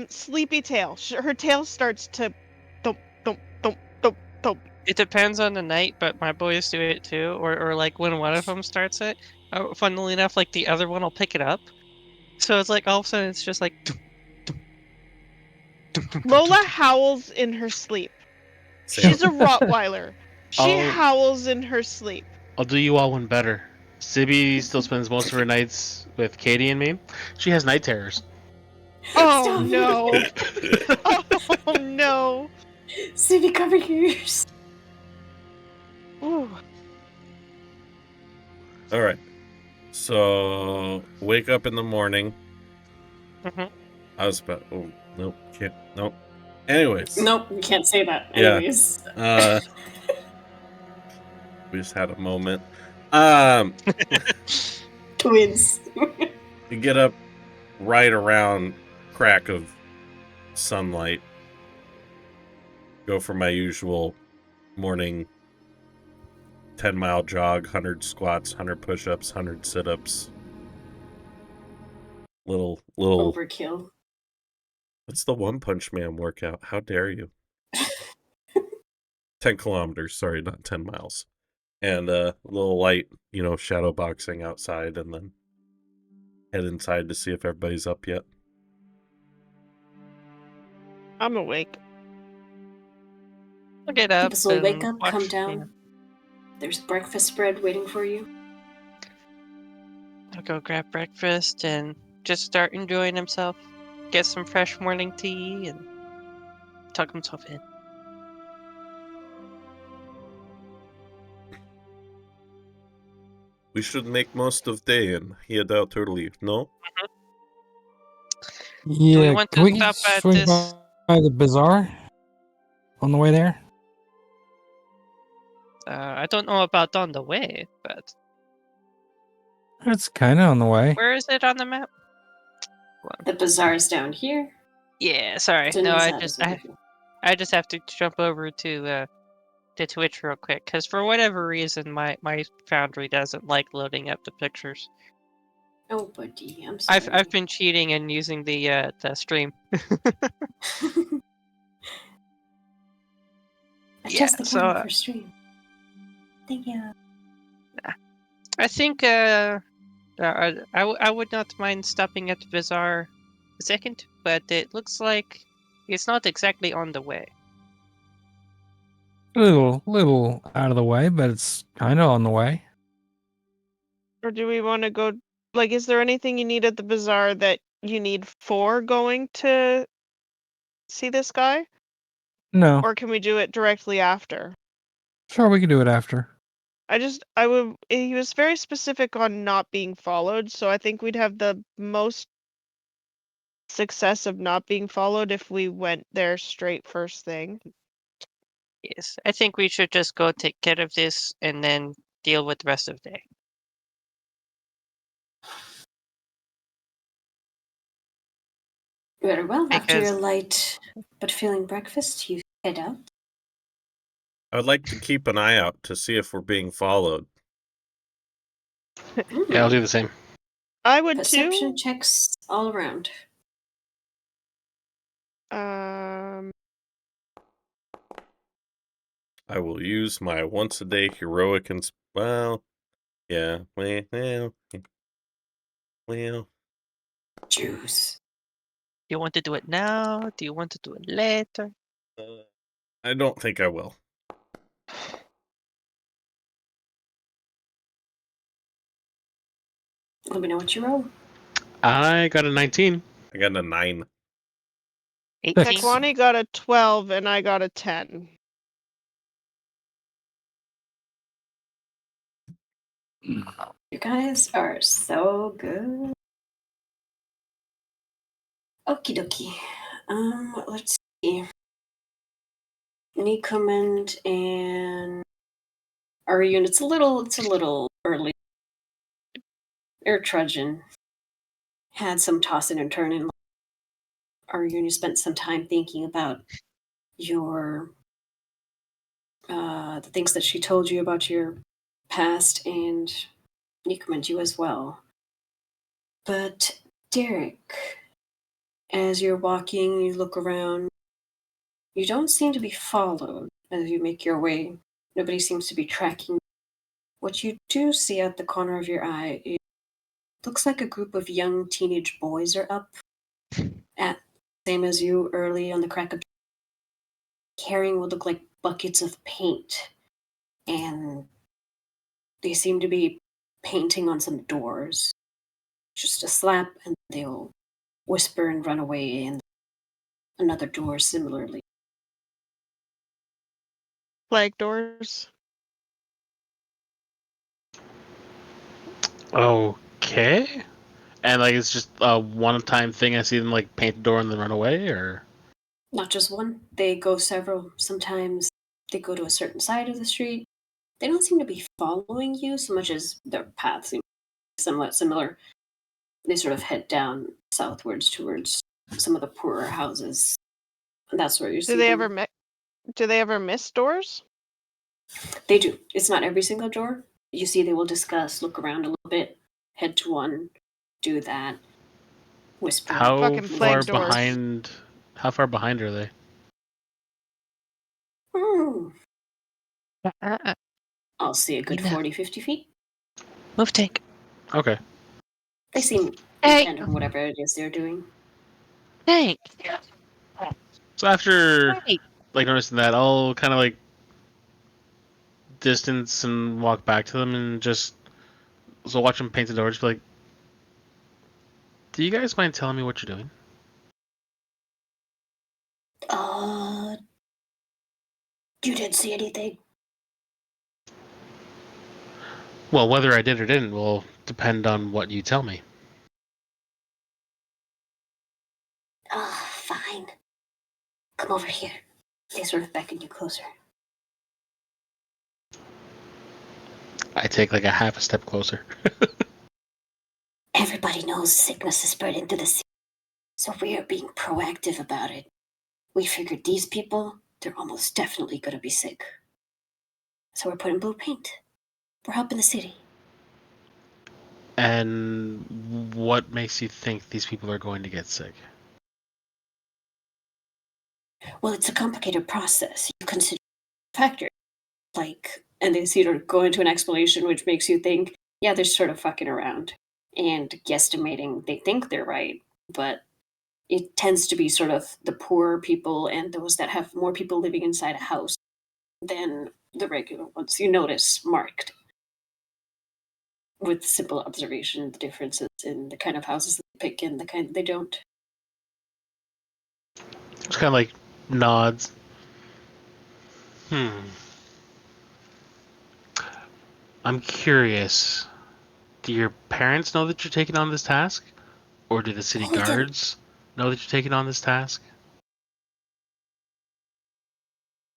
sleepy tail. Her tail starts to thump thump thump thump thump. It depends on the night, but my boys do it too. Or like when one of them starts it, funnily enough, like the other one will pick it up. So it's like all of a sudden it's just like. Lola howls in her sleep. Sam. She's a Rottweiler. She Oh. howls in her sleep. I'll do you all one better. Sibby still spends most of her nights with Katie and me. She has night terrors. Oh Stop no! Oh no! Sibby, cover your ears. Ooh. All right. So wake up in the morning. Mhm. I was about. Oh nope, can't. Nope. Anyways. Nope, you can't say that. Yeah. Anyways. We just had a moment. Twins. You get up right around crack of sunlight. Go for my usual morning 10-mile jog, 100 squats, 100 push-ups, 100 sit-ups. Little Overkill. What's the One Punch Man workout? How dare you? 10 kilometers, sorry, not 10 miles. And a little light, shadow boxing outside, and then head inside to see if everybody's up yet. I'm awake. I'll get up. So and wake up, watch, come down. There's breakfast spread waiting for you. I'll go grab breakfast and just start enjoying himself. Get some fresh morning tea and tuck himself in. We should make most of day and head out early, no? Yeah, want can to we stop at swing this- by the bazaar on the way there? I don't know about on the way, but It's kind of on the way. where is it on the map? The bazaar's down here. Yeah, sorry. No, Denise has it. I just have to jump over to Twitch real quick because for whatever reason my Foundry doesn't like loading up the pictures. Oh, buddy, I'm sorry. I've been cheating and using the stream. Adjust the so, camera for stream. Thank you. I think I would not mind stopping at the bazaar a second, but it looks like it's not exactly on the way. A little out of the way, but it's kind of on the way. Or do we want to go? Like, is there anything you need at the bazaar that you need for going to see this guy? No, Or can we do it directly after? sure, we can do it after. He was very specific on not being followed, so I think we'd have the most success of not being followed if we went there straight first thing. Yes, I think we should just go take care of this and then deal with the rest of the day. Very well. After Because- your light but filling breakfast, you head out. I would like to keep an eye out to see if we're being followed. Yeah, I'll do the same. I would Perception too. checks all around. I will use my once-a-day heroic well, Juice. Do you want to do it now? Do you want to do it later? I don't think I will. Let me know what you roll. I got a 19. I got a 9. 18. Tekwani got a 12 and I got a 10. You guys are so good. Okie dokie. Let's see. Nicomund and Ariun. It's a little early. They're trudging. Had some tossing and turning. Ariun, you spent some time thinking about your the things that she told you about your past, and Nicomund, you as well. But Derek, As you're walking, you look around. You don't seem to be followed as you make your way. Nobody seems to be tracking. What you do see at the corner of your eye, it looks like a group of young teenage boys are up at same as you early on the crack of carrying what look like buckets of paint, and they seem to be painting on some doors. Just a slap, and they'll whisper and run away, and another door similarly. Flag doors. Okay. And like it's just a one-time thing. I see them like paint the door and then run away, or Not just one, they go several. Sometimes they go to a certain side of the street. They don't seem to be following you so much as their paths seem somewhat similar. They sort of head down southwards towards some of the poorer houses. That's where you see Do they them. ever miss doors? They do. It's not every single door. You see, they will discuss, look around a little bit, head to one, do that, whisper. how Fucking far flag doors. behind? How far behind are they? Hmm. I'll see a good Enough. 40, 50 feet. Move tank. Okay. They seem Hey. intent on whatever it is they're doing. Tank. So after Hey. like noticing that, I'll kind of like distance and walk back to them and just watch them paint the door. Just be like, "Do you guys mind telling me what you're doing?" You didn't see anything? Well, whether I did or didn't will depend on what you tell me. Fine. Come over here. They sort of beckon you closer. I take like a half a step closer. Everybody knows sickness is spreading to the city, so we are being proactive about it. We figured these people, they're almost definitely going to be sick. So we're putting blue paint. We're helping the city. And what makes you think these people are going to get sick? Well, it's a complicated process. You consider factors and they sort of go into an explanation which makes you think, yeah, they're sort of fucking around and guesstimating. They think they're right, but it tends to be sort of the poorer people and those that have more people living inside a house than the regular ones. You notice marked with simple observation the differences in the kind of houses they pick and the kind they don't. Just kind of like nods. I'm curious. Do your parents know that you're taking on this task? Or do the city Hold on. guards know that you're taking on this task?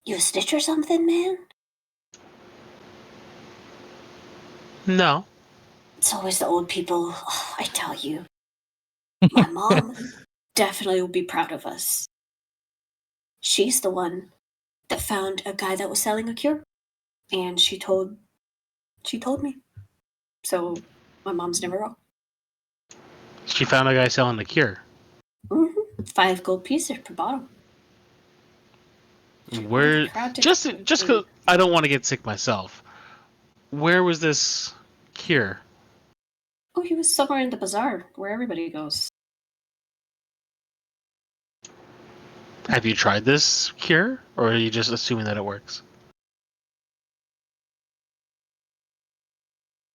You a stitch or something, man? No. It's always the old people. Oh, I tell you. My mom definitely will be proud of us. She's the one that found a guy that was selling a cure. And she told me. So my mom's never wrong. She found a guy selling the cure. 5 gold pieces per bottle. Where? Proud to- Just because I don't want to get sick myself. Where was this cure? Oh, he was somewhere in the bazaar where everybody goes. Have you tried this cure, or are you just assuming that it works?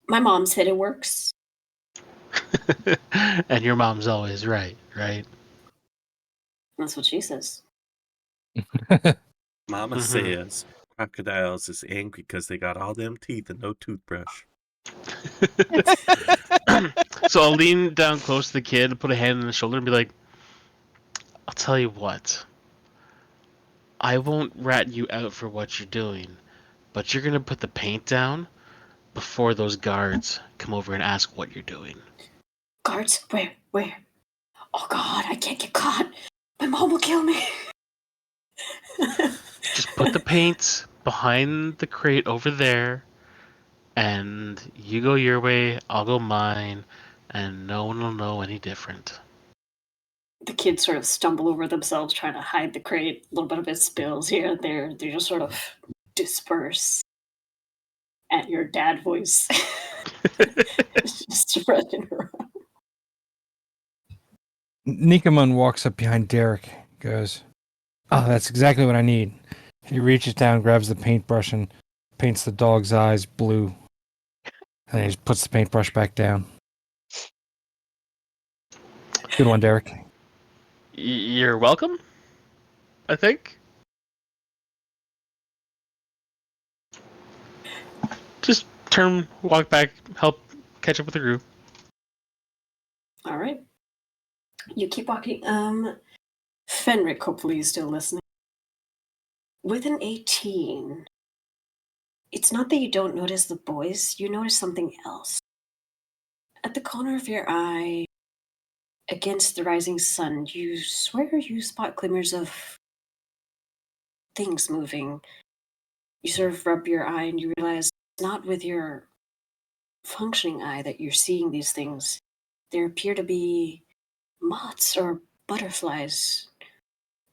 My mom said it works. And your mom's always right, right? That's what she says. Mama Mhm. says crocodiles is angry because they got all them teeth and no toothbrush. So I'll lean down close to the kid, put a hand on his shoulder, and be like, I'll tell you what. I won't rat you out for what you're doing, but you're gonna put the paint down before those guards come over and ask what you're doing. Guards? Where? Oh God, I can't get caught. My mom will kill me. Just put the paint behind the crate over there, and you go your way, I'll go mine, and no one will know any different. The kids sort of stumble over themselves trying to hide the crate. A little bit of it spills here and there. They just sort of disperse at your dad voice. It's just spreading around. Nicomund walks up behind Derek, goes, "Oh, that's exactly what I need." He reaches down, grabs the paintbrush, and paints the dog's eyes blue. And he just puts the paintbrush back down. Good one, Derek. You're welcome, I think. Just turn, walk back, help catch up with the group. All right. You keep walking. Fenric, hopefully, is still listening. With an 18, it's not that you don't notice the boys, you notice something else. At the corner of your eye, against the rising sun, you swear you spot glimmers of things moving. You sort of rub your eye and you realize it's not with your functioning eye that you're seeing these things. There appear to be moths or butterflies,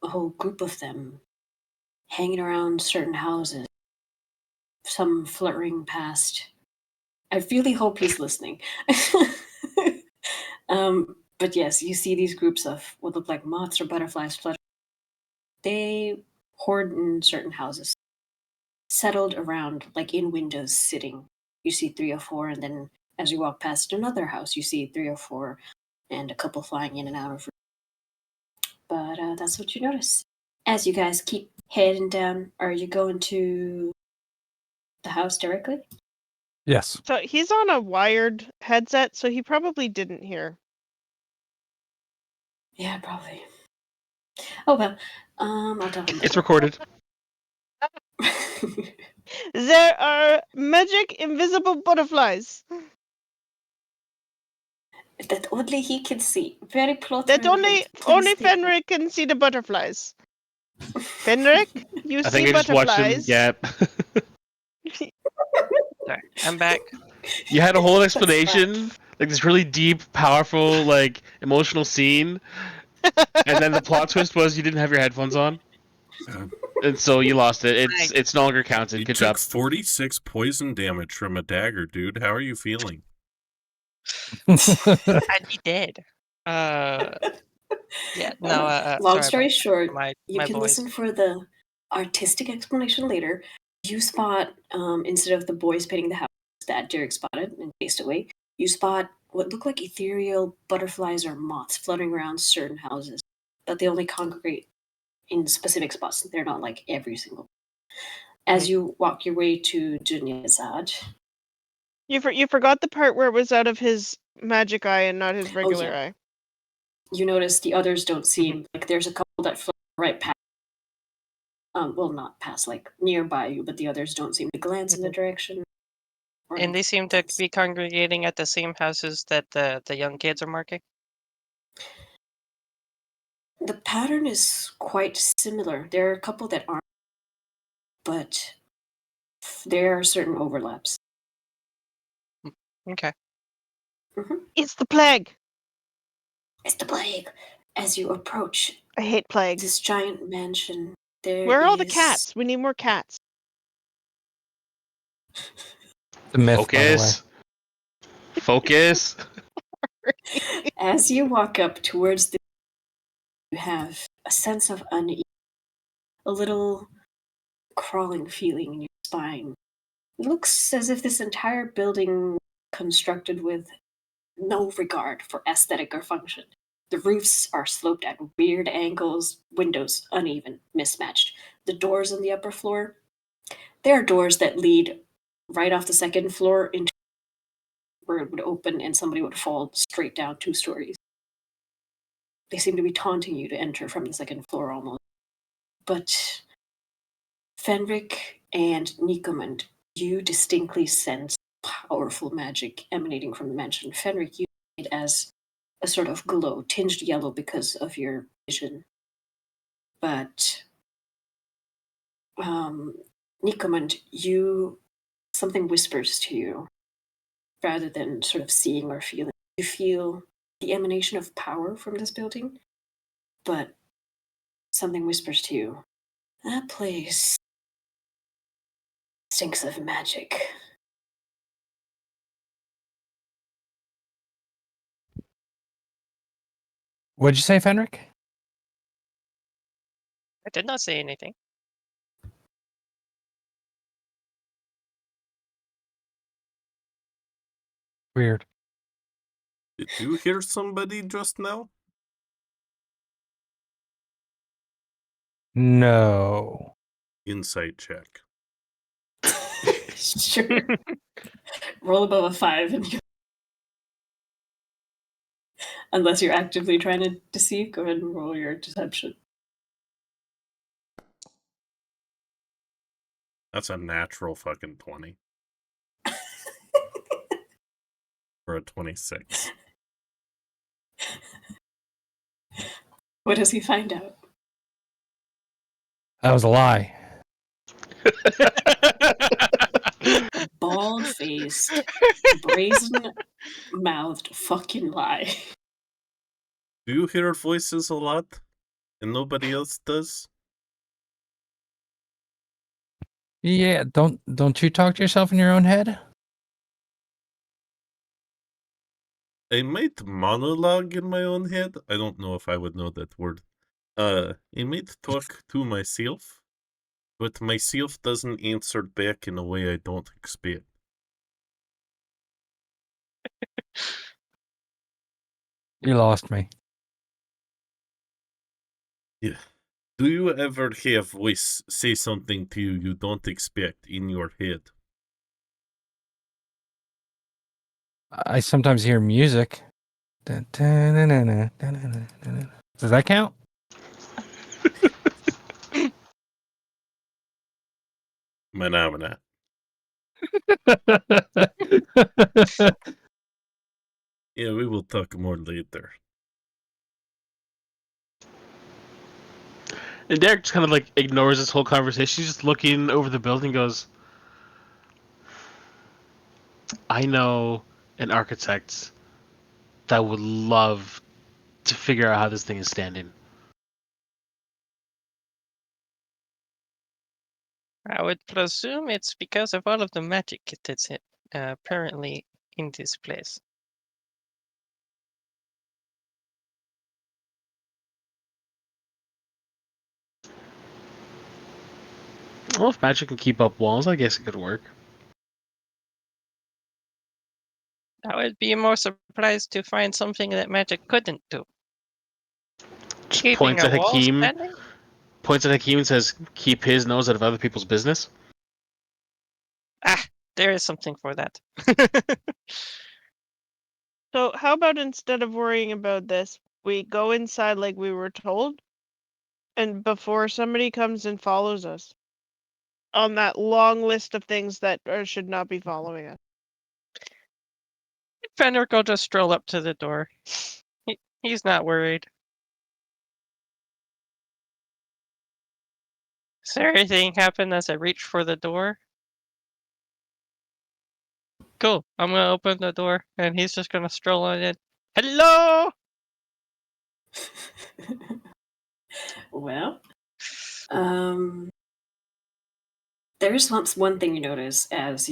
a whole group of them, hanging around certain houses, some fluttering past. I really hope he's listening. But yes, you see these groups of what look like moths or butterflies fluttering. They hoard in certain houses, settled around, like in windows, sitting. You see 3 or 4, and then as you walk past another house, you see 3 or 4, and a couple flying in and out of. But that's what you notice. As you guys keep heading down, are you going to the house directly? Yes. So he's on a wired headset, so he probably didn't hear. Yeah, probably. Oh well, I'll tell him. It's recorded. There are magic invisible butterflies That only he can see. Very plot that relevant. only Please stay. Fenric can see the butterflies. Fenric, you I think see I just watched him. butterflies. Yeah. Sorry, I'm back. You had a whole explanation, like this really deep, powerful, like emotional scene, and then the plot twist was you didn't have your headphones on, and so you lost it. It's no longer counted. You Good took job. 46 poison damage from a dagger, dude. How are you feeling? I'd be dead. Yeah, no, Long sorry story about short, my you can voice. listen for the artistic explanation later. You spot, instead of the boys painting the house that Derek spotted and chased away, you spot what look like ethereal butterflies or moths fluttering around certain houses, but they only congregate in specific spots. They're not like every single. As you walk your way to Dunyazad. You forgot the part where it was out of his magic eye and not his regular eye. You notice the others don't seem like there's a couple that fly right past. Well, not past, like nearby you, but the others don't seem to glance in the direction. And they seem to be congregating at the same houses that the young kids are marking. The pattern is quite similar. There are a couple that aren't, but there are certain overlaps. Okay. It's the plague. It's the plague. As you approach I hate plagues. this giant mansion, there Where are all the is- cats? We need more cats. The myth, Focus. Focus. As you walk up towards the, you have a sense of unease, a little crawling feeling in your spine. It looks as if this entire building constructed with no regard for aesthetic or function. The roofs are sloped at weird angles, windows uneven, mismatched. The doors on the upper floor, there are doors that lead right off the second floor into where it would open and somebody would fall straight down 2 stories. They seem to be taunting you to enter from the second floor almost. But Fenric and Nicomund, you distinctly sense powerful magic emanating from the mansion. Fenric, you see it as a sort of glow, tinged yellow because of your vision. But Nicomund, something whispers to you rather than sort of seeing or feeling. You feel the emanation of power from this building, but something whispers to you, that place stinks of magic. What'd you say, Fenric? I did not say anything. Weird. Did you hear somebody just now? No. Insight check. Sure. Roll above a 5 and you... Unless you're actively trying to deceive, go ahead and roll your deception. That's a natural fucking 20. Or a 26. What does he find out? That was a lie. Bald-faced, brazen-mouthed fucking lie. Do you hear voices a lot? And nobody else does? Yeah, don't you talk to yourself in your own head? I might monologue in my own head. I don't know if I would know that word. I might talk to myself, but myself doesn't answer back in a way I don't expect. You lost me. Yeah. Do you ever have voice say something to you you don't expect in your head? I sometimes hear music. Does that count? Manamana. Yeah, we will talk more later. And Derek just kind of like ignores this whole conversation. He's just looking over the building, goes, I know an architect that would love to figure out how this thing is standing. I would presume it's because of all of the magic that's apparently in this place. Well, if magic can keep up walls, I guess it could work. I would be more surprised to find something that magic couldn't do. Just Keeping points a at wall Hakeem. standing? Points at Hakeem and says, keep his nose out of other people's business. Ah, there is something for that. So how about instead of worrying about this, we go inside like we were told, and before somebody comes and follows us on that long list of things that should not be following us. Fenric will just stroll up to the door. He's not worried. Is there anything happen as I reach for the door? Cool. I'm gonna open the door, and he's just gonna stroll on in. Hello. Well, there is one thing you notice as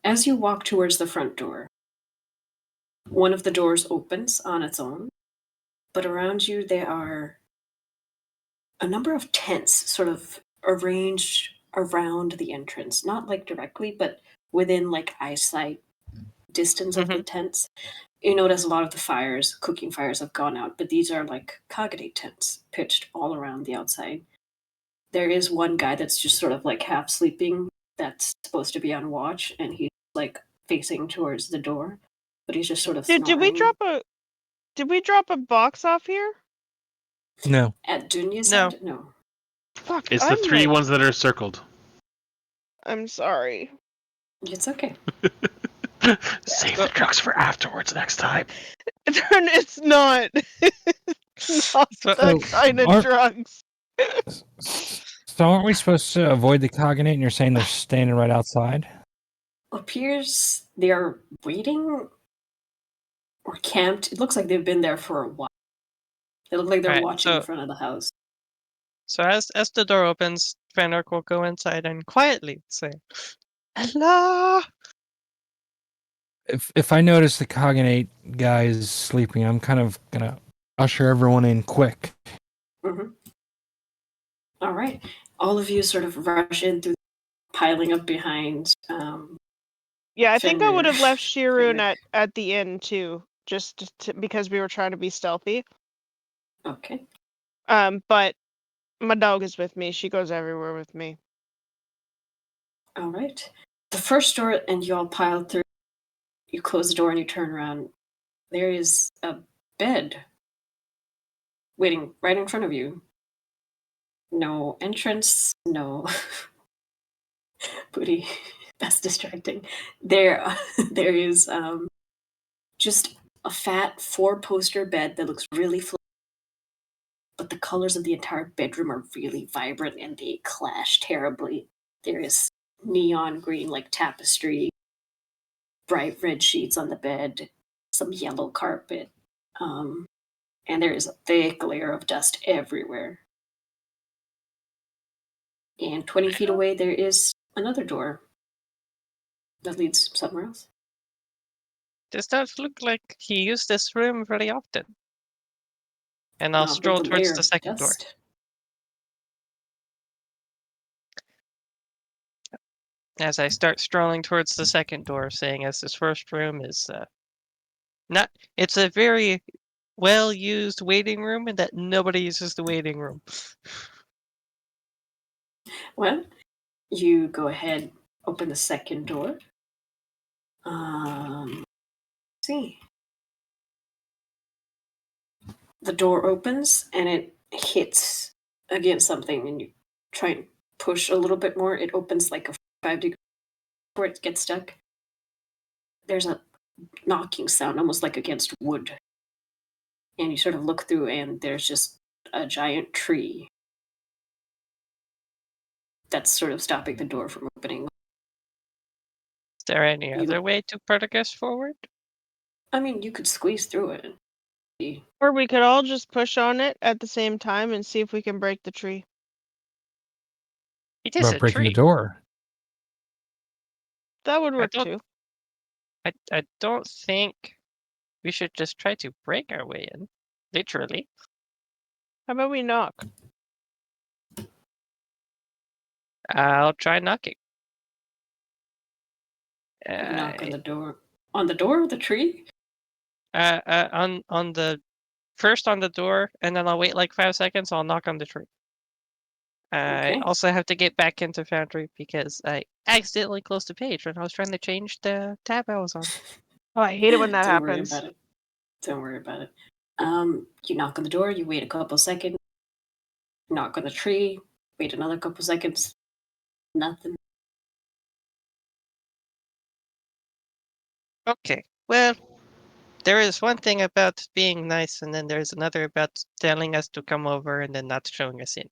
as you walk towards the front door. One of the doors opens on its own, but around you there are a number of tents sort of arranged around the entrance, not like directly, but within like eyesight distance of the tents. You notice a lot of the cooking fires have gone out, but these are like cognate tents pitched all around the outside. There is one guy that's just sort of like half sleeping that's supposed to be on watch, and he's like facing towards the door, but he's just sort of Did we drop a box off here? No. at Dunya's No. side? No. Fuck. It's the three ones that are circled. I'm sorry. It's okay. Save the drugs for afterwards next time. It's not. It's not that kind of drugs. So aren't we supposed to avoid the cognate, and you're saying they're standing right outside? Appears they are waiting or camped. It looks like they've been there for a while. They look like they're Alright, watching in front of the house. So as the door opens, Fenric will go inside and quietly say, "Hello." If I notice the cognate guy is sleeping, I'm kind of gonna usher everyone in quick. Mm-hmm. All right. All of you sort of rush in through, piling up behind. Yeah, I think I would Fenrir. have left Shirun Fenrir. at the inn too, just because we were trying to be stealthy. Okay. But my dog is with me. She goes everywhere with me. All right. The first door, and you all pile through. You close the door and you turn around. There is a bed waiting right in front of you. No entrance, no booty. That's distracting. There is just a fat 4-poster bed that looks really flat, but the colors of the entire bedroom are really vibrant and they clash terribly. There is neon green like tapestry, bright red sheets on the bed, some yellow carpet, and there is a thick layer of dust everywhere. And 20 feet away, there is another door that leads somewhere else. Does that look like he used this room very often? And I'll With stroll the towards layer the of second door. dust. As I start strolling towards the second door, saying as this first room is not, it's a very well used waiting room and that nobody uses the waiting room. Well, you go ahead, open the second door. Let's see. The door opens and it hits against something, and you try and push a little bit more. It opens like a 5-degree before it gets stuck. There's a knocking sound, almost like against wood. And you sort of look through, and there's just a giant tree that's sort of stopping the door from opening. Is there any You other don't- way to progress forward? I mean, you could squeeze through it. Or we could all just push on it at the same time and see if we can break the tree. It is About a breaking the tree. door. That would work don't- too. I don't think we should just try to break our way in. Literally. How about we knock? I'll try knocking. You knock on the door. On the door of the tree? On the first on the door, and then I'll wait like 5 seconds. I'll knock on the tree. I Okay. also have to get back into Foundry because I accidentally closed the page when I was trying to change the tab I was on. Oh, I hate it when that Don't worry happens. about it. Don't worry about it. You knock on the door, you wait a couple seconds, knock on the tree, wait another couple seconds, nothing. Okay, well, there is one thing about being nice, and then there's another about telling us to come over and then not showing us in.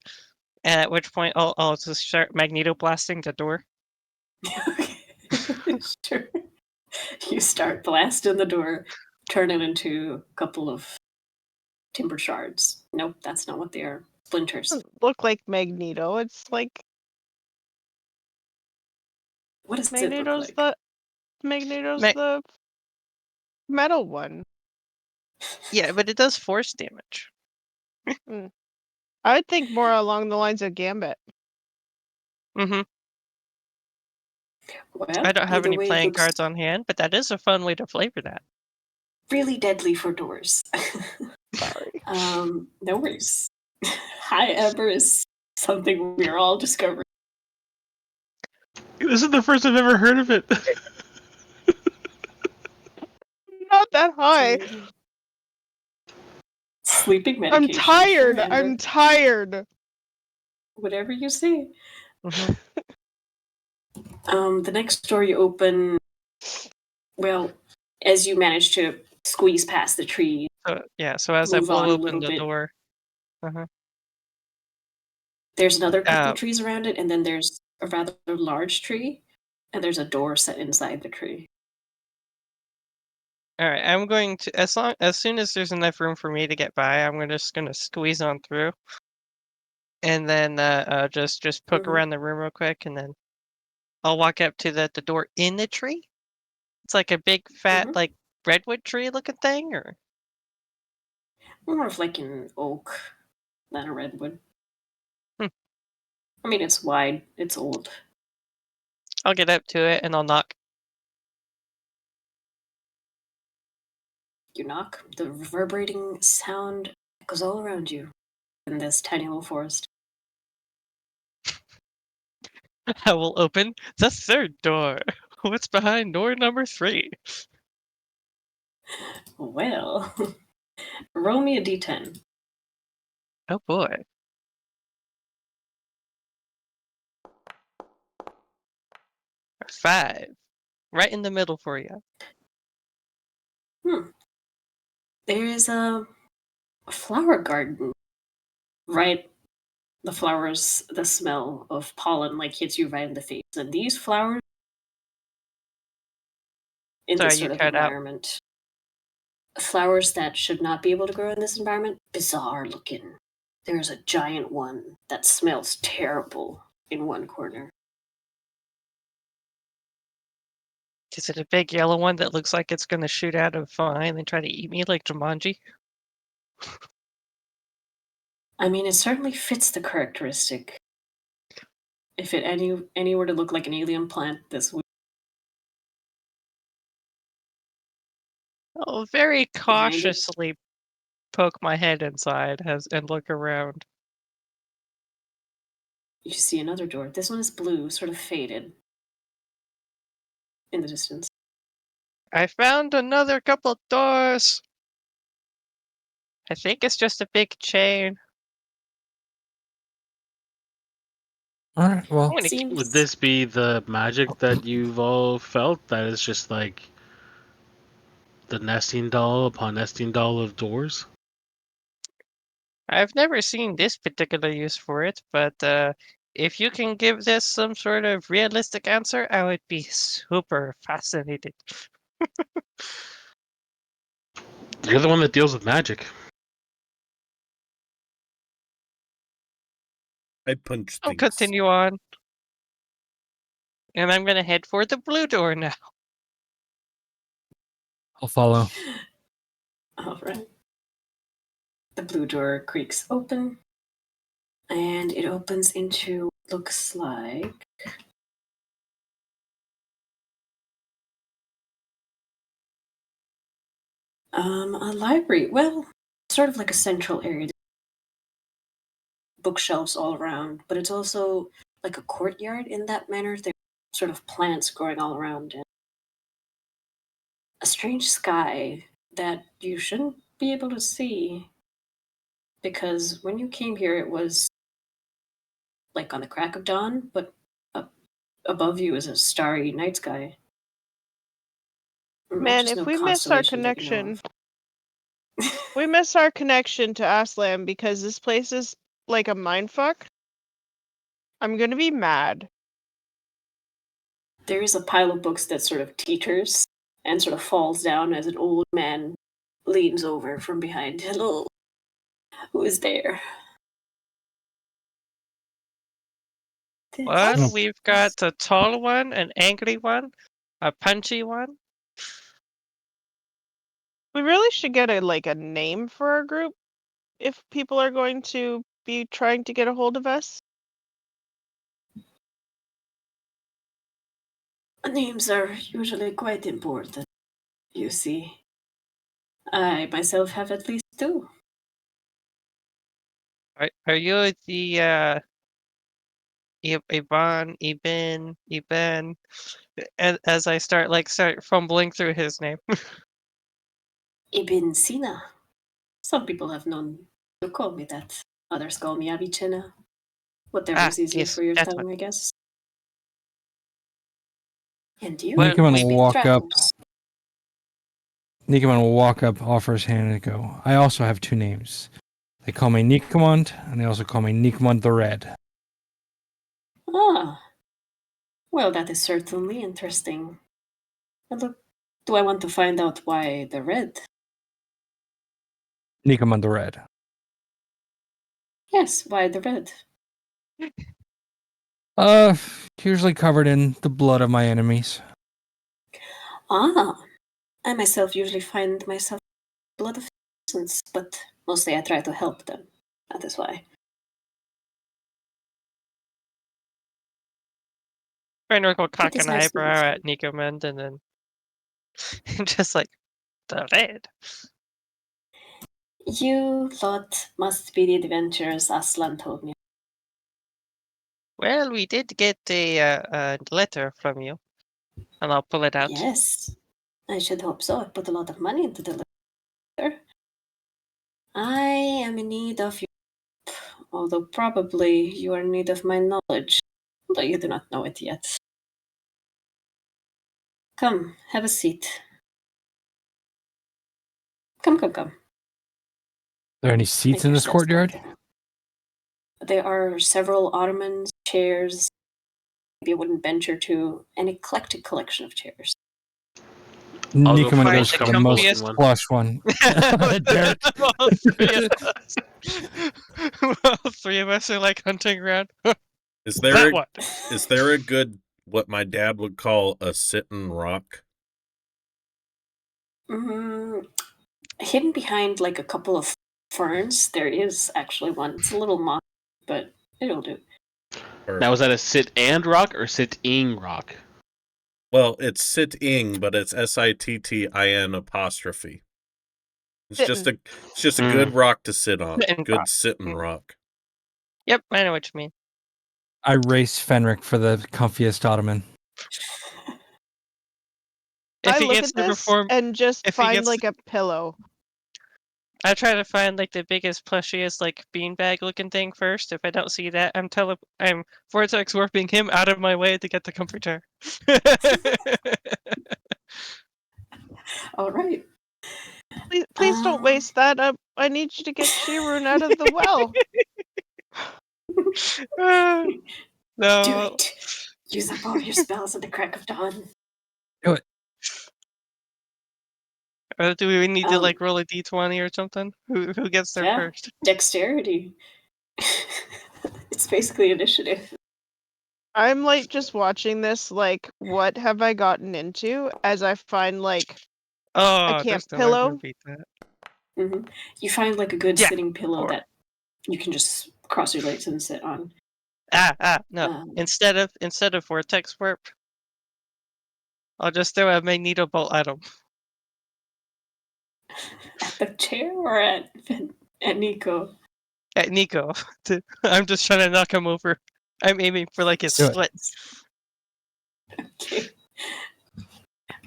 At which point, I'll just start magneto blasting the door. Sure. You start blasting the door, turn it into a couple of timber shards. Nope, that's not what they are. Splinters. Doesn't look like Magneto. It's like What does it Magneto's look like? the metal one. Yeah, but it does force damage. I would think more along the lines of Gambit. Mm-hmm. Well, I don't have either any way, it playing looks cards on hand, but that is a fun way to flavor that. really deadly for doors. Sorry. No worries. High Ember is something we're all discovering. This is the first I've ever heard of it. Not that high. Sleeping I'm medication. tired. Sure, Ember. I'm tired. Whatever you say. Mm-hmm. The next door you open, well, as you manage to squeeze past the tree, So as I Move blow on a open little the bit. door. there's another couple Oh. of trees around it, and then there's a rather large tree, and there's a door set inside the tree. All right, I'm going to as soon as there's enough room for me to get by, just gonna squeeze on through, and then just poke Mhm. around the room real quick, and then I'll walk up to the door in the tree. It's like a big fat Mhm. like redwood tree looking thing, or More of like an oak than a redwood. Hmm. I mean, it's wide. It's old. I'll get up to it and I'll knock. You knock. The reverberating sound echoes all around you in this tiny little forest. I will open the third door. What's behind door number 3? Well, roll me a d10. Oh boy. 5. Right in the middle for you. There is a flower garden. Right, the flowers, the smell of pollen like hits you right in the face. And these flowers in Sorry, this you sort of cut out. environment, flowers that should not be able to grow in this environment, bizarre looking. There's a giant one that smells terrible in one corner. Is it a big yellow one that looks like it's gonna shoot out of vine and try to eat me like Jumanji? I mean, it certainly fits the characteristic. If it any were to look like an alien plant, this would. I'll very Behind it, cautiously poke my head inside and look around. you see another door. This one is blue, sort of faded in the distance. I found another couple doors. I think it's just a big chain. All right. I'm Well, gonna Seems Would this be the magic that you've all felt? That is just like the nesting doll upon nesting doll of doors? I've never seen this particular use for it, but if you can give this some sort of realistic answer, I would be super fascinated. You're the one that deals with magic. I punch I'll things. continue on. And I'm gonna head for the blue door now. I'll follow. all right. The blue door creaks open, and it opens into looks like a library. Well, sort of like a central area. Bookshelves all around, but it's also like a courtyard in that manner. There's sort of plants growing all around, and a strange sky that you shouldn't be able to see because when you came here, it was like on the crack of dawn, but up above you is a starry night sky. Man, Just if no we miss our constellations that you know connection, of. we miss our connection to Aslan because this place is like a mindfuck. I'm gonna be mad. There is a pile of books that sort of teeters and sort of falls down as an old man leans over from behind. Hello, who is there? Well, Mm. we've got a tall one, an angry one, a punchy one. We really should get a name for our group if people are going to be trying to get a hold of us. Names are usually quite important, you see. I myself have at least two. Are you the Iban? As I start fumbling through his name. Ibn Sina. Some people have known to call me that. Others call me Avicenna. Whatever Ah, is easier yes, for your that one. tongue, I guess. And you? Well, Nicomund will maybe walk up. Travels. Nicomund will walk up, offer his hand, and go, I also have two names. They call me Nicomund, and they also call me Nicomund the Red. Ah. Well, that is certainly interesting. And look, Do I want to find out why the red? Nicomund the Red. Yes, why the red? Usually covered in the blood of my enemies. Ah, I myself usually find myself blood of innocents, but mostly I try to help them. That is why. Fenric will cock It is an nice to eyebrow be at Nicomund and then just like, the red. You lot must be the adventurers Aslan told me. Well, we did get a letter from you. And I'll pull it out. Yes, I should hope so. I put a lot of money into the letter. I am in need of your help, although probably you are in need of my knowledge, though you do not know it yet. Come, have a seat. Come. Are there any seats Make in this yourselves courtyard? comfortable. There are several ottomans, chairs, maybe a wooden bench or two, an eclectic collection of chairs. I'll go Nicomund for goes the for the most comfiest one. plush one. Derek. Well, three of us are like hunting around. Is That there one. is there a good what my dad would call a sitting rock? Hidden behind like a couple of ferns, there is actually one. It's a little mossy, but it'll do. Now, is that a sit and rock or sit-ing rock? Well, it's sitting, but it's SITTIN apostrophe. It's just a good rock to sit on. Sitting Good rock. sitting rock. Yep, I know what you mean. I race Fenric for the comfiest ottoman. If I he look gets at to this perform, and just if he find gets- like a pillow. I try to find like the biggest, plushiest, like beanbag looking thing first. If I don't see that, I'm vortex warping him out of my way to get the comforter. All right. Please don't waste that up. I need you to get Shirun out of the well. Do No. it. Use up all your spells at the crack of dawn. Or do we need to Um, like roll a d20 or something? Who gets there Yeah. first? Dexterity. It's basically initiative. I'm like just watching this, like, what have I gotten into? As I find like Oh, camp there's no way I'm pillow? gonna beat that. You find like a good Yeah, sitting pillow 4. that you can just cross your legs and sit on. No. Instead of vortex warp, I'll just throw a magneto bolt at him. At the chair or at Nico? At Nico. I'm just trying to knock him over. I'm aiming for like his Do it. foot. Okay.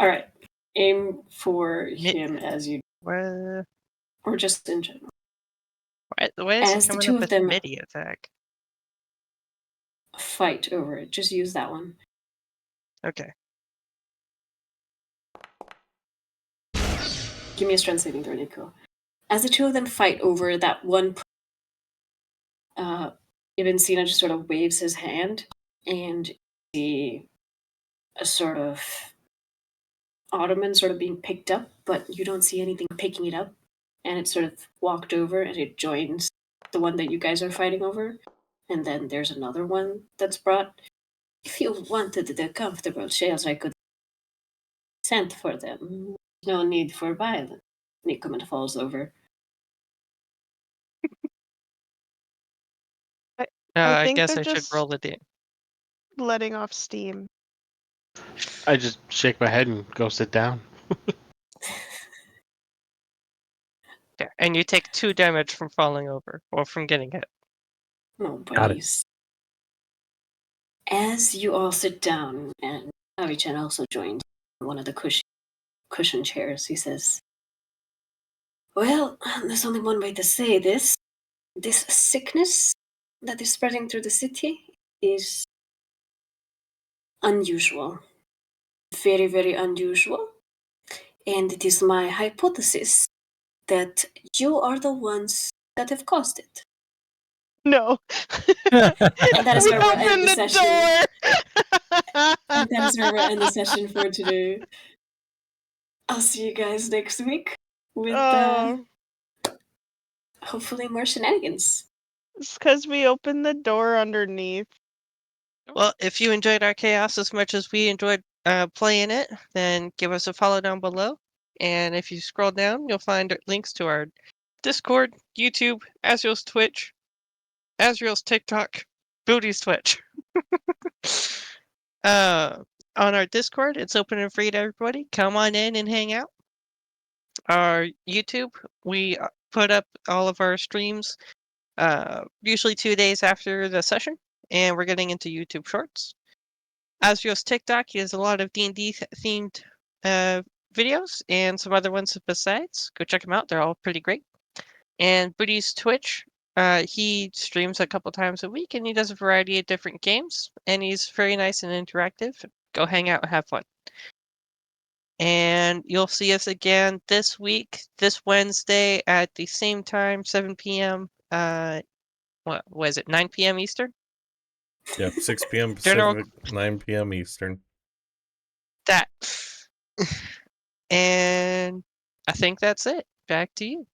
All right. Aim for Mi- him as you, Where? or just in general. Why is As he the coming two up of with them- midi attack? Fight over it. Just use that one. Okay. Give me a strength saving throw, Nico. As the two of them fight over that one, Ibn Sina just sort of waves his hand, and you see a sort of ottoman sort of being picked up, but you don't see anything picking it up, and it's sort of walked over and it joins the one that you guys are fighting over, and then there's another one that's brought. If you wanted the comfortable chairs, I could send for them. No need for violence. Nicomund falls over. I think guess they're I should just- roll the d. letting off steam. I just shake my head and go sit down. There. And you take 2 damage from falling over or from getting hit. Oh, Got it. buddies. As you all sit down, and Avicen also joins one of the cushion chairs, he says, "Well, there's only one way to say this. This sickness that is spreading through the city is unusual. Very, very unusual. And it is my hypothesis that you are the ones that have caused it." No. And that is We where we'll open end the the session. door. And that is where we'll end the session for today. I'll see you guys next week with Oh, hopefully more shenanigans. it's because we opened the door underneath. Well, if you enjoyed our chaos as much as we enjoyed playing it, then give us a follow down below. And if you scroll down, you'll find links to our Discord, YouTube, Azriel's Twitch, Azriel's TikTok, Booty's Twitch. On our Discord, it's open and free to everybody. Come on in and hang out. Our YouTube, we put up all of our streams usually 2 days after the session, and we're getting into YouTube Shorts. Azriel's TikTok, he has a lot of D&D themed videos and some other ones besides. Go check them out; they're all pretty great. And Booty's Twitch, he streams a couple times a week, and he does a variety of different games, and he's very nice and interactive. Go hang out and have fun. And you'll see us again this week, this Wednesday at the same time, 7 p.m. What was it, 9 p.m. Eastern? Yep, 6 p.m. General- Pacific, 9 p.m. Eastern. That. And I think that's it. Back to you.